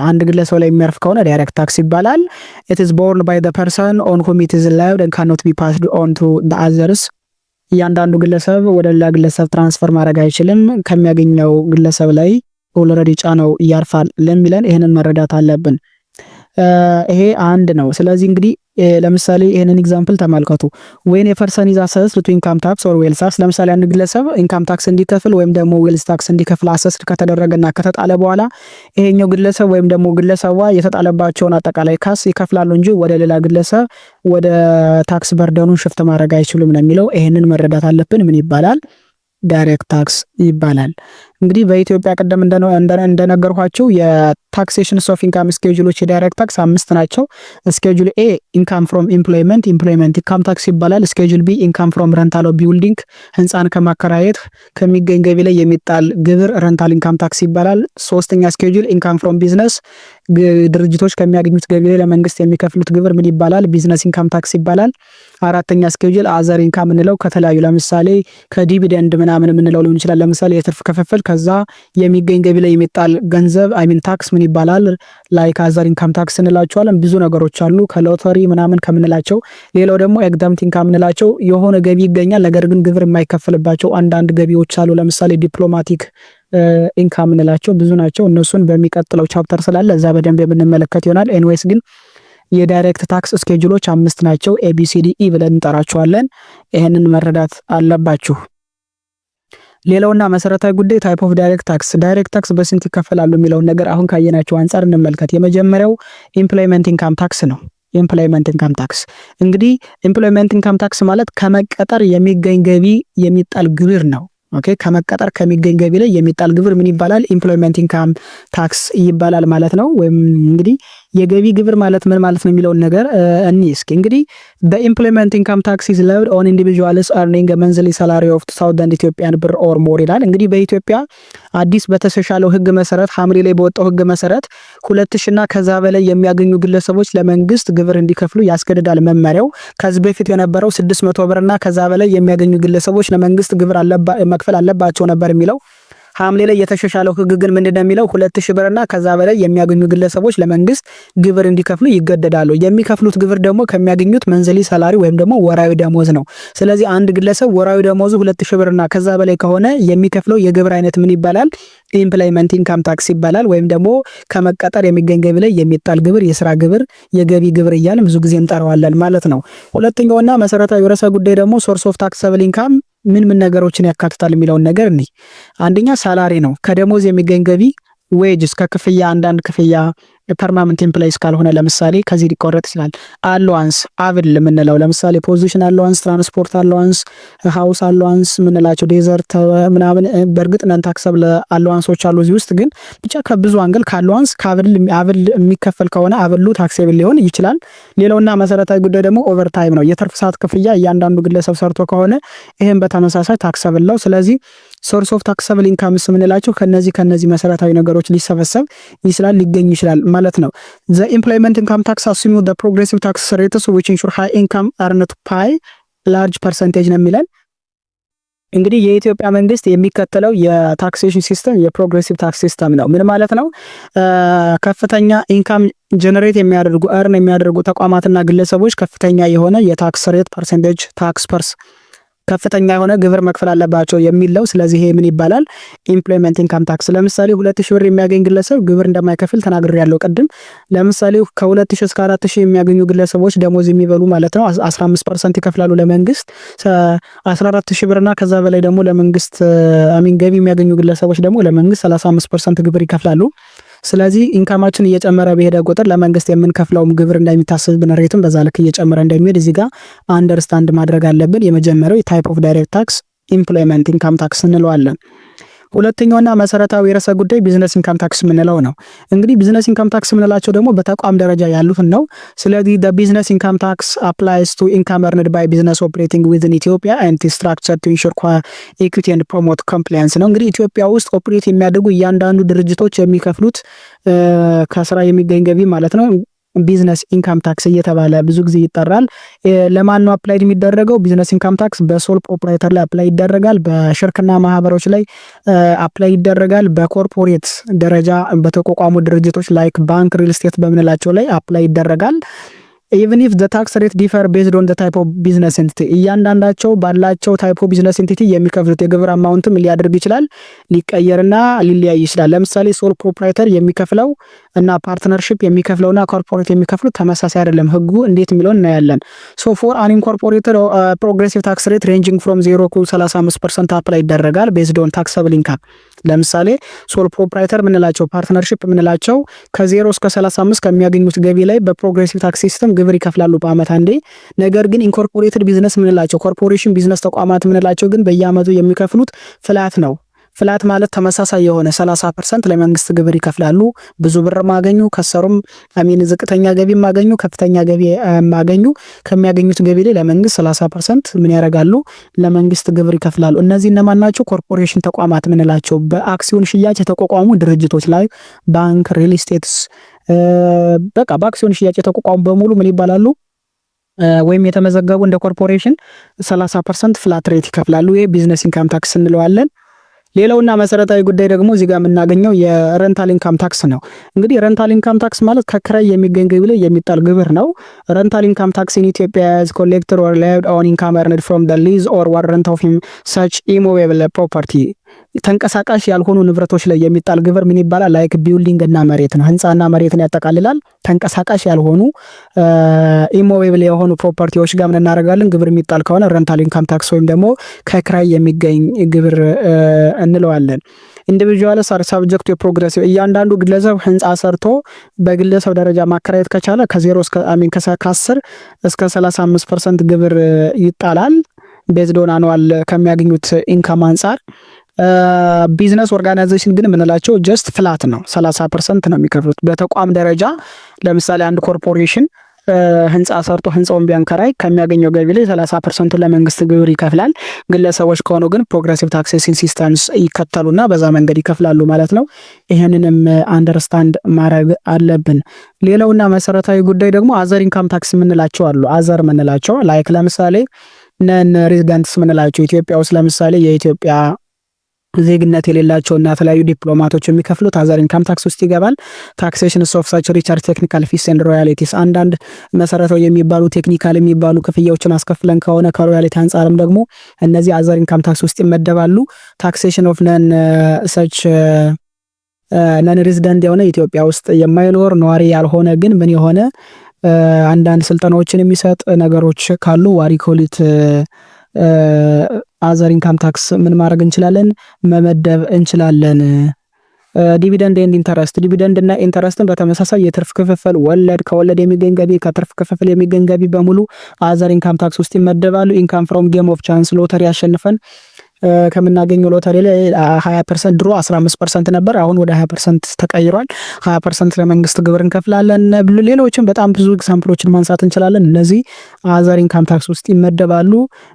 አንድ ግለሰብ ላይ የሚያርፍ ከሆነ ዳይሬክት ታክስ ይባላል። it is borne by the person on whom it is levied and cannot be passed on to the others። እያንዳንዱ ግለሰብ ወደ ሌላ ግለሰብ ትራንስፈር ማድረግ አይችልም። ከሚያገኘው ግለሰብ ላይ ኦልሬዲ ጫነው ያርፋል ለሚለን ይሄንን መረዳት አለብን። ይሄ አንድ ነው። ስለዚህ እንግዲህ ለምሳሌ ይሄንን ኤግዛምፕል ተመልከቱ። when a person is assessed to income tax or wealth tax፣ ለምሳሌ አንድ ግለሰብ ኢንካም ታክስ እንዲከፍል ወይም ደግሞ ዌልዝ ታክስ እንዲከፍል አሰስድ ከተደረገና ከተጣለ በኋላ ይሄኛው ግለሰብ ወይም ደግሞ ግለሰቧ የተጣለባቸውን አጠቃላይ ካስ ይከፍላሉ እንጂ ወደ ሌላ ግለሰብ ወደ ታክስ በርደኑን ሽፍት ማድረግ አይችሉም ነው የሚለው። ይሄንን መረዳት አለብን። ምን ይባላል? ዳይሬክት ታክስ ይባላል። እንግዲህ በኢትዮጵያ ቀደም እንደነገርኳችሁ የታክሴሽንስ ኦፍ ኢንካም ስኬጁሎች የዳይሬክት ታክስ 5 ናቸው። ስኬጁል ኤ ኢንካም ፍሮም ኢምፕሎይመንት ኢንካም ታክስ ይባላል። ስኬጁል ቢ ኢንካም ፍሮም ረንታል ኦፍ ቢልዲንግ ህንፃን ከማከራየት ከሚገኝ ገቢ ላይ የሚጣል ግብር ረንታል ኢንካም ታክስ ይባላል። ሶስተኛ ስኬጁል ኢንካም ፍሮም ቢዝነስ ድርጅቶች ከሚያገኙት ገቢ ላይ ለመንግስት የሚከፍሉት ግብር ምን ይባላል? ቢዝነስ ኢንካም ታክስ ይባላል። አራተኛ ስኬጁል አዘር ኢንካም እንለው ከተለያዩ ለምሳሌ ከዲቪደንድ ምናምን የምንለው ሊሆን ይችላል። ለምሳሌ የትርፍ ክፍፍል ከዛ የሚገኝ ገቢ ላይ የሚጣል ገንዘብ ታክስ ምን ይባላል? ላይክ አዘር ኢንካም ታክስ እንላቸዋለን። ብዙ ነገሮች አሉ ከሎተሪ ምናምን ከምንላቸው። ሌላው ደግሞ ኤግዛምፕት ኢንካም እንላቸው የሆነ ገቢ ይገኛል ነገር ግን ግብር የማይከፈልባቸው አንዳንድ ገቢዎች አሉ። ለምሳሌ ዲፕሎማቲክ ኢንካም እንላቸው ብዙ ናቸው። እነሱን በሚቀጥለው ቻፕተር ስላለ እዛ በደንብ የምንመለከት ይሆናል። ኤኒዌይስ ግን የዳይሬክት ታክስ ስኬጁሎች 5 ናቸው። ABCDE ብለን እንጠራቸዋለን። ይሄንን መረዳት አለባችሁ። ሌላውና መሰረታዊ ጉዳይ ታይፕ ኦፍ ዳይሬክት ታክስ በስንት ይከፈላሉ የሚለውን ነገር አሁን ካየናቸው አንፃር እንመልከት። የመጀመሪያው ኢምፕሎይመንት ኢንካም ታክስ ነው። ኢምፕሎይመንት ኢንካም ታክስ እንግዲህ ኢምፕሎይመንት ኢንካም ታክስ ማለት ከመቀጠር የሚገኝ ገቢ የሚጣል ግብር ነው። ኦኬ ከመቀጠር ከሚገኝ ገቢ ላይ የሚጣል ግብር ምን ይባላል? ኢምፕሎይመንት ኢንካም ታክስ ይባላል ማለት ነው። ወይም እንግዲህ የገቢ ግብር ማለት ምን ማለት ነው የሚለውን ነገር እስኪ እንግዲህ በኢምፕሎይመንት ኢንካም ታክስ ኢዝ ሌቪድ ኦን ኢንዲቪጁዋልስ አርኒንግ ኤ መንዝሊ ሳላሪ ኦፍ 2000 ኢትዮጵያን ብር ኦር ሞር ይላል። እንግዲህ በኢትዮጵያ አዲስ በተሻሻለው ህግ መሰረት ሐምሌ ላይ በወጣው ህግ መሰረት 2000 እና ከዛ በላይ የሚያገኙ ግለሰቦች ለመንግስት ግብር እንዲከፍሉ ያስገድዳል መመሪያው። ከዚህ በፊት የነበረው 600 ብር እና ከዛ በላይ የሚያገኙ ግለሰቦች ለመንግስት ግብር መክፈል አለባቸው ነበር የሚለው። ሐምሌ ላይ የተሻሻለው ህግ ግን ምንድነው የሚለው? 2000 ብርና ከዛ በላይ የሚያገኙ ግለሰቦች ለመንግስት ግብር እንዲከፍሉ ይገደዳሉ። የሚከፍሉት ግብር ደግሞ ከሚያገኙት መንዝሊ ሳላሪ ወይም ደግሞ ወራዊ ደሞዝ ነው። ስለዚህ አንድ ግለሰብ ወራዊ ደሞዙ 2000 ብርና ከዛ በላይ ከሆነ የሚከፍለው የግብር አይነት ምን ይባላል? ኢምፕሎይመንት ኢንካም ታክስ ይባላል። ወይም ደግሞ ከመቀጠር የሚገኝ ገቢ ላይ የሚጣል ግብር፣ የስራ ግብር፣ የገቢ ግብር እያልን ብዙ ጊዜ እንጠራዋለን ማለት ነው። ሁለተኛውና መሰረታዊ ርዕሰ ጉዳይ ደግሞ ሶርስ ኦፍ ታክሰብል ኢንካም ምን ነገሮችን ያካትታል የሚለውን ነገር እኔ አንደኛ ሳላሪ ነው። ከደሞዝ የሚገኝ ገቢ፣ ዌጅስ ከክፍያ አንዳንድ ክፍያ ፐርማነንት ኤምፕሎይስ ካልሆነ ለምሳሌ ከዚህ ሊቆረጥ ይችላል። አሎዋንስ አብል የምንለው ለምሳሌ ፖዚሽን አሎዋንስ፣ ትራንስፖርት አሎዋንስ፣ ሃውስ አሎዋንስ የምንላቸው ዴዘርት ምናምን በእርግጥ ነን ታክሰብል አሎዋንሶች አሉ እዚህ ውስጥ ግን ብቻ ከብዙ አንግል ከአሎዋንስ ከአብል የሚከፈል ከሆነ አብሉ ታክሴብል ሊሆን ይችላል። ሌላውና መሰረታዊ ጉዳይ ደግሞ ኦቨርታይም ነው። የትርፍ ሰዓት ክፍያ እያንዳንዱ ግለሰብ ሰርቶ ከሆነ ይህም በተመሳሳይ ታክሰብል ነው። ስለዚህ ሶርስ ኦፍ ታክሰብል ኢንካምስ የምንላቸው ከነዚህ መሰረታዊ ነገሮች ሊሰበሰብ ይችላል ሊገኝ ይችላል ማለት ነው። ዘ ኢምፕሎይመንት ኢንካም ታክስ አሱሚንግ ዘ ፕሮግሬሲቭ ታክስ ሬትስ ዊች ኢንሹር ሃይ ኢንካም አርነት ፓይ ላርጅ ፐርሰንቴጅ ነው የሚለን። እንግዲህ የኢትዮጵያ መንግስት የሚከተለው የታክሴሽን ሲስተም የፕሮግሬሲቭ ታክስ ሲስተም ነው። ምን ማለት ነው? ከፍተኛ ኢንካም ጀነሬት የሚያደርጉ ተቋማትና ግለሰቦች ከፍተኛ የሆነ የታክስ ሬት ፐርሰንቴጅ ታክስ ከፍተኛ የሆነ ግብር መክፈል አለባቸው የሚለው። ስለዚህ ይሄ ምን ይባላል? ኢምፕሎይመንት ኢንካም ታክስ። ለምሳሌ 2000 ብር የሚያገኝ ግለሰብ ግብር እንደማይከፍል ተናግሬያለሁ ቅድም። ለምሳሌ ከ2000 እስከ 4000 የሚያገኙ ግለሰቦች ደሞዝ የሚበሉ ማለት ነው 15% ይከፍላሉ ለመንግስት። 14000 ብርና ከዛ በላይ ደግሞ ለመንግስት ገቢ የሚያገኙ ግለሰቦች ደግሞ ለመንግስት 35% ግብር ይከፍላሉ። ስለዚህ ኢንካማችን እየጨመረ በሄደ ቁጥር ለመንግስት የምንከፍለውም ግብር እንደሚታሰብን ሬቱን በዛ ልክ እየጨመረ እንደሚሄድ እዚህ ጋር አንደርስታንድ ማድረግ አለብን። የመጀመሪያው ታይፕ ኦፍ ዳይሬክት ታክስ ኢምፕሎይመንት ኢንካም ታክስ እንለዋለን። ሁለተኛውና መሰረታዊ ርዕሰ ጉዳይ ቢዝነስ ኢንካም ታክስ የምንለው ነው። እንግዲህ ቢዝነስ ኢንካም ታክስ የምንላቸው ደግሞ በተቋም ደረጃ ያሉትን ነው። ስለዚህ the business income tax applies to income earned by business operating within Ethiopia and is structured to ensure equity and promote compliance ነው። እንግዲህ ኢትዮጵያ ውስጥ ኦፕሬት የሚያደርጉ እያንዳንዱ ድርጅቶች የሚከፍሉት ከስራ የሚገኝ ገቢ ማለት ነው ቢዝነስ ኢንካም ታክስ እየተባለ ብዙ ጊዜ ይጠራል። ለማን ነው አፕላይ የሚደረገው? ቢዝነስ ኢንካም ታክስ በሶል ፕሮፕራይተር ላይ አፕላይ ይደረጋል። በሽርክና ማህበሮች ላይ አፕላይ ይደረጋል። በኮርፖሬት ደረጃ በተቋቋሙ ድርጅቶች ላይክ ባንክ፣ ሪል ስቴት በምንላቸው ላይ አፕላይ ይደረጋል። even if the tax rate differ based on the type of business entity እያንዳንዳቸው ባላቸው ታይፕ ኦፍ ቢዝነስ ኤንቲቲ የሚከፍሉት የግብር አማውንትም ሊያደርግ ይችላል፣ ሊቀየርና ሊለያይ ይችላል። ለምሳሌ ሶል ፕሮፕራይተር የሚከፍለው እና ፓርትነርሺፕ የሚከፍለውና ኮርፖሬት የሚከፍሉት ተመሳሳይ አይደለም። ህጉ እንዴት የሚለውን እናያለን። ሶ ፎር አን ኢንኮርፖሬትድ ፕሮግሬሲቭ ታክስ ሬት ሬንጂንግ ፍሮም 0 to 35% አፕላይ ይደረጋል ቤዝድ ኦን ታክሰብል ኢንካም። ለምሳሌ ሶል ፕሮፕራይተር ምንላቸው ፓርትነርሺፕ ምንላቸው ከ0 እስከ 35 ከሚያገኙት ገቢ ላይ በፕሮግሬሲቭ ታክስ ሲስተም ግብር ይከፍላሉ በአመት አንዴ። ነገር ግን ኢንኮርፖሬትድ ቢዝነስ ምንላቸው ኮርፖሬሽን ቢዝነስ ተቋማት ምንላቸው ግን በየአመቱ የሚከፍሉት ፍላት ነው። ፍላት ማለት ተመሳሳይ የሆነ 30% ለመንግስት ግብር ይከፍላሉ። ብዙ ብር ማገኙ ከሰሩም ዝቅተኛ ገቢ ማገኙ ከፍተኛ ገቢ ማገኙ ከሚያገኙት ገቢ ላይ ለመንግስት 30% ምን ያደርጋሉ? ለመንግስት ግብር ይከፍላሉ። እነዚህ እነማን ናቸው? ኮርፖሬሽን ተቋማት ምንላቸው በአክሲዮን ሽያጭ የተቋቋሙ ድርጅቶች ላይ ባንክ፣ ሪል ስቴትስ በቃ በአክሲዮን ሽያጭ የተቋቋሙ በሙሉ ምን ይባላሉ? ወይም የተመዘገቡ እንደ ኮርፖሬሽን 30% ፍላት ሬት ይከፍላሉ። ይሄ ቢዝነስ ኢንካም ታክስ እንለዋለን። ሌላውና መሰረታዊ ጉዳይ ደግሞ እዚህ ጋር የምናገኘው የረንታል ኢንካም ታክስ ነው። እንግዲህ ረንታል ኢንካም ታክስ ማለት ከክራይ የሚገኝ ገቢ ላይ የሚጣል ግብር ነው። ረንታል ኢንካም ታክስ ኢን ኢትዮጵያ is collected or levied on income earned from the lease or rent of such immovable property ተንቀሳቃሽ ያልሆኑ ንብረቶች ላይ የሚጣል ግብር ምን ይባላል? ላይክ ቢልዲንግ እና መሬት ነው። ህንጻና መሬትን ያጠቃልላል። ተንቀሳቃሽ ያልሆኑ ኢሞዌብል የሆኑ ፕሮፐርቲዎች ጋር ምን እናደርጋለን? ግብር የሚጣል ከሆነ ረንታል ኢንካም ታክስ ወይም ደግሞ ከክራይ የሚገኝ ግብር እንለዋለን። ኢንዲቪጁዋልስ አር ሳብጀክት ቱ ፕሮግሬሲቭ እያንዳንዱ ግለሰብ ህንጻ ሰርቶ በግለሰብ ደረጃ ማከራየት ከቻለ ከ0 እስከ ከ10 እስከ 35% ግብር ይጣላል ቤዝድ ኦን አኑዋል ከሚያገኙት ኢንካም አንጻር። ቢዝነስ ኦርጋናይዜሽን ግን የምንላቸው ጀስት ፍላት ነው፣ 30% ነው የሚከፍሉት። በተቋም ደረጃ ለምሳሌ አንድ ኮርፖሬሽን ህንጻ ሰርቶ ህንጻውን ቢያንከራይ ከሚያገኘው ገቢ ላይ 30% ለመንግስት ግብር ይከፍላል። ግለሰቦች ከሆኑ ግን ፕሮግሬሲቭ ታክሴሽን ሲስተምስ ይከተሉና በዛ መንገድ ይከፍላሉ ማለት ነው። ይሄንንም አንደርስታንድ ማድረግ አለብን። ሌላውና መሰረታዊ ጉዳይ ደግሞ አዘር ኢንካም ታክስ የምንላቸው አሉ። አዘር የምንላቸው ላይክ ለምሳሌ ነን ሬዚደንትስ የምንላቸው ኢትዮጵያ ውስጥ ለምሳሌ የኢትዮጵያ ዜግነት የሌላቸውና የተለያዩ ዲፕሎማቶች የሚከፍሉት አዘር ኢንካም ታክስ ውስጥ ይገባል። ታክሴሽን ኦፍ ሳች ሪቻርጅ ቴክኒካል ፊስ ኤንድ ሮያሊቲስ አንዳንድ መሰረታዊ የሚባሉ ቴክኒካል የሚባሉ ክፍያዎችን አስከፍለን ከሆነ ከሮያሊቲ አንጻርም ደግሞ እነዚህ አዘር ኢንካም ታክስ ውስጥ ይመደባሉ። ታክሴሽን ኦፍ ነን ሳች ነን ሬዚደንት የሆነ ኢትዮጵያ ውስጥ የማይኖር ነዋሪ ያልሆነ ግን ምን የሆነ አንዳንድ ስልጠናዎችን የሚሰጥ ነገሮች ካሉ ዋሪኮሊት አዘር ኢንካም ታክስ ምን ማድረግ እንችላለን? መመደብ እንችላለን። ዲቪደንድ ኤንድ ኢንተረስት ዲቪደንድ እና ኢንተረስትን በተመሳሳይ የትርፍ ክፍፍል ወለድ ከወለድ የሚገኝ ገቢ ከትርፍ ክፍፍል የሚገኝ ገቢ በሙሉ አዘር ኢንካም ታክስ ውስጥ ይመደባሉ። ኢንካም ፍሮም ጌም ኦፍ ቻንስ ሎተሪ ያሸንፈን ከምናገኘው ሎተሪ ላይ 20% ድሮ 15% ነበር፣ አሁን ወደ 20% ተቀይሯል። 20% ለመንግስት ግብር እንከፍላለን። ሌሎችም በጣም ብዙ ኤግዛምፕሎችን ማንሳት እንችላለን። እነዚህ አዘር ኢንካም ታክስ ውስጥ ይመደባሉ።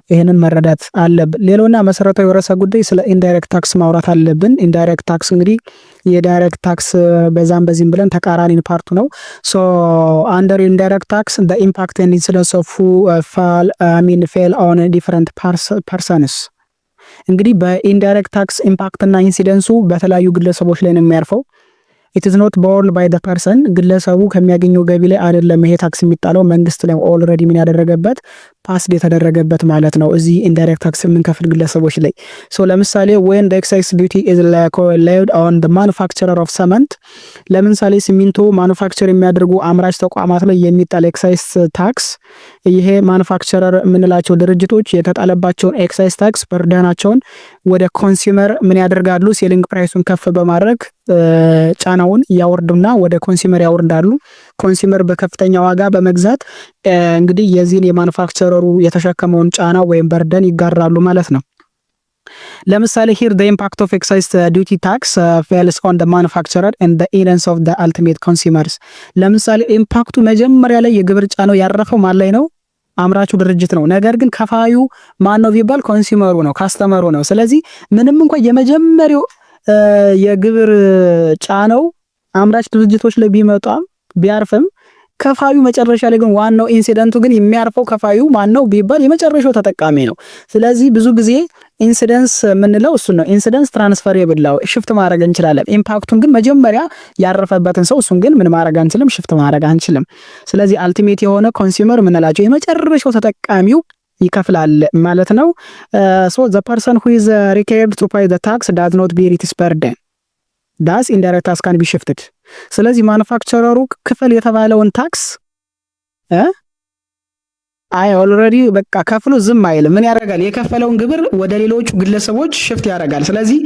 ይሄንን መረዳት አለብን። ሌላውና መሰረታዊ ርዕሰ ጉዳይ ስለ ኢንዳይሬክት ታክስ ማውራት አለብን። ኢንዳይሬክት ታክስ እንግዲህ የዳይሬክት ታክስ በዛም በዚህም ብለን ተቃራኒ ፓርቱ ነው። ሶ አንደር ኢንዳይሬክት ታክስ the impact and incidence of fail on different persons እንግዲህ በኢንዳይሬክት ታክስ ኢምፓክት እና ኢንሲደንሱ በተለያዩ ግለሰቦች ላይ ነው የሚያርፈው። it is not borne by the person ግለሰቡ ከሚያገኘው ገቢ ላይ አይደለም ይሄ ታክስ የሚጣለው መንግስት ላይ ኦልሬዲ ምን ያደረገበት ፓስድ የተደረገበት ማለት ነው። እዚህ ኢንዳይሬክት ታክስ የምንከፍል ግለሰቦች ላይ ሶ ለምሳሌ when the excise duty is levied on the manufacturer of cement ለምሳሌ ሲሚንቶ ማኑፋክቸር የሚያደርጉ አምራች ተቋማት ላይ የሚጣል ኤክሳይዝ ታክስ ይሄ ማኑፋክቸረር የምንላቸው ድርጅቶች የተጣለባቸውን ኤክሳይዝ ታክስ በርደናቸውን ወደ ኮንሱመር ምን ያደርጋሉ? ሴሊንግ ፕራይሱን ከፍ በማድረግ ጫናውን ያወርዱና ወደ ኮንሱመር ያወርዳሉ። ኮንሱመር በከፍተኛ ዋጋ በመግዛት እንግዲህ የዚህን የማኑፋክቸረሩ የተሸከመውን ጫና ወይም በርደን ይጋራሉ ማለት ነው። ለምሳሌ here the impact of excise duty tax falls on the manufacturer and the ends of the ultimate consumers ለምሳሌ ኢምፓክቱ መጀመሪያ ላይ የግብር ጫናው ያረፈው ማን ላይ ነው? አምራቹ ድርጅት ነው። ነገር ግን ከፋዩ ማን ነው ቢባል ኮንሱመሩ ነው፣ ካስተመሩ ነው። ስለዚህ ምንም እንኳን የመጀመሪያው የግብር ጫናው አምራች ድርጅቶች ላይ ቢመጣም ቢያርፍም ከፋዩ መጨረሻ ላይ ግን ዋናው ኢንሲደንቱ ግን የሚያርፈው ከፋዩ ማነው ቢባል የመጨረሻው ተጠቃሚ ነው። ስለዚህ ብዙ ጊዜ ኢንሲደንስ የምንለው እሱን ነው። ኢንሲደንስ ትራንስፈሬብል ነው፣ ሽፍት ማድረግ እንችላለን። ኢምፓክቱን ግን መጀመሪያ ያረፈበትን ሰው እሱን ግን ምን ማድረግ አንችልም፣ ሽፍት ማድረግ አንችልም። ስለዚህ አልቲሜት የሆነ ኮንሱመር የምንላቸው የመጨረሻው ተጠቃሚው ይከፍላል ማለት ነው። ሶ ዘ ፐርሰን ሁ ኢዝ ሪኳየርድ ቱ ፔይ ዘ ታክስ ዳዝ ኖት ቤር ኢትስ በርደን ዳስ ኢንዳይሬክት ታክስ ካን ቢ ሽፍትድ። ስለዚህ ማኑፋክቸረሩ ክፍል የተባለውን ታክስ ኦልሬዲ በቃ ከፍሎ ዝም አይልም። ምን ያደርጋል? የከፈለውን ግብር ወደ ሌሎቹ ግለሰቦች ሽፍት ያደርጋል። ስለዚህ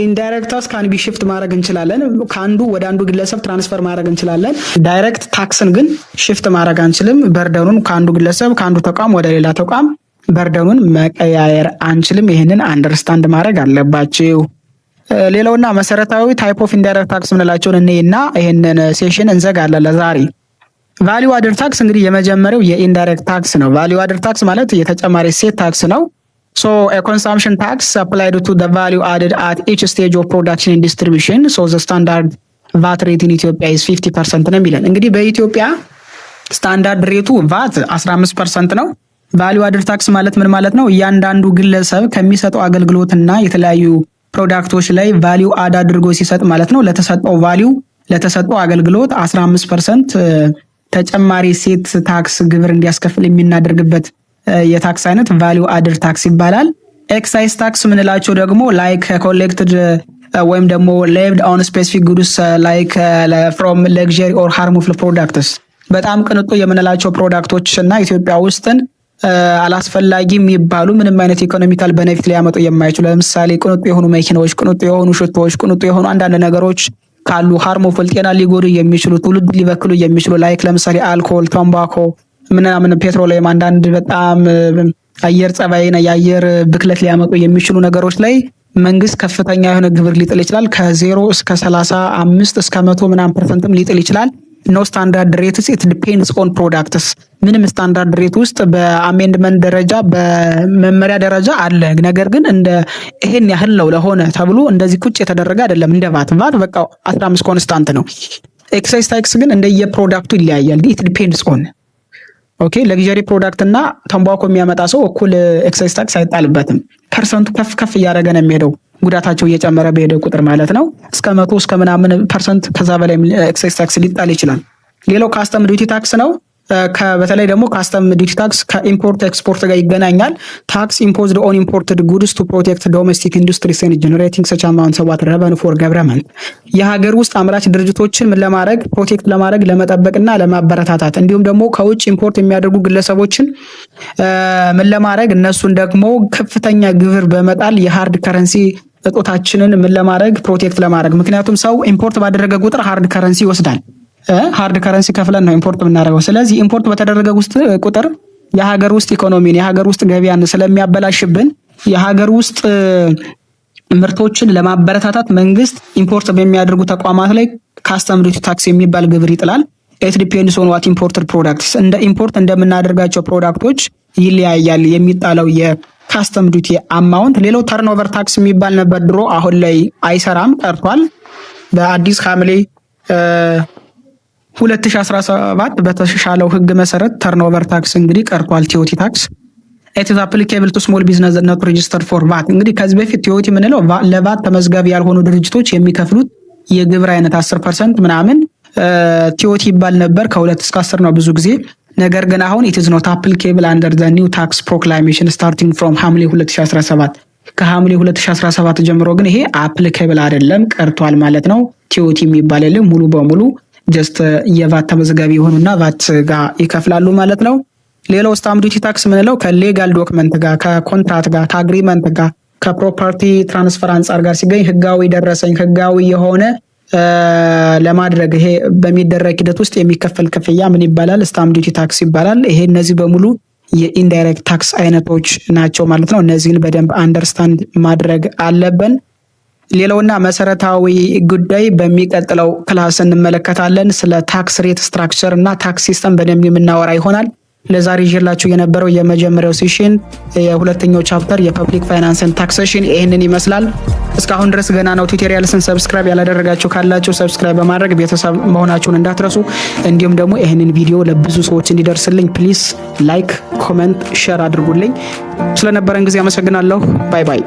ኢንዳይሬክት ታክስ ካን ቢ ሽፍት ማድረግ እንችላለን። ከአንዱ ወደ አንዱ ግለሰብ ትራንስፈር ማድረግ እንችላለን። ዳይሬክት ታክስን ግን ሽፍት ማድረግ አንችልም። በርደኑን ከአንዱ ግለሰብ ከአንዱ ተቋም ወደ ሌላ ተቋም በርደኑን መቀያየር አንችልም። ይህንን አንደርስታንድ ማድረግ አለባችሁ። ሌላውና መሰረታዊ ታይፕ ኦፍ ኢንዳይሬክት ታክስ ምንላቸውን እኔና ይህንን ሴሽን እንዘጋለን ለዛሬ። ቫሊዩ አድድ ታክስ እንግዲህ የመጀመሪያው የኢንዳይሬክት ታክስ ነው። ቫሊዩ አድድ ታክስ ማለት የተጨማሪ እሴት ታክስ ነው። ሶ ኮንሳምፕሽን ታክስ አፕላይድ ቱ ዘ ቫሊዩ አድድ አት ኢች ስቴጅ ኦፍ ፕሮዳክሽን ኤንድ ዲስትሪቢዩሽን ሶ ዘ ስታንዳርድ ቫት ሬት ኢን ኢትዮጵያ ኢዝ 50% ነው የሚለን። እንግዲህ በኢትዮጵያ ስታንዳርድ ሬቱ ቫት 15% ነው። ቫሊዩ አድድ ታክስ ማለት ምን ማለት ነው? እያንዳንዱ ግለሰብ ከሚሰጠው አገልግሎትና የተለያዩ ፕሮዳክቶች ላይ ቫሊዩ አድ አድርጎ ሲሰጥ ማለት ነው። ለተሰጠው ቫሊዩ ለተሰጠው አገልግሎት 15% ተጨማሪ ሴት ታክስ ግብር እንዲያስከፍል የሚናደርግበት የታክስ አይነት ቫሊዩ አድድ ታክስ ይባላል። ኤክሳይዝ ታክስ ምንላቸው ደግሞ ላይክ ኮሌክትድ ወይም ደግሞ ሌቭድ ኦን ስፔሲፊክ ጉድስ ላይክ ፍሮም ለግዠሪ ኦር ሃርሙፉል ፕሮዳክትስ በጣም ቅንጡ የምንላቸው ፕሮዳክቶች እና ኢትዮጵያ ውስጥን አላስፈላጊ የሚባሉ ምንም አይነት ኢኮኖሚካል ቤኔፊት ሊያመጡ የማይችሉ ለምሳሌ ቅንጡ የሆኑ መኪናዎች፣ ቅንጡ የሆኑ ሽቶዎች፣ ቅንጡ የሆኑ አንዳንድ ነገሮች ካሉ ሃርሙፉል ጤና ሊጎዱ የሚችሉ ትውልድ ሊበክሉ የሚችሉ ላይክ ለምሳሌ አልኮል፣ ቶምባኮ ምናምን ፔትሮሊየም አንዳንድ በጣም አየር ጸባይና የአየር ብክለት ሊያመጡ የሚችሉ ነገሮች ላይ መንግስት ከፍተኛ የሆነ ግብር ሊጥል ይችላል። ከ0 እስከ 35 እስከ 100 ምናምን ፐርሰንትም ሊጥል ይችላል። ኖ ስታንዳርድ ሬትስ ኢት ዲፔንድስ ኦን ፕሮዳክትስ ምንም ስታንዳርድ ሬት ውስጥ በአሜንድመንት ደረጃ በመመሪያ ደረጃ አለ። ነገር ግን እንደ ይሄን ያህል ነው ለሆነ ተብሎ እንደዚህ ቁጭ የተደረገ አይደለም። እንደ ቫት በቃ 15 ኮንስታንት ነው። ኤክሳይዝ ታክስ ግን እንደየፕሮዳክቱ ይለያያል። ኢት ዲፔንድስ ኦን ኦኬ። ለግዠሪ ፕሮዳክት እና ተንባኮ የሚያመጣ ሰው እኩል ኤክሳይዝ ታክስ አይጣልበትም። ፐርሰንቱ ከፍ ከፍ እያደረገ ነው የሚሄደው ጉዳታቸው እየጨመረ በሄደ ቁጥር ማለት ነው። እስከ 100 እስከ ምናምን ፐርሰንት ከዛ በላይ ኤክሳይዝ ታክስ ሊጣል ይችላል። ሌላው ካስተም ዲዩቲ ታክስ ነው። በተለይ ደግሞ ካስተም ዲዩቲ ታክስ ከኢምፖርት ኤክስፖርት ጋር ይገናኛል። ታክስ ኢምፖዝድ ኦን ኢምፖርትድ ጉድስ ቱ ፕሮቴክት ዶሜስቲክ ኢንዱስትሪስ ኤንድ ጀነሬቲንግ ሰች አማውንት ዋት ረቨኑ ፎር ገቨርንመንት የሀገር ውስጥ አምራች ድርጅቶችን ምን ለማድረግ ፕሮቴክት ለማድረግ ለመጠበቅና ለማበረታታት እንዲሁም ደግሞ ከውጭ ኢምፖርት የሚያደርጉ ግለሰቦችን ምን ለማድረግ እነሱን ደግሞ ከፍተኛ ግብር በመጣል የሃርድ ከረንሲ እጦታችንን ምን ለማድረግ ፕሮቴክት ለማድረግ ምክንያቱም ሰው ኢምፖርት ባደረገ ቁጥር ሃርድ ከረንሲ ይወስዳል። ሃርድ ከረንሲ ከፍለን ነው ኢምፖርት የምናደርገው። ስለዚህ ኢምፖርት በተደረገ ቁጥር የሀገር ውስጥ ኢኮኖሚን የሀገር ውስጥ ገበያን ስለሚያበላሽብን የሀገር ውስጥ ምርቶችን ለማበረታታት መንግስት ኢምፖርት በሚያደርጉ ተቋማት ላይ ካስተም ዲዩቲ ታክስ የሚባል ግብር ይጥላል። ኢት ዲፔንድስ ኦን ዋት ኢምፖርትድ ፕሮዳክትስ እንደ ኢምፖርት እንደምናደርጋቸው ፕሮዳክቶች ይለያያል የሚጣለው የካስተም ዲዩቲ አማውንት። ሌላው ተርኖቨር ታክስ የሚባል ነበር ድሮ፣ አሁን ላይ አይሰራም ቀርቷል። በአዲስ ሐምሌ 2017 በተሻሻለው ህግ መሰረት ተርኖቨር ታክስ እንግዲህ ቀርቷል። ቲኦቲ ታክስ ኢት ኢዝ አፕሊኬብል ቱ ስሞል ቢዝነስ ኖት ሬጂስተርድ ፎር ቫት። እንግዲህ ከዚህ በፊት ቲኦቲ የምንለው ለቫት ተመዝጋቢ ያልሆኑ ድርጅቶች የሚከፍሉት የግብር አይነት 10% ምናምን ቲኦቲ ይባል ነበር። ከ2 እስከ 10 ነው ብዙ ጊዜ። ነገር ግን አሁን ኢት ኢዝ ኖት አፕሊኬብል አንደር ዘ ኒው ታክስ ፕሮክላሜሽን ስታርቲንግ ፍሮም ሐምሌ 2017 ከሐምሌ 2017 ጀምሮ ግን ይሄ አፕሊኬብል አይደለም ቀርቷል ማለት ነው። ቲኦቲ የሚባል የለም ሙሉ በሙሉ ጀስት የቫት ተመዝጋቢ የሆኑና ቫት ጋር ይከፍላሉ ማለት ነው። ሌላው ስታምፕ ዲዩቲ ታክስ ምንለው ከሌጋል ዶክመንት ጋር ከኮንትራክት ጋር ከአግሪመንት ጋር ከፕሮፐርቲ ትራንስፈር አንጻር ጋር ሲገኝ ህጋዊ ደረሰኝ ህጋዊ የሆነ ለማድረግ ይሄ በሚደረግ ሂደት ውስጥ የሚከፈል ክፍያ ምን ይባላል? ስታምፕ ዲዩቲ ታክስ ይባላል። ይሄ እነዚህ በሙሉ የኢንዳይሬክት ታክስ አይነቶች ናቸው ማለት ነው። እነዚህን በደንብ አንደርስታንድ ማድረግ አለብን። ሌላውና መሰረታዊ ጉዳይ በሚቀጥለው ክላስ እንመለከታለን። ስለ ታክስ ሬት ስትራክቸር እና ታክስ ሲስተም በደንብ የምናወራ ይሆናል። ለዛሬ ይዤላችሁ የነበረው የመጀመሪያው ሴሽን የሁለተኛው ቻፕተር የፐብሊክ ፋይናንስ ኤንድ ታክሴሽን ይህንን ይመስላል። እስካሁን ድረስ ገና ነው ቱቶሪያልስን ሰብስክራይብ ያላደረጋችሁ ካላችሁ ሰብስክራይብ በማድረግ ቤተሰብ መሆናችሁን እንዳትረሱ። እንዲሁም ደግሞ ይህንን ቪዲዮ ለብዙ ሰዎች እንዲደርስልኝ ፕሊስ ላይክ፣ ኮሜንት፣ ሼር አድርጉልኝ። ስለነበረን ጊዜ አመሰግናለሁ። ባይ ባይ።